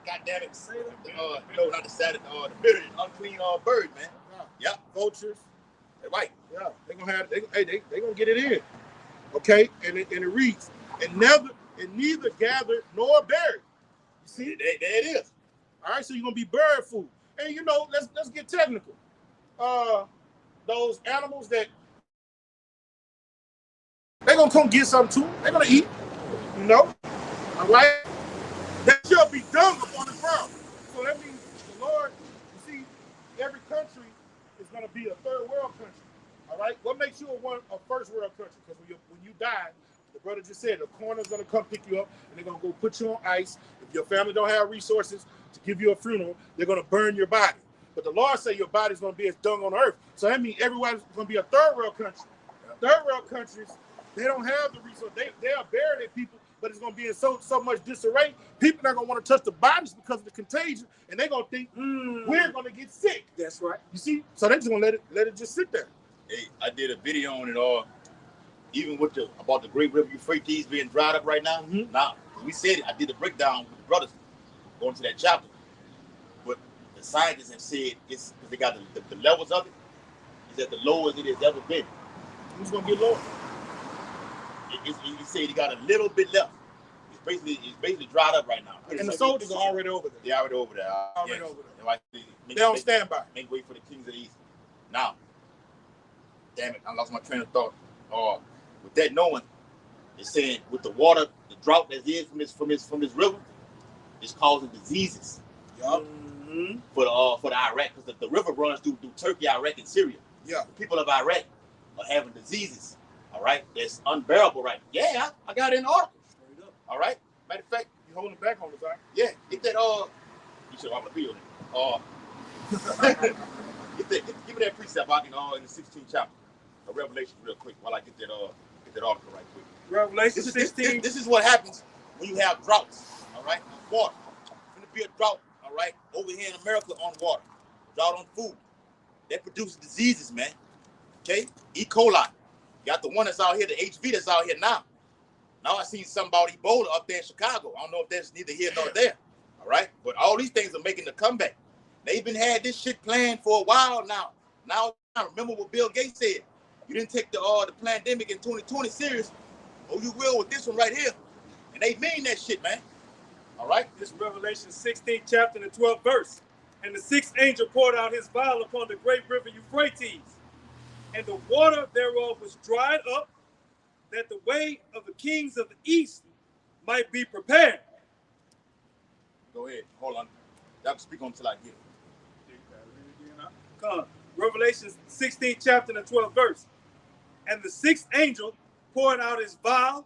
God damn it. No, not the satyr. The bitter, unclean bird, man. Yeah. Vultures. They're right. Yeah. They're gonna have. They gonna get it in. Okay. And it reads, and neither gathered nor buried. You see? There it is. All right. So you're gonna be bird food. And let's get technical. Those animals that they're gonna come get something too. They're gonna eat. All right. That shall be dung upon the ground. So that means the Lord, you see, every country is going to be a third world country. All right? What makes you a first world country? Because when you die, the brother just said, the coroner's going to come pick you up and they're going to go put you on ice. If your family don't have resources to give you a funeral, they're going to burn your body. But the Lord said your body's going to be as dung on earth. So that means everyone's going to be a third world country. Third world countries, they don't have the resources. They'll bury their people, but it's going to be in so much disarray. People are not going to want to touch the bodies because of the contagion, and they're going to think we're going to get sick. That's right. You see? So they're just going to let it just sit there. Hey, I did a video on it even about the Great River Euphrates being dried up right now. Mm-hmm. Now, we said it, I did a breakdown with the brothers going to that chapter. But the scientists have said it's because they got the levels of it, is at the lowest it has ever been. Who's going to get lower? He said he got a little bit left. It's basically dried up right now. And the soldiers are already over there. They're already over there. Already over there. Like, They're on standby. Make way for the kings of the east. Now, damn it, I lost my train of thought. With that knowing, they're saying with the water, the drought that is from his river, it's causing diseases. Yup. For the Iraq, because the river runs through Turkey, Iraq, and Syria. Yeah. The people of Iraq are having diseases. All right, that's unbearable, right? Yeah, I got it in the article. Straight up. All right. Matter of fact, You holding it back on us, right? yeah, get that you should have a video give me that precept I can in the 16th chapter of Revelation real quick while I get that article right quick. Revelation 16. This is what happens when you have droughts, all right, on water. It's going to be a drought, all right, over here in America on water, drought on food. That produces diseases, man. Okay, E. coli. You got the one that's out here, the HV that's out here now. Now I seen something about Ebola up there in Chicago. I don't know if that's neither here nor there, all right? But all these things are making the comeback. They've been had this shit planned for a while now. Now, remember what Bill Gates said. You didn't take the pandemic in 2020 serious. Oh, you will with this one right here. And they mean that shit, man. All right? This Revelation 16 chapter and the 12th verse. And the sixth angel poured out his vial upon the great river Euphrates. And the water thereof was dried up, that the way of the kings of the east might be prepared. Go ahead. Hold on. Y'all can speak on until I get it. Come on. Revelation 16 chapter and the 12th verse. And the sixth angel poured out his vial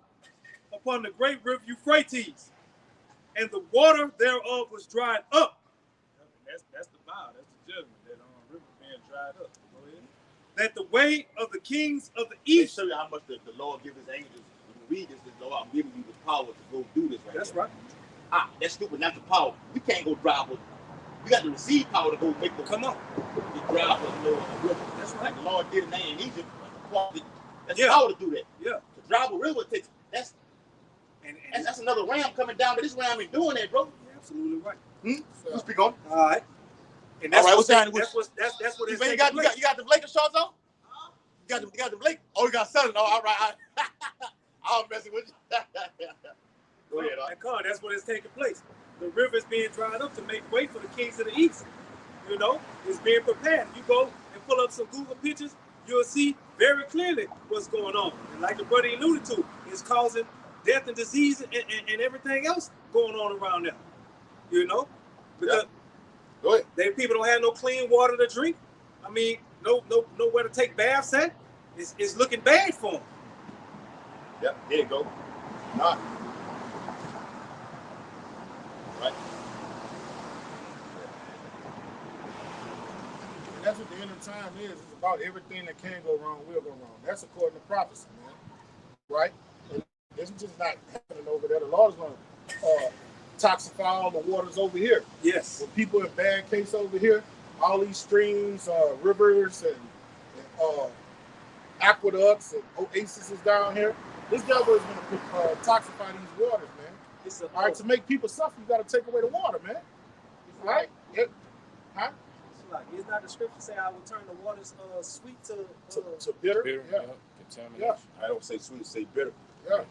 upon the great river Euphrates, and the water thereof was dried up. That's the vial. That's the judgment. That river being dried up. Go ahead. That the way of the kings of the Let me east. show you how much the Lord gives his angels. When you read this, Lord, I'm giving you the power to go do this right That's here. right. That's stupid, not the power. We can't go drive with. We got to receive power to go make the Come on. drive with the river. That's right. Like the Lord did in Egypt. That's Yeah. power to do that. Yeah. To drive a river takes that's another ram coming down, but this ram ain't doing that, bro. You're absolutely right. You speak on. All right. And All that's right, what what's that's what you it's got taking place. you got the Lakers shorts on? You got the Blake. Oh, you got Southern. Oh, all right. I'm messing with you. Go ahead. And God, that's what is taking place. The river is being dried up to make way for the kings of the east. You know, it's being prepared. You go and pull up some Google pictures, you'll see very clearly what's going on. And like the brother alluded to, it's causing death and disease and everything else going on around there. You know, because Go ahead. people don't have no clean water to drink. I mean, nowhere to take baths at. It's looking bad for them. Yep, there you go. Not. Right. And that's what the end of time is. It's about everything that can go wrong will go wrong. That's according to prophecy, man. Right? And it's just not happening over there. The Lord is going to toxify all the waters over here. Yes. With people in bad case over here, all these streams, rivers, and aqueducts and oases down here. This devil is going to toxify these waters, man. It's a, All right, to make people suffer, you got to take away the water, man. All right? Yep. Huh? It's like, is not the scripture say I will turn the waters sweet to Bitter? Bitter, Yeah. contamination. I don't say sweet, say bitter. Yeah.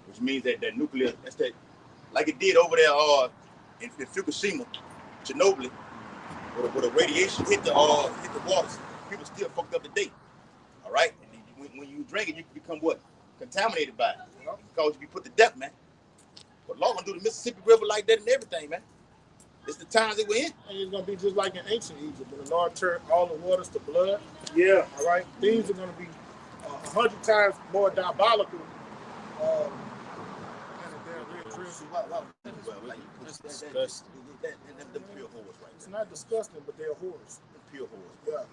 Which means that nuclear, that's that, like it did over there in Fukushima, Chernobyl, where the radiation hit the waters. People still fucked up today. All right? And when you drink it, you can become what? Contaminated by it. Because you be put to death, man. But Lord gonna do the Mississippi River like that and everything, man. It's the times that we're in. And it's going to be just like in ancient Egypt when the Lord turned all the waters to blood. yeah. All right? Things are going to be 100 times more diabolical than they're real true. Them pure whores, right? It's not disgusting, but they're whores. Them pure whores. Yeah.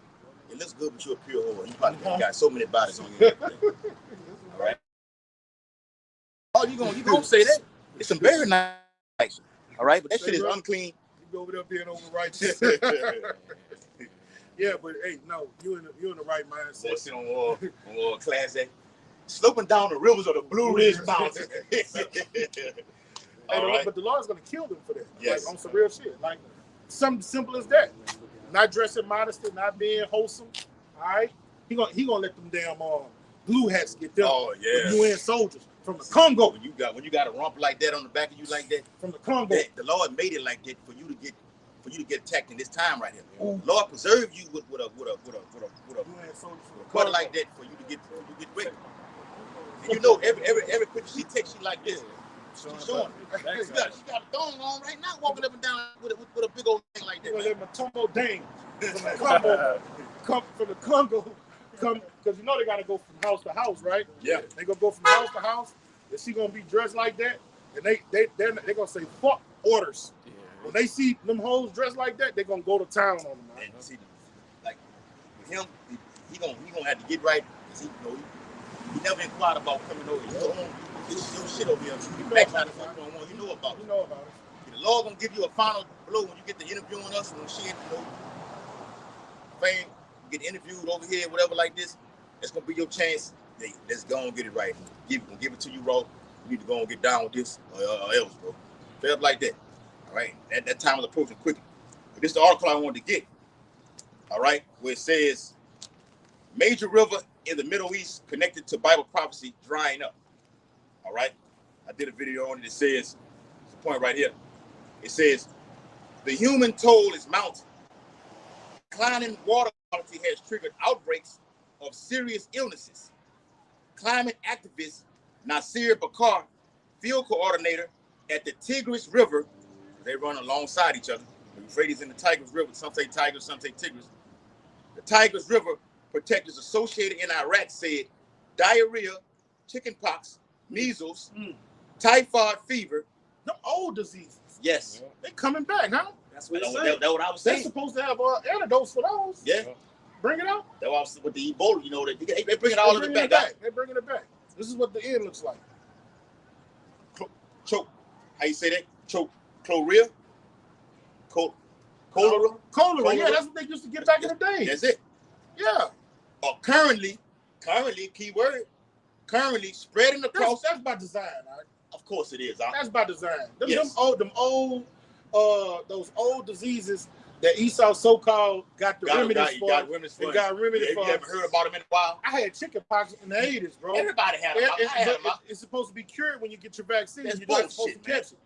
It looks good, but you're a pure whore. You probably got so many bodies on you. All right? Oh, you gonna say that? It's some very nice. All right? But that shit is unclean. You go over there being over righteous. Yeah, but hey, no, you in the right mindset. Boy, sit on Class A. Sloping down the rivers of the Blue Ridge Mountains. Hey, Right. but the Lord's gonna kill them for that. Yes. Like, on some real shit. Like something simple as that. Not dressing modesty, not being wholesome. All right. He gonna let them damn blue hats get them. Oh yeah. The UN soldiers from the Congo. When you got a rump like that on the back of you like that, From the Congo. the Lord made it like that for you to get attacked in this time right here. The Lord preserved you with a UN soldiers from the butt Congo. like that for you to get raped. And you know every picture she takes, she like this. She's showing. She got a thong on right now, walking up and down with a big old thing like You that. gonna Man. let Matumbo Dang from the Congo come from the Congo because you know they gotta go from house to house, right? Yeah. They gonna go from house to house, and she gonna be dressed like that, and they gonna say fuck orders. Yeah. When they see them hoes dressed like that, they gonna go to town on them. Man. And see, like with him, he gonna have to get right. Cause he never inquired about coming over. You go home, this your shit over here. You back trying to fuck on one. You know about it. You know about it. The Lord gonna give you a final blow when you get to interviewing us when she fame, get interviewed over here, whatever like this. It's gonna be your chance. Hey, let's go and get it right. Give it to you, raw. You need to go and get down with this or else, bro. Felt like that. All right. That time is approaching quickly. But this is the article I wanted to get. All right, where it says major river in the Middle East connected to Bible prophecy drying up. All right. I did a video on it. It says, it's the point right here. It says, the human toll is mounting. Declining water quality has triggered outbreaks of serious illnesses. Climate activist Nasir Bakar, field coordinator at the Tigris River, they run alongside each other. The Euphrates and the Tigris River, some say Tigris, some say Tigris. The Tigris River protectors associated in Iraq said diarrhea, chickenpox, measles, typhoid fever. Them old diseases. Yes. They coming back, huh? That's what That's it's saying. what I was They're saying. supposed to have antidotes for those. Yeah. Bring it out. That was with the Ebola, you know, they bring it all in the back. They're bringing it back. This is what the end looks like. Choke. How you say that? Choke. Chlorella? Cholera? Cholera. Yeah, that's what they used to get back in the day. That's it. Yeah. Currently, keyword, currently spreading across. That's by design, all right? Of course it is. That's by design. Yes. Those old diseases that Esau so-called got remedies for. Got remedies for. Got remedies for. You haven't heard about them in a while? I had chickenpox in the 80s, bro. Everybody had them. I had them. It's supposed to be cured when you get your vaccine. That's You're not supposed bullshit, to catch it.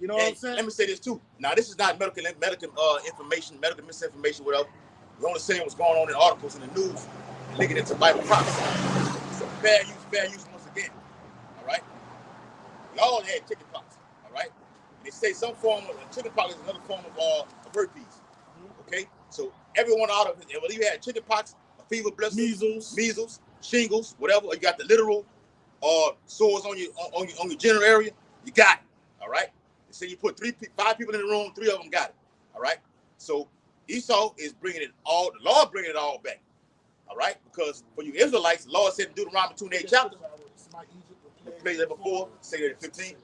You know what I'm saying? Let me say this too. Now, this is not medical information, medical misinformation, whatever. We're only saying what's going on in articles in the news and linking it to Bible prophecy. So fair use once again. All right? We all had chickenpox. All right? And they say some form of chickenpox is another form of herpes. Okay? So everyone out of it, whether you had chickenpox, a fever, blister, measles, shingles, whatever, or you got the literal sores on your general area, you got it. All right? They say you put 5 people in the room, 3 of them got it. All right? So Esau is bringing it all, the Lord bringing it all back. All right? Because for you Israelites, the Lord said in Deuteronomy 28 chapter, the place that before, say that in 15.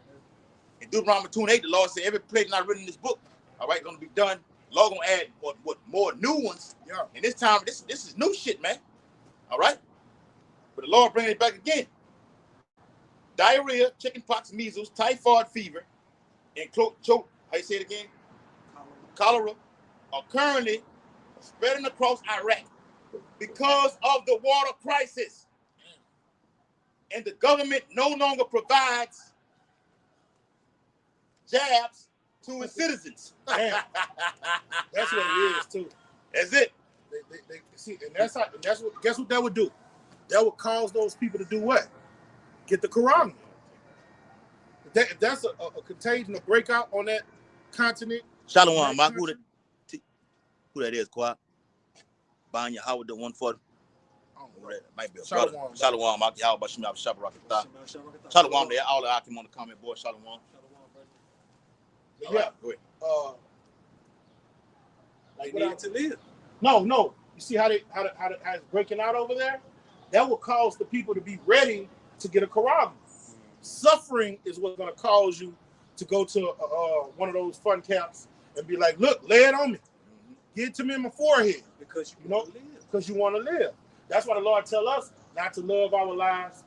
In Deuteronomy 28, the Lord said every place not written in this book, all right, going to be done. The Lord going to add what more new ones. Yeah. And this time, this is new shit, man. All right? But the Lord bringing it back again. diarrhea, chickenpox, measles, typhoid fever, and how you say it again? Cholera are currently spreading across Iraq because of the water crisis. And the government no longer provides jabs to its citizens. Man, that's what it is too. That's it. They see, and that's what. Guess what that would do? That would cause those people to do what? Get the corona. If that's a contagion, a breakout on that continent. Shalom, Mark. Who that is, Quad? Buying your Howard the 140. Might be a brother. Shalom, Mark. How about Shemab Shabrakata? Shalom, there. All the Akim on the comment board. Shalom. Yeah. Right, go ahead. Like they need to live. No. You see how it's breaking out over there? That will cause the people to be ready to get a corona. Suffering is what's going to cause you to go to one of those fun camps and be like, look, lay it on me. Get it to me in my forehead. Because you know, because you want to live. That's why the Lord tell us not to love our lives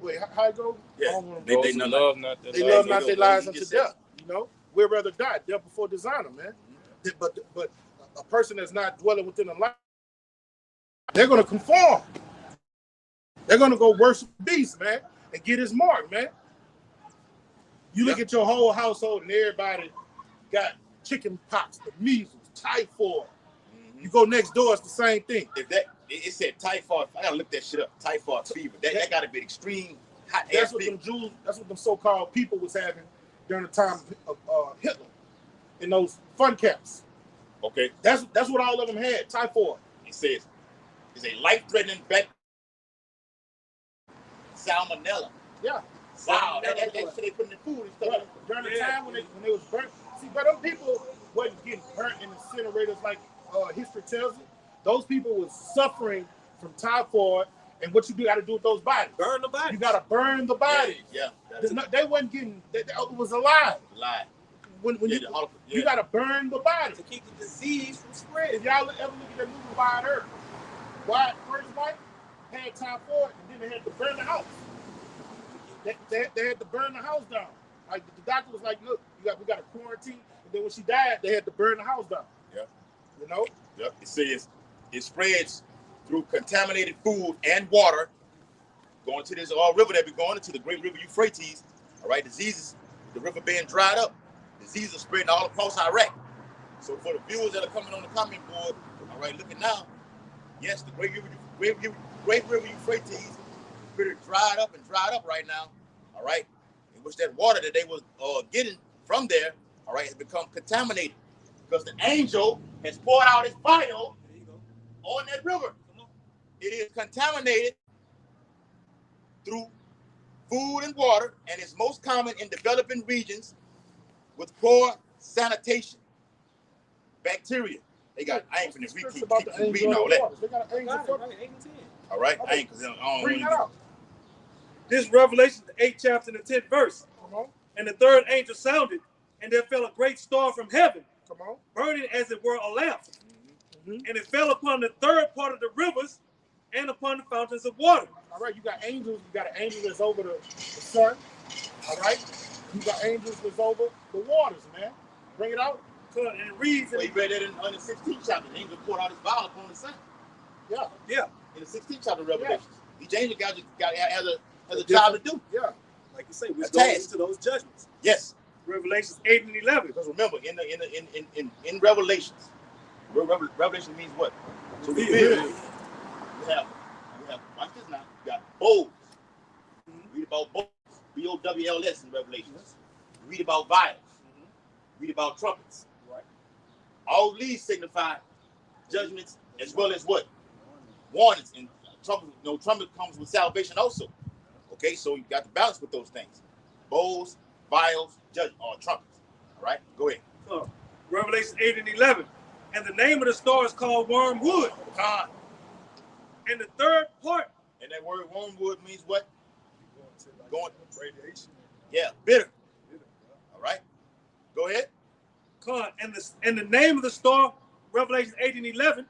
wait, how it go? Yeah. They love not their lives unto death. You know, we'd rather die. Death before dishonor, man. But a person that's not dwelling within the life, they're going to conform. They're going to go worship the beast, man, and get his mark, man. You look at your whole household and everybody got chicken pox, the measles, typhoid. You go next door, it's the same thing. It said typhoid. I gotta look that shit up. Typhoid fever. That gotta be extreme hot. That's what them Jews. That's what them so-called people was having during the time of Hitler in those fun camps. Okay. That's what all of them had. Typhoid. It says it's a life-threatening bacteria. Salmonella. Yeah. Wow. That shit they put in the food and stuff. During the time when they was burnt. See, but them people wasn't getting burnt in incinerators like history tells it. Those people was suffering from typhoid, and what you got to do with those bodies? Burn the body. You got to burn the body. Yeah. They wasn't getting. It was alive. Live. When you got to burn the body to keep the disease from spreading. If y'all ever look at that movie Wide Earth, first wife had typhoid, and then they had to burn the house. They had to burn the house down. Like the doctor was like, look, we got a quarantine. And then when she died, they had to burn the house down. Yeah. You know? Yep. It says it spreads through contaminated food and water going to this river that we're going into, the great river Euphrates. All right, diseases, the river being dried up, diseases are spreading all across Iraq. So for the viewers that are coming on the comment board, all right, looking now, yes, the great river Euphrates is pretty dried up right now. All right, in which that water that they was getting from there, all right, has become contaminated because the angel has poured out his vial on that river. It is contaminated through food and water, and it's most common in developing regions with poor sanitation. Bacteria. They got, I ain't finna keep reading all that. They got an angel for All right, I ain't, because I don't bring that out. This Revelation, the 8th chapter and the 10th verse. And the third angel sounded, and there fell a great star from heaven, burning as it were a lamp. And it fell upon the third part of the rivers and upon the fountains of water. All right, you got angels. You got an angel that's over the sun. All right, you got angels that's over the waters, man. Bring it out. And it reads. Well, you read that in the 16th chapter. The angel poured out his vial upon the sun. Yeah. In the 16th chapter of Revelation. Each angel has a job to do. Yeah. Like you say, which goes into those judgments. Yes. Revelations 8 and 11. Because remember, in Revelations, Revelation means what? To reveal. You have watch this now. You got bowls. Read about bowls. B-O-W-L-S in Revelations. Read about vials. Read about trumpets. Right. All these signify judgments as well as what? Warnings. And trumpet comes with salvation also. Okay, so you got to balance with those things. Bowls, vials, trumpets. All right, go ahead. Revelation 8 and 11. And the name of the star is called wormwood. And the third part. And that word wormwood means what? Going to radiation. Yeah, bitter. All right, go ahead. And the name of the star, Revelation 8 and 11.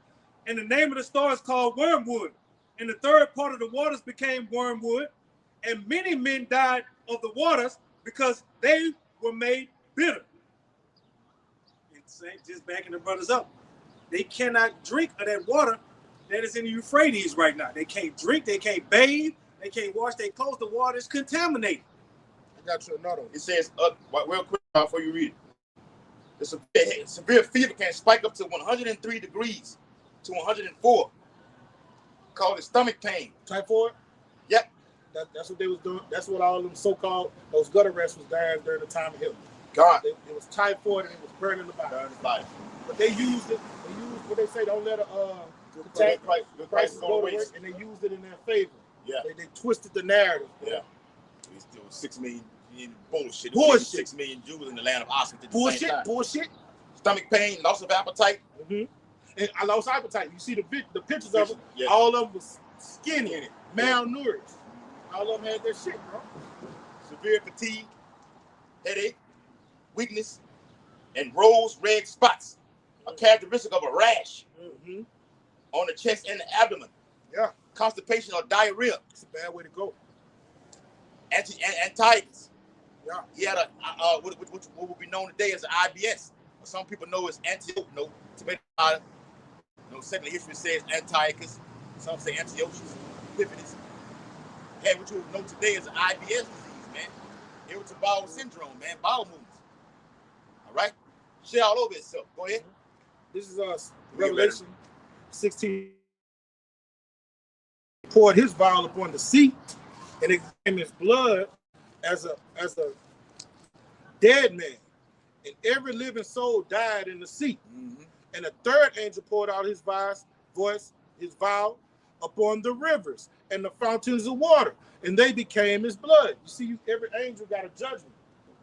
And the name of the star is called wormwood. And the third part of the waters became wormwood. and many men died of the waters because they were made bitter. And just backing the brothers up, they cannot drink of that water that is in the Euphrates right now. They can't drink, they can't bathe, they can't wash their clothes. The water is contaminated. I got you another one. It says, real quick before you read it. The severe fever can spike up to 103 degrees to 104. Called it stomach pain. Typhoid? Yep. That's what they was doing. That's what all them so-called, those gutter rats was dying during the time of Hitler. God. It was typhoid and it was burning the body. But they used it. They used what they say, don't let the prices go to waste, and they used it in their favor. Yeah. They twisted the narrative. Yeah. It was 6 million bullshit. Bullshit. 6 million Jews in the land of Auschwitz at the Bullshit. same time. Bullshit. Stomach pain, loss of appetite. Mm-hmm. And I lost appetite. You see the pictures of them. Yeah. All of them was skinny, malnourished. All of them had that shit, bro. Severe fatigue, headache, weakness, and rose red spots. A characteristic of a rash on the chest and the abdomen. Yeah. Constipation or diarrhea. It's a bad way to go. Antiochus. Yeah. He had what would be known today as an IBS. Some people know it's Antiochus. Secular history says Antiochus. Some say Antiochus Epiphanes. Had what you know today as an IBS disease, man. Irritable bowel syndrome, man. Bowel movements. All right? Shit all over itself. Go ahead. This is Revelation 16. He poured his vial upon the sea, and it became his blood as a dead man. And every living soul died in the sea. Mm-hmm. And the third angel poured out his vial upon the rivers and the fountains of water, and they became his blood. You see, every angel got a judgment.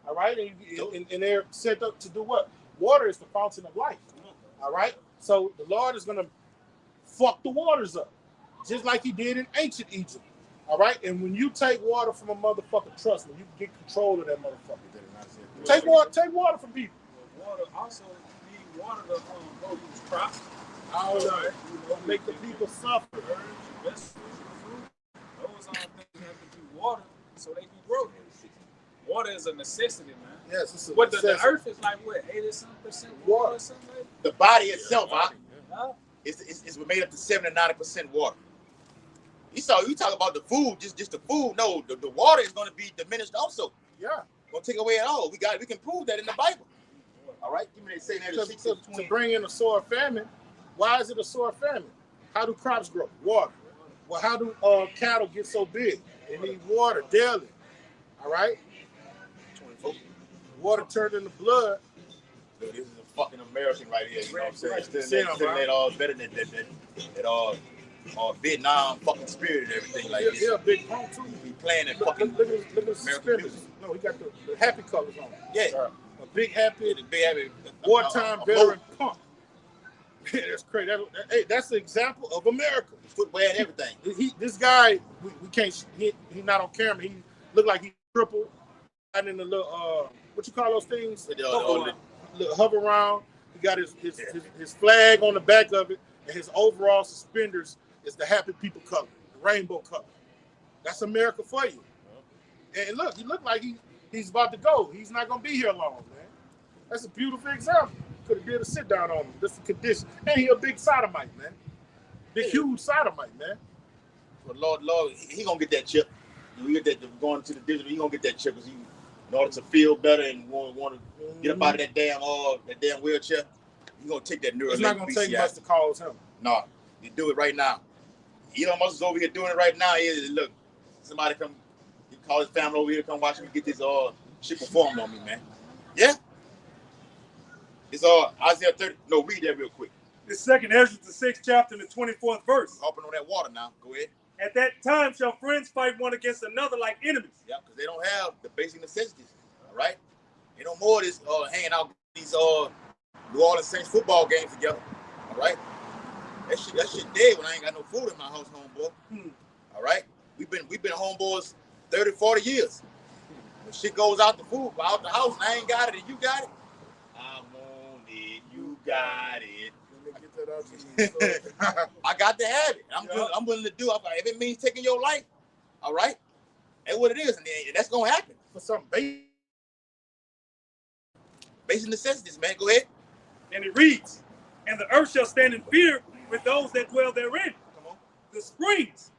All right? And they're set up to do what? Water is the fountain of life. All right? So the Lord is going to fuck the waters up, just like he did in ancient Egypt. All right? And when you take water from a motherfucker, trust me, you can get control of that motherfucker. Take water from people. Water also, you need water to go use crops. All right. Make the people suffer. Herbs, vegetables, fruit. Those are things that have to be water so they can grow. Water is a necessity, man. Yes, it's a necessity. The earth is like what, 80-something% water or something like that? The body itself, it's made up to 70 to 90% water. You talk about the food, just the food. No, the water is going to be diminished also. Yeah. Gonna take away it all. We can prove that in the Bible. All right, give me that saying that to bring in a sore famine. Why is it a sore famine? How do crops grow? Water. Well, how do cattle get so big? They need water daily. All right. 24. Water turned into blood. So this is a fucking American right here. You know what I'm saying? Right. Still that all better than that Vietnam fucking spirit and everything like this. Yeah, big punk too. He playing that fucking look at the suspenders. No, he got the happy colors on. Yeah. A big happy wartime veteran punk. Yeah, that's crazy. That's an example of America. Footwear and everything. This guy, we can't. He's not on camera. He looked like he crippled. And in the little what you call those things? Little hover around. He got his flag on the back of it, and his overall suspenders is the happy people color, the rainbow color. That's America for you. And look, he looked like he's about to go. He's not gonna be here long, man. That's a beautiful example. Could have did a sit down on him. That's the condition. And he a big sodomite, man. Huge sodomite, man. But Lord, he gonna get that chip. We get that going to the digital. He gonna get that chip because in order to feel better and want to get up out of that damn wheelchair, he gonna take that neural. It's not gonna take much to cause him. No, you do it right now. Elon Musk is over here doing it right now. Look, somebody come, he call his family over here, come watch me get this shit performed on me, man. Yeah. It's Isaiah 30. No, read that real quick. The second Ezra, the 6th chapter, and the 24th verse. Hopping on that water now. Go ahead. At that time shall friends fight one against another like enemies. Yeah, because they don't have the basic necessities. All right? They don't more this hanging out these New Orleans Saints football games together. All right? That shit dead when I ain't got no food in my house, homeboy. All right? We've been homeboys 30, 40 years. When shit goes out the food, out the house, and I ain't got it, and you got it. I'm on it. You got it. Let me get that out to you. I got to have it. I'm willing to do it. If it means taking your life, all right? That's what it is, and that's gonna happen For some basic necessities, man. Go ahead. And it reads, and the earth shall stand in fear with those that dwell therein. Come on. The springs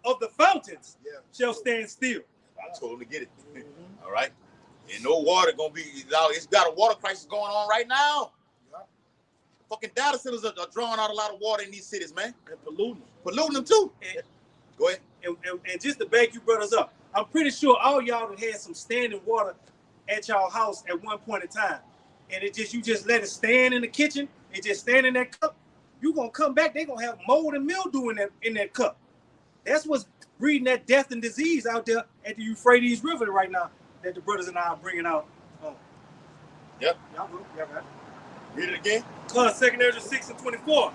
of the fountains Yeah. shall stand still. I told him to get it. All right. And no water gonna be. It's got a water crisis going on right now. Yeah. Fucking data centers are drawing out a lot of water in these cities, man. And polluting Them too. And, Go ahead. and just to back you brothers up, I'm pretty sure all y'all have had some standing water at y'all house at one point in time. And you just let it stand in the kitchen, it just stand in that cup. You gonna come back, they gonna have mold and mildew in that cup. That's what's breeding that death and disease out there at the Euphrates River right now that the brothers and I are bringing out. Yep. Y'all go. Y'all got it. Read it again. 2 Ezra 6:24.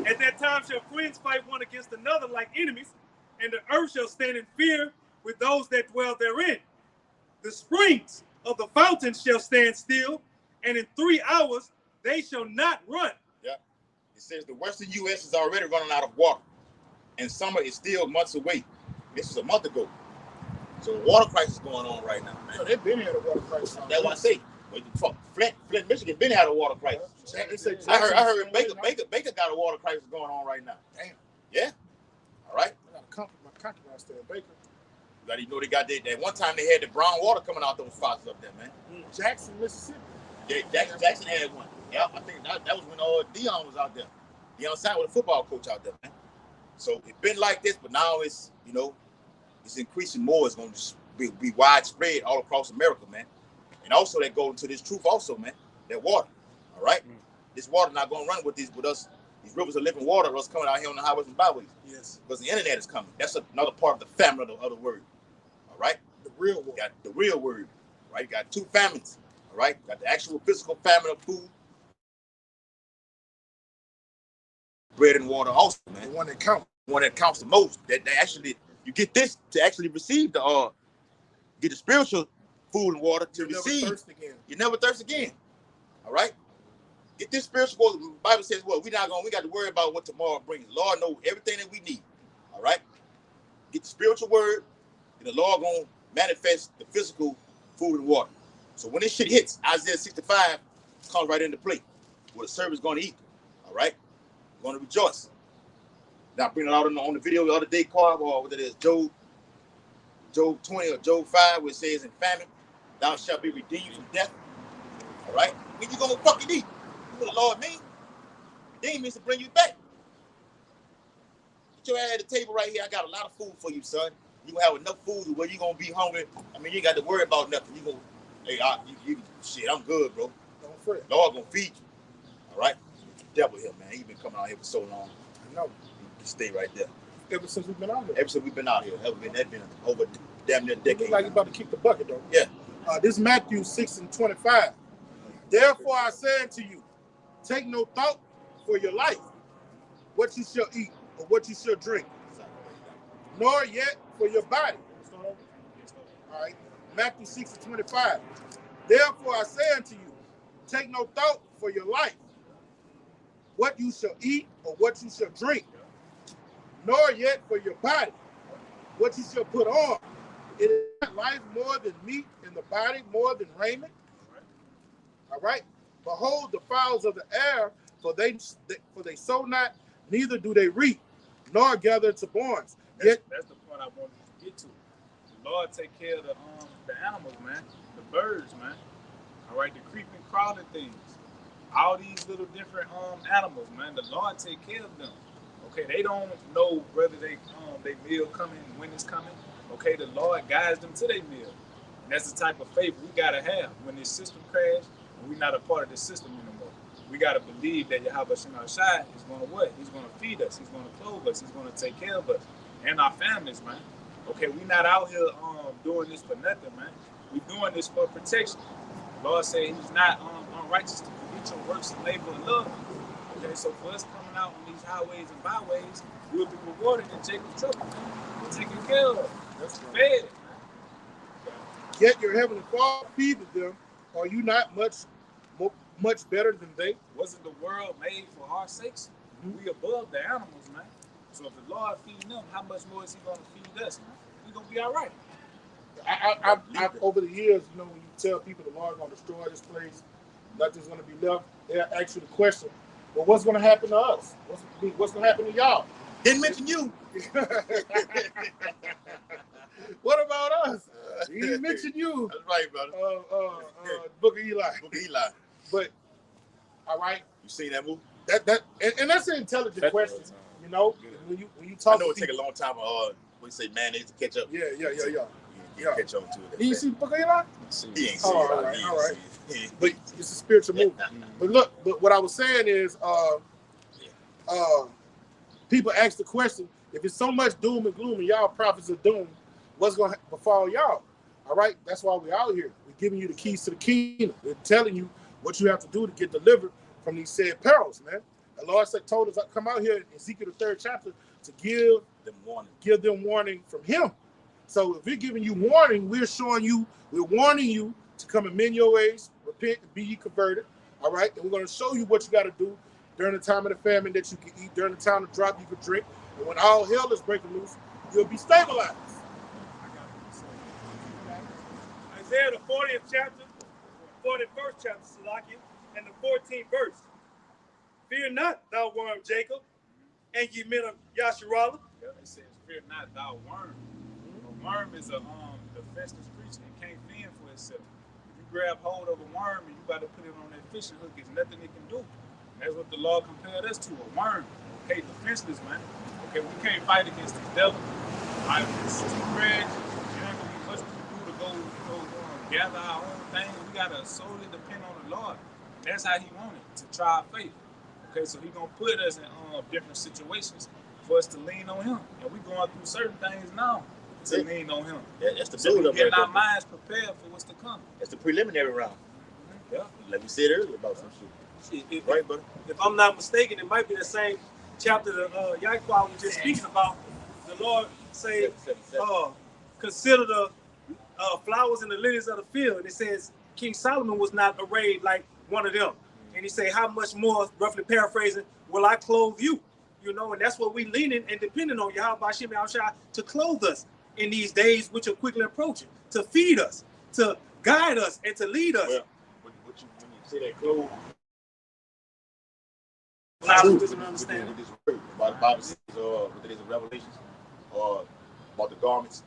At that time shall friends fight one against another like enemies, and the earth shall stand in fear with those that dwell therein. The springs of the fountains shall stand still, and in 3 hours they shall not run. Yeah. It says the western U.S. is already running out of water, and summer is still months away. This was a month ago. So the water crisis going on right now, man. So they've been here, the water crisis. That's what I say. Flint, Michigan been had a water crisis. I heard Baker got a water crisis going on right now. Damn. Yeah. All right. I got a concubine still in Baker. You got to know they got that one time they had the brown water coming out those faucets up there, man. Jackson, Mississippi. Yeah, Jackson had one. Yeah, I think that was when Dion was out there. Dion signed with a football coach out there, man. So it's been like this, but now it's it's increasing more. It's going to be widespread all across America, man. And also that goes into this truth also, man. That water, all right? This water not going to run with us. These rivers of living water us coming out here on the highways and byways. Yes. Because the internet is coming. That's another part of the famine of the word, all right? The real water. You got the real word, right? You got two famines, all right? You got the actual physical famine of food. Bread and water also, man. The one that counts. The one that counts the most. That actually, you get this to actually receive get the spiritual food and water to receive. Never thirst again. You never thirst again. All right? Get this spiritual water. The Bible says, well, we got to worry about what tomorrow brings. The Lord knows everything that we need. All right? Get the spiritual word, and the Lord gonna manifest the physical food and water. So when this shit hits, Isaiah 65 comes right into play. What the servant's gonna eat. All right? We're gonna rejoice. Now bring it out on the video the other day, Carl, or what it is, Job 20 or Job 5, where it says in famine, thou shalt be redeemed from death. All right? When you gonna fucking eat? You know what the Lord mean? Redeem means to bring you back. Get your ass at the table right here. I got a lot of food for you, son. You gonna have enough food where you gonna be hungry. I mean, you ain't got to worry about nothing. You gonna, hey, shit, I'm good, bro. Don't fret. Lord gonna feed you. All right? The devil here, man. He been coming out here for so long. I know. You stay right there. Ever since we've been out here. Ever since we've been out here, that's been over damn near a It decade. looks like you're about to kick the bucket, though. Yeah. This is Matthew 6:25. Therefore I say unto you, take no thought for your life, what you shall eat or what you shall drink, nor yet for your body. All right. Matthew 6:25. Therefore I say unto you, take no thought for your life, what you shall eat or what you shall drink, nor yet for your body, what you shall put on. It is not life more than meat, and the body more than raiment. All right. Behold the fowls of the air, for they sow not, neither do they reap, nor gather to barns. Yet That's the point I wanted to get to. The Lord take care of the animals, man, the birds, man. All right, the creeping, crawling things, all these little different animals, man. The Lord take care of them. Okay, they don't know whether they meal coming, when it's coming. Okay, the Lord guides them to their meal. And that's the type of faith we gotta have when this system crashes and we're not a part of the system anymore. We gotta believe that Yahweh Shem Shai is gonna what? He's gonna feed us, he's gonna clothe us, he's gonna take care of us and our families, man. Okay, we're not out here doing this for nothing, man. We're doing this for protection. The Lord said he's not unrighteous to forget your works and labor and love. Okay, so for us coming out on these highways and byways, we'll be rewarded in Jacob's trouble. We're taken care of. That's fed, man. yet your heavenly Father feedeth them. Are you not much better than they? Wasn't the world made for our sakes? We above the animals, man. So if the Lord feeding them, how much more is he going to feed us, man? We're going to be all right. I over the years, you know, when you tell people the Lord gonna destroy this place, nothing's gonna be left, they'll ask you the question, well, what's gonna happen to us? What's gonna happen to y'all? Didn't mention you. What about us? He didn't mention you. That's right, brother. Book of Eli. Book of Eli. But all right, You seen that movie? And that's an intelligent question. You know, when you talk. I know it take a long time. We say mayonnaise to catch up. Yeah. Catch on to it. Did you see Book of Eli? He ain't seen all right. But it's a spiritual movie. But what I was saying is, people ask the question: if it's so much doom and gloom and y'all prophets of doom, what's going to befall y'all? All right, that's why we're out here. We're giving you the keys to the kingdom. We're telling you what you have to do to get delivered from these said perils, man. The Lord told us, come out here in Ezekiel the 3rd chapter to give them warning from Him. So if we're giving you warning, we're warning you to come and mend your ways, repent, and be ye converted. All right, and we're going to show you what you got to do during the time of the famine that you can eat, during the time of drop you can drink, and when all hell is breaking loose, you'll be stabilized. Isaiah the 40th chapter, 41st chapter, Salakia, and the 14th verse. Fear not, thou worm Jacob, and ye men of Yasharallah. Yeah, it says, fear not, thou worm. A worm is a defenseless creature and can't fend for itself. If you grab hold of a worm and you got to put it on that fishing hook, there's nothing it can do. That's what the Lord compared us to, a worm. Okay, defenseless, man. Okay, we can't fight against the devil. All right, it's too bad. There ain't gonna be much we can do to go gather our own thing. We gotta solely depend on the Lord. That's how He wanted to try our faith. Okay, so He gonna put us in different situations for us to lean on Him, and we going through certain things now to lean on Him. Yeah, that's the So we build-up. getting our minds prepared for what's to come. That's the preliminary round. Yeah, like we said earlier about some shit. Right, brother? If I'm not mistaken, it might be the same chapter that Yahweh was just speaking about. The Lord say, consider the flowers and the lilies of the field. And it says King Solomon was not arrayed like one of them. And he say, how much more, roughly paraphrasing, will I clothe you? You know, and that's what we leaning and depending on Yahweh Shem Yahushua to clothe us in these days which are quickly approaching, to feed us, to guide us, and to lead us. Well, when you say that clothes, understand with this word about the Bible says, what it is in Revelations, about the garments,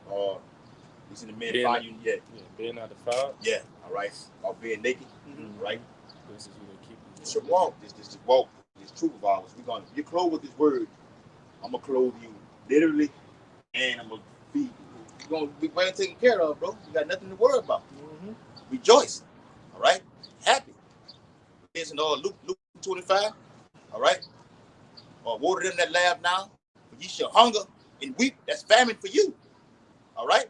it's in the men volume, being not defiled. Yeah, all right. About being naked, right? This is what they keep. This should walk. This walk. This truth of ours. You're clothed with this word. I'm gonna clothe you literally, and I'm gonna feed you. You're gonna be well taken care of, bro. You got nothing to worry about. Rejoice, all right? Happy. It's in Luke 25, all right? Water them that laugh now, for ye shall hunger and weep. That's famine for you, all right?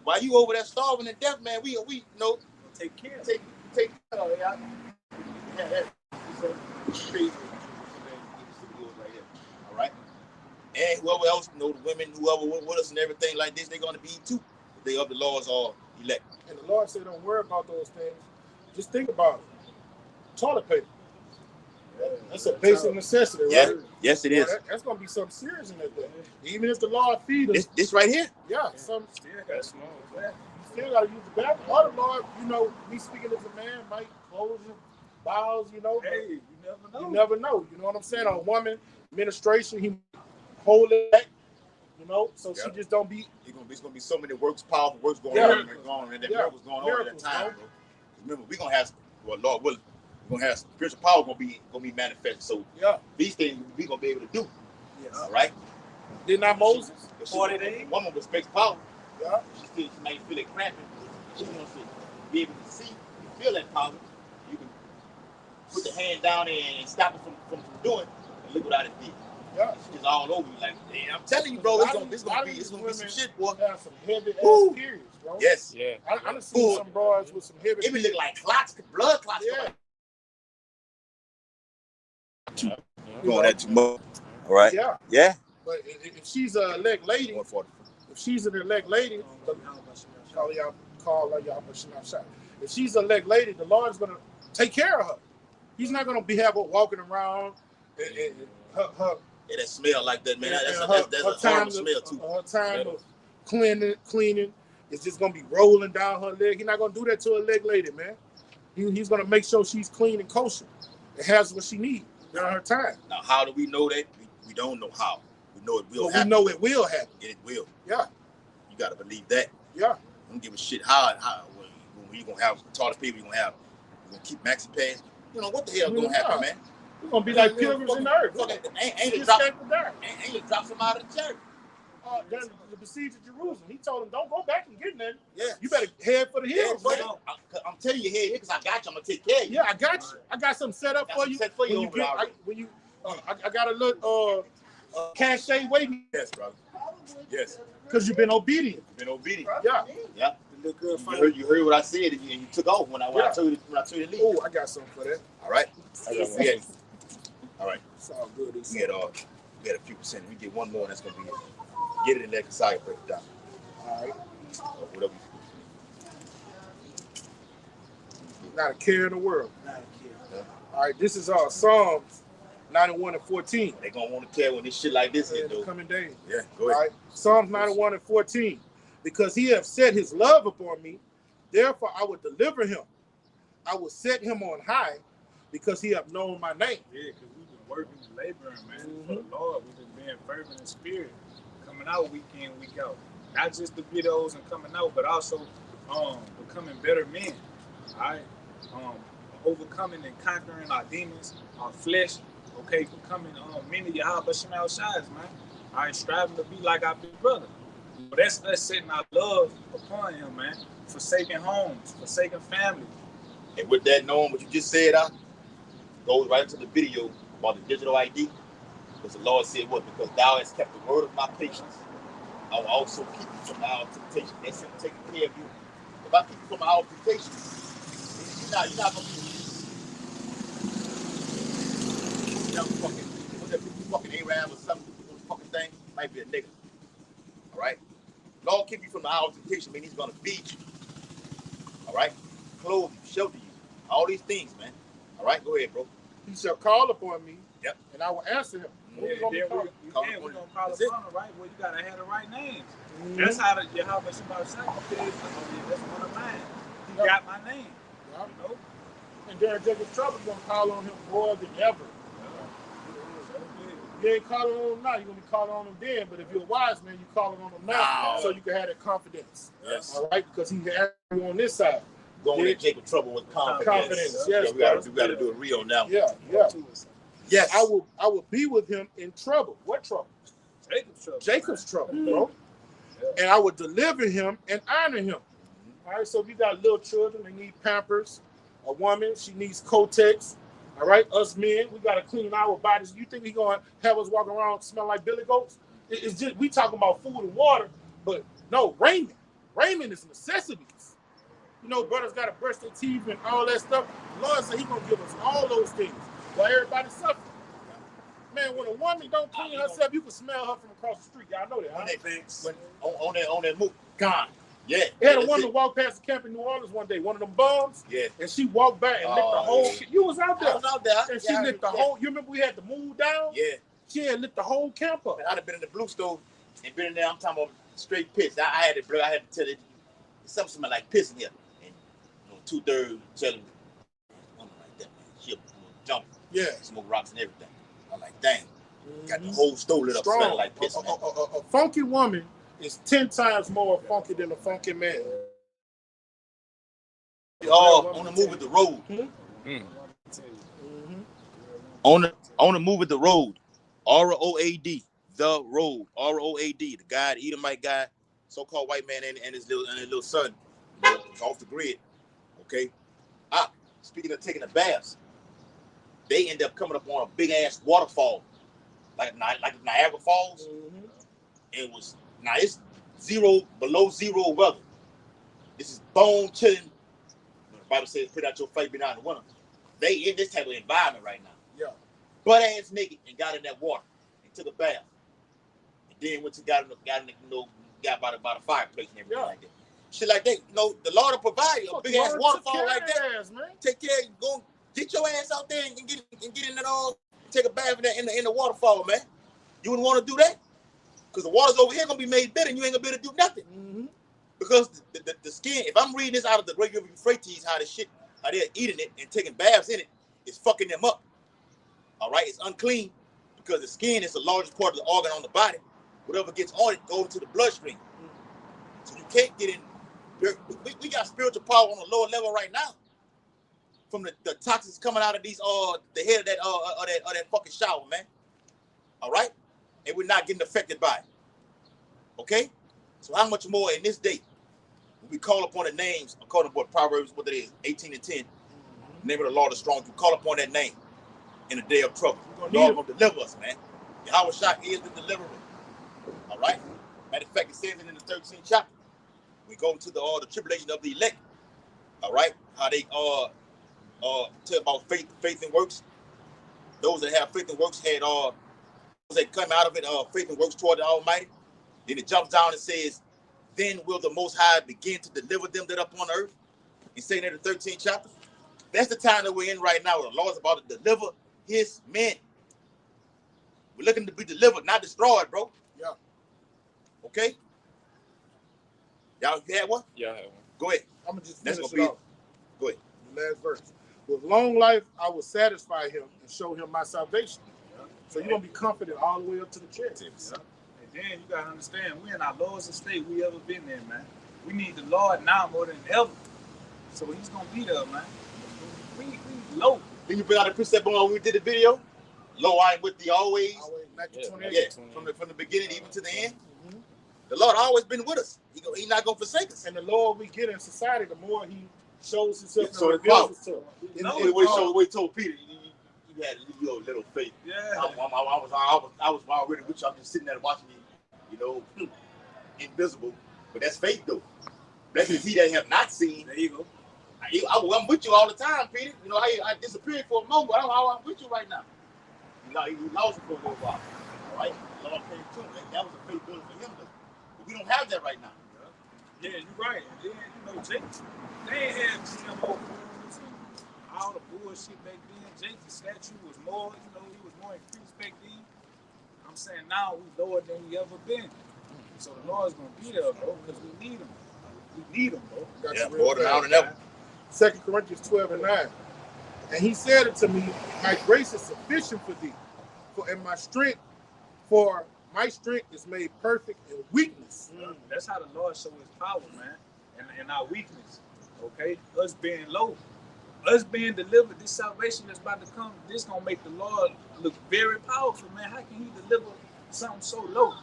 While you over there starving to death, man, we you know take care. Take care of it, y'all. Crazy. Right here, all right? And whoever else, the women, whoever with us and everything like this, they're gonna be too. They of the Lord's are elect. And the Lord said, don't worry about those things. Just think about it. Toilet paper. That's a basic necessity, right? Yes, it is. That's going to be something serious in that thing. Even if the Lord feed us. This right here? Yeah. Still That's small. You still got to use the bathroom. Or the Lord, me speaking as a man, might close his bowels, Hey, you never know. You never know. You know what I'm saying? A woman, ministration, he hold it back. So she just don't be. It's gonna be so many powerful works going on, and that miracles going on at that time, bro. Remember, we're gonna have, Lord willing, we're gonna have some spiritual power gonna be manifested. So these things we gonna be able to do. Yes. All right. Did not Moses? 40 days. Woman respects power. Yeah. She might feel it cramping. She wants to be able to see and feel that power. You can put the hand down there and stop it from doing, and look what I did. Yeah, she's all over you. Like, I'm telling you, bro, it's gonna be some shit, boy. Have some heavy ass periods, bro. Yes. Yeah. I done seen some broads with some heavy. It be look like clots, blood clots. Yeah. Going that too much. All right. Yeah. Yeah. But if she's an elect lady, if she's an elect lady, if she's an elect lady, the Lord's gonna take care of her. He's not gonna have her walking around and her. Yeah, that smell like that, man. That's a horrible smell too. Her time of cleaning is just gonna be rolling down her leg. He's not gonna do that to a leg lady, man. He's gonna make sure she's clean and kosher. It has what she needs during her time. Now, how do we know that? We don't know how. We know it will But happen. we know it will happen. It will. Yeah. You gotta believe that. Yeah. I don't give a shit how when you gonna have tallest people, you gonna keep maxi pads. You know what the hell gonna happen, man? We're gonna be like pilgrims in the earth. Ain't it drop some out of the church? The besiege of Jerusalem. He told him, don't go back and get nothing. Yeah. You better head for the hills. Yeah, I'm telling you, head because I got you. I'm gonna take care of you. Yeah, I got you. I got something set up for you. I got a little cachet waiting. Yes, brother. Yes. Because you've been obedient. Yeah. Yeah. You heard what I said and you took off when I told you to leave. Oh, I got something for that. All right. All right. It's all good. We had a few percent. We get one more, and that's gonna be it. Get it in there, cause I break it down. All right. Or whatever. Not a care in the world. Not a kid. All right. This is Psalms 91:14. They gonna want to care when this shit like this In is, the though. coming days. Yeah, go All ahead. right. Psalms 91:14. Because he hath set his love upon me, therefore I will deliver him. I will set him on high, because he hath known my name. Yeah, because we've been working and laboring, man, for the Lord. We've been being fervent in spirit, coming out week in, week out. Not just the videos and coming out, but also becoming better men. All right, overcoming and conquering our demons, our flesh. Okay, becoming many Yahweh Shemal Shais, man. All right, striving to be like our big brother. But that's us setting our love upon him, man. Forsaking homes, forsaking family. And with that, knowing what you just said, goes right into the video about the digital ID. Because the Lord said, what? Because thou hast kept the word of my patience, I will also keep you from the hour of temptation. That's him taking care of you. If I keep you from the hour of temptation, you're not going to be fucking Arab or something, fucking thing, might be a nigga. All right? Lord keep you from the hour of temptation, mean he's going to feed you. All right? Clothe you, shelter you. All these things, man. All right? Go ahead, bro. He shall call upon me, Yep. and I will answer him. We're going to call upon him, right? Well, you got to have the right names. That's how the Yahweh Shabbat said, that's one of mine. He got my name. Yep. You know? And during Jacob's trouble, you're going to call on him more than ever. You ain't calling on him now, you're going to be calling on him then. But if you're a wise man, you're calling on him now so you can have that confidence. Yes. All right? Because he has you on this side. Going in Jacob's trouble with confidence. Yes, we got to do it real now. Yeah, yeah. Yes. I will be with him in trouble. What trouble? Jacob's trouble. Jacob's trouble, bro. And I will deliver him and honor him. All right, so if you got little children, they need Pampers. A woman, she needs Kotex. All right, us men, we got to clean our bodies. You think he's going to have us walk around smell like billy goats? It's just, we talking about food and water, but no, raiment. Raiment is necessities. You know, brothers got to brush their teeth and all that stuff. The Lord said he's going to give us all those things while everybody's suffering. Man, when a woman don't clean herself, you can smell her from across the street. Y'all know that, huh? On that move, gone. Yeah. They had a woman walk past the camp in New Orleans one day, one of them bums. Yeah. And she walked back and licked the whole. Yeah. You was out there. I was out there. And she licked the whole. You remember we had to move down? Yeah. She had lit the whole camp up. Man, I'd have been in the blue stove and been in there. I'm talking about straight piss. I had to tell it. Something smelled like piss in here. And 2/3 telling me, woman like that, man. She'll jump. Yeah. Smoke rocks and everything. I'm like, dang. Got the whole stove lit up, smelling like piss. A funky woman is 10 times more funky than a funky man. On the move with the road. On the move with the road. ROAD. The road. ROAD. The guy, the Edomite guy, so-called white man and his little son, off the grid. Okay. Speaking of taking a bath, they end up coming up on a big ass waterfall. Like Niagara Falls. It was it's below zero weather. This is bone chilling. The Bible says, "Put out your faith behind the winter." They in this type of environment right now. Yeah. Butt ass naked and got in that water and took a bath. And then went to got by the fireplace and everything like that. Shit like that. The Lord will provide a big ass waterfall like that. Ass, man. Take care. Go get your ass out there and get in it all. Take a bath in the waterfall, man. You wouldn't want to do that? Because the water's over here gonna be made better and you ain't gonna be able to do nothing. Because the skin, if I'm reading this out of the Great River Euphrates, how they're eating it and taking baths in it, it's fucking them up. All right, it's unclean because the skin is the largest part of the organ on the body. Whatever gets on it goes into the bloodstream. So you can't get in. We got spiritual power on a lower level right now from the toxins coming out of these the head of that fucking shower, man. All right, and we're not getting affected by it. Okay, so how much more in this day when we call upon the names according to what Proverbs, what it is, 18 and 10, name of the Lord is strong. You call upon that name in the day of trouble. The Lord will deliver us, man. Yahweh Shah is the deliverer. All right. Matter of fact, it says it in the 13th chapter. We go into the tribulation of the elect. All right. How they tell about faith and works. Those that have faith and works had those that come out of it, faith and works toward the Almighty. Then it jumps down and says, then will the Most High begin to deliver them that up on earth. He's saying in the 13th chapter. That's the time that we're in right now where the Lord's about to deliver his men. We're looking to be delivered, not destroyed, bro. Yeah. Okay? Y'all, you had one? Yeah, I have one. Go ahead. I'm gonna just That's finish gonna it be off. Go ahead. The last verse. With long life, I will satisfy him and show him my salvation. Yeah. So you're gonna be comforted all the way up to the chest. Yeah. And then you gotta understand, we in our lowest state we ever been in, man. We need the Lord now more than ever. So he's gonna be there, man. We low. Then you bring out the precept when we did the video. Lo, I am with thee always. Always 1928. Yeah, from the beginning even to the end. The Lord always been with us. He's not gonna forsake us. And the lower we get in society, the more he shows himself So and reveals himself. We told Peter, you had your little faith. Yeah. I was already with you. I'm just sitting there watching you, invisible. But that's faith, though. Blessed is he that have not seen. There you go. I'm with you all the time, Peter. You know, I disappeared for a moment, but I'm with you right now. He lost you for a little while. All right? The Lord came to him. That was a faith building for him, though. But we don't have that right now. Yeah, you're right. And then, Jake, they ain't had GMO foods and all the bullshit back then. Jake's statue was more, he was more increased back then. I'm saying now we lower than we ever been. So the Lord's gonna be there, bro, because we need him. We need him, bro. Yeah, more than ever. 2 Corinthians 12 and 9. And he said it to me, my grace is sufficient for thee, for my strength is made perfect in weakness. That's how the Lord show his power, man, and our weakness. Okay, us being low, us being delivered. This salvation that's about to come, this gonna make the Lord look very powerful, man. How can he deliver something so low?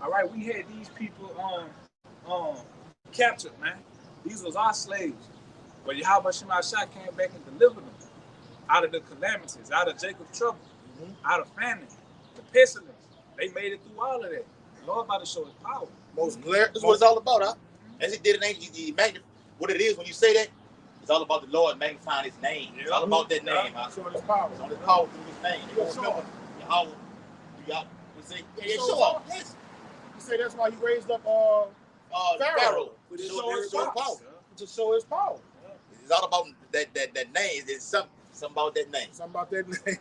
All right, we had these people captured, man. These was our slaves, but Yahweh Shah came back and delivered them out of the calamities, out of Jacob's trouble, out of famine, the pestilence. They made it through all of that. The Lord about to show his power. Most glare. That's what it's all about, huh? As he did it, what it is when you say that, it's all about the Lord magnifying his name. It's all about that name, huh? Showing his power. It's on his power through his name. You remember, Yahweh, we say, show off. Yes. You say that's why he raised up Pharaoh. To To show his power. To show his power. It's all about that name. It's something about that name. Something about that name.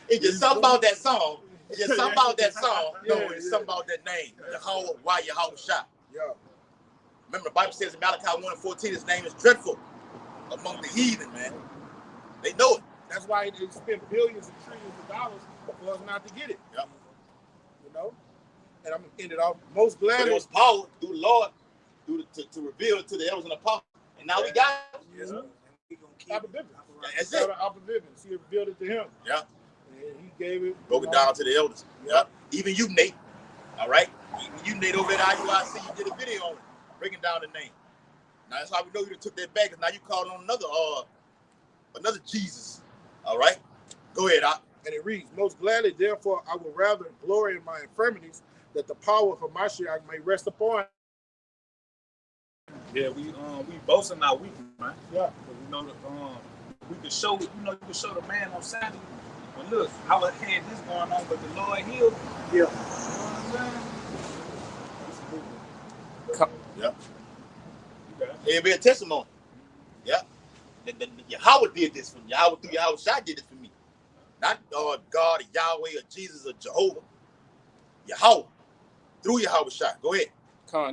It's just something about that song. It's just something about that song. No, it's something about that name. Yahweh, why Yahweh Shah. Yeah. Remember, the Bible says in Malachi 1:14, his name is dreadful among the heathen, man. They know it. That's why they spent billions and trillions of dollars for us not to get it. Yep. And I'm going to end it off. Most But gladly. it was power through the Lord to reveal it to the elders and the apostles. And now we got it. Yes, sir. We gonna keep Alpha Bivens. That's it. Alpha Bivens. He revealed it to him. Yeah. And he gave it. Broke it down to the elders. Yeah. Yep. Even you, Nate. All right? Even you, Nate, over at IUIC, you did a video on it, breaking down the name. Now that's how we know you took that back, because now you calling on another Jesus. All right? Go ahead, Doc. And it reads, most gladly, therefore, I would rather glory in my infirmities, that the power of Mashiach may rest upon. Yeah, we boasting our weakness, man. Yeah. We know that we can show, you can show the man on Saturday. But look, I had this going on, but the Lord healed. Yeah. You know what I'm saying? Yeah. It'll be a testimony. Yeah. Yahweh did this for me. Yahweh through Yahweh Shai did this for me. Not God or Yahweh or Jesus or Jehovah. Yahweh. Through Yahweh Shai. Go ahead.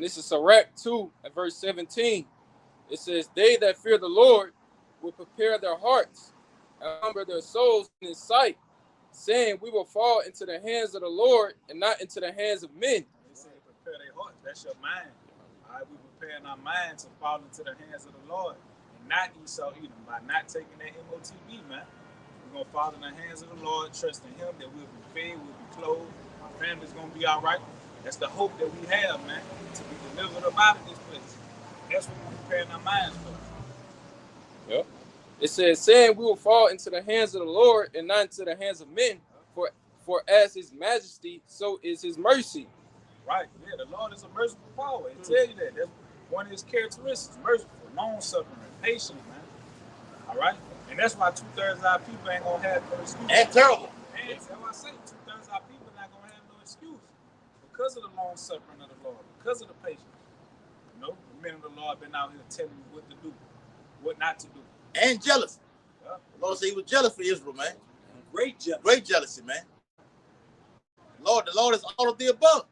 This is Sirach 2 and verse 17. It says, they that fear the Lord will prepare their hearts and humble their souls in his sight, saying, we will fall into the hands of the Lord and not into the hands of men. They say prepare their hearts. That's your mind. All right, we're preparing our minds to fall into the hands of the Lord and not Esau Edom by not taking that MOTB, man. We're going to fall in the hands of the Lord, trusting him that we'll be fed, we'll be clothed, our family's going to be all right. That's the hope that we have, man, to be delivered up out of this place. That's what we're preparing our minds for. Yep. It says, saying we will fall into the hands of the Lord and not into the hands of men, for as his majesty, so is his mercy. Right, yeah, the Lord is a merciful Father. It tell you that. That's one of his characteristics, merciful, long-suffering, patient, man. All right? And that's why 2/3 of our people ain't going to have no excuse. And terrible. And that's why I say 2/3 of our people not going to have no excuse. Because of the long-suffering of the Lord, because of the patience. You know, the men of the Lord been out here telling you what to do, what not to do. And jealous. Yeah. The Lord said he was jealous for Israel, man. Great jealousy. Great jealousy, man. The Lord is all of the above.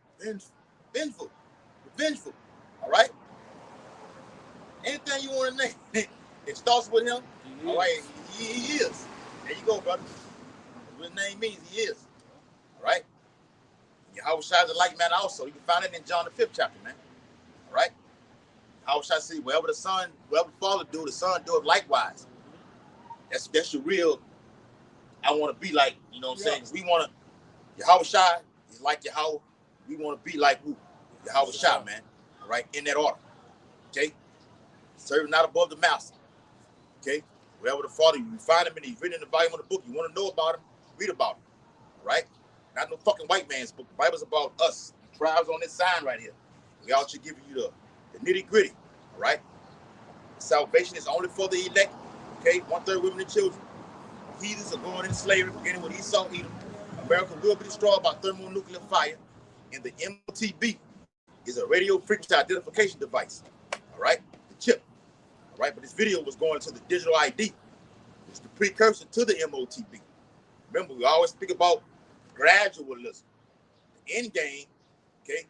Vengeful. Revengeful. All right? Anything you want to name, it starts with him. All right? He is. There you go, brother. What his name means, he is. All right? Yahweh Shai is a like man also. You can find it in John the 5th chapter, man. All right? How shall I say, wherever the Father do, the Son do it likewise. That's your real, I want to be like, you know what I'm saying? We want to, Yahweh Shai is like Yahweh. We want to be like who? Yahweh Shai, man. All right? In that order. Okay? Serving not above the master. Okay? Wherever the Father, you find him and he's written in the volume of the book. You want to know about him, read about him. All right? Not no fucking white man's book. The Bible's about us. The tribes on this sign right here. We all should give you the nitty gritty. All right? Salvation is only for the elect. Okay? 1/3 women and children. Heathens are going into slavery, beginning with Esau Edom. America will be destroyed by thermonuclear fire. And the MOTB is a radio frequency identification device. All right? The chip. All right? But this video was going to the digital ID. It's the precursor to the MOTB. Remember, we always speak about gradualism. The end game, okay,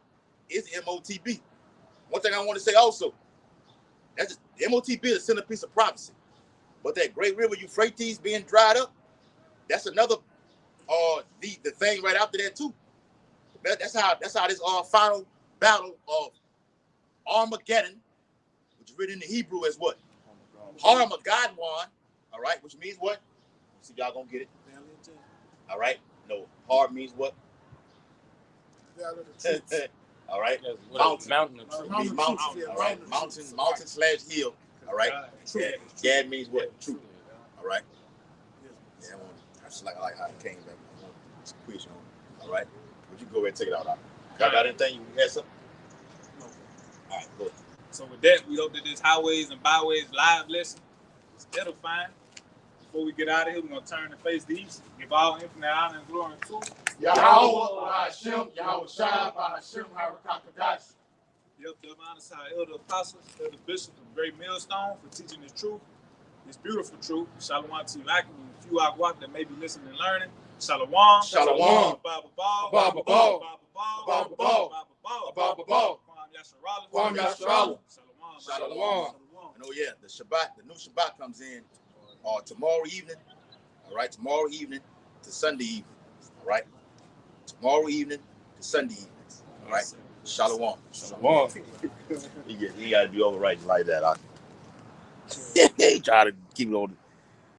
is MOTB. One thing I want to say also, that's just, the MOTB is a centerpiece of prophecy. But that great river Euphrates being dried up, that's another the thing right after that too. That's how this final battle of Armageddon, which is written in the Hebrew as what? Armageddon, all right, which means what? See, y'all gonna get it. All right, no, hard means what? All right, mountain of truth. Means mountain. All right, mountain/hill. All right, Gad means what? Truth. All right. Yeah, I just like how it came back. It's a quiz on. All right, would you go ahead and take it out? Got anything you mess up? No. All right, go ahead. So with that, we hope that this highways and byways live lesson is edifying. Before we get out of here, we're going to turn and face the east. Give all infinite honor and glory to Yahweh, Hashem, Yahweh Shai, Hashem, Harakakadash. Yep, give honor to our elder apostles, elder bishops of Great Millstone for teaching this truth, this beautiful truth. Shalom to you, Akim, and a few Akwak that may be listening and learning. Shalom. Shalom. Baba Ball. Baba Ball. Baba Ball. Baba Ball. Baba Ball. Baba Ball. Kwam Yasharala. Shalom. And oh yeah, the Shabbat, the new Shabbat comes in tomorrow evening. All right, tomorrow evening to Sunday evening. All right, tomorrow evening to Sunday evenings. All right, Shalom. Shalom. He got to be overwriting like that. He try to keep it on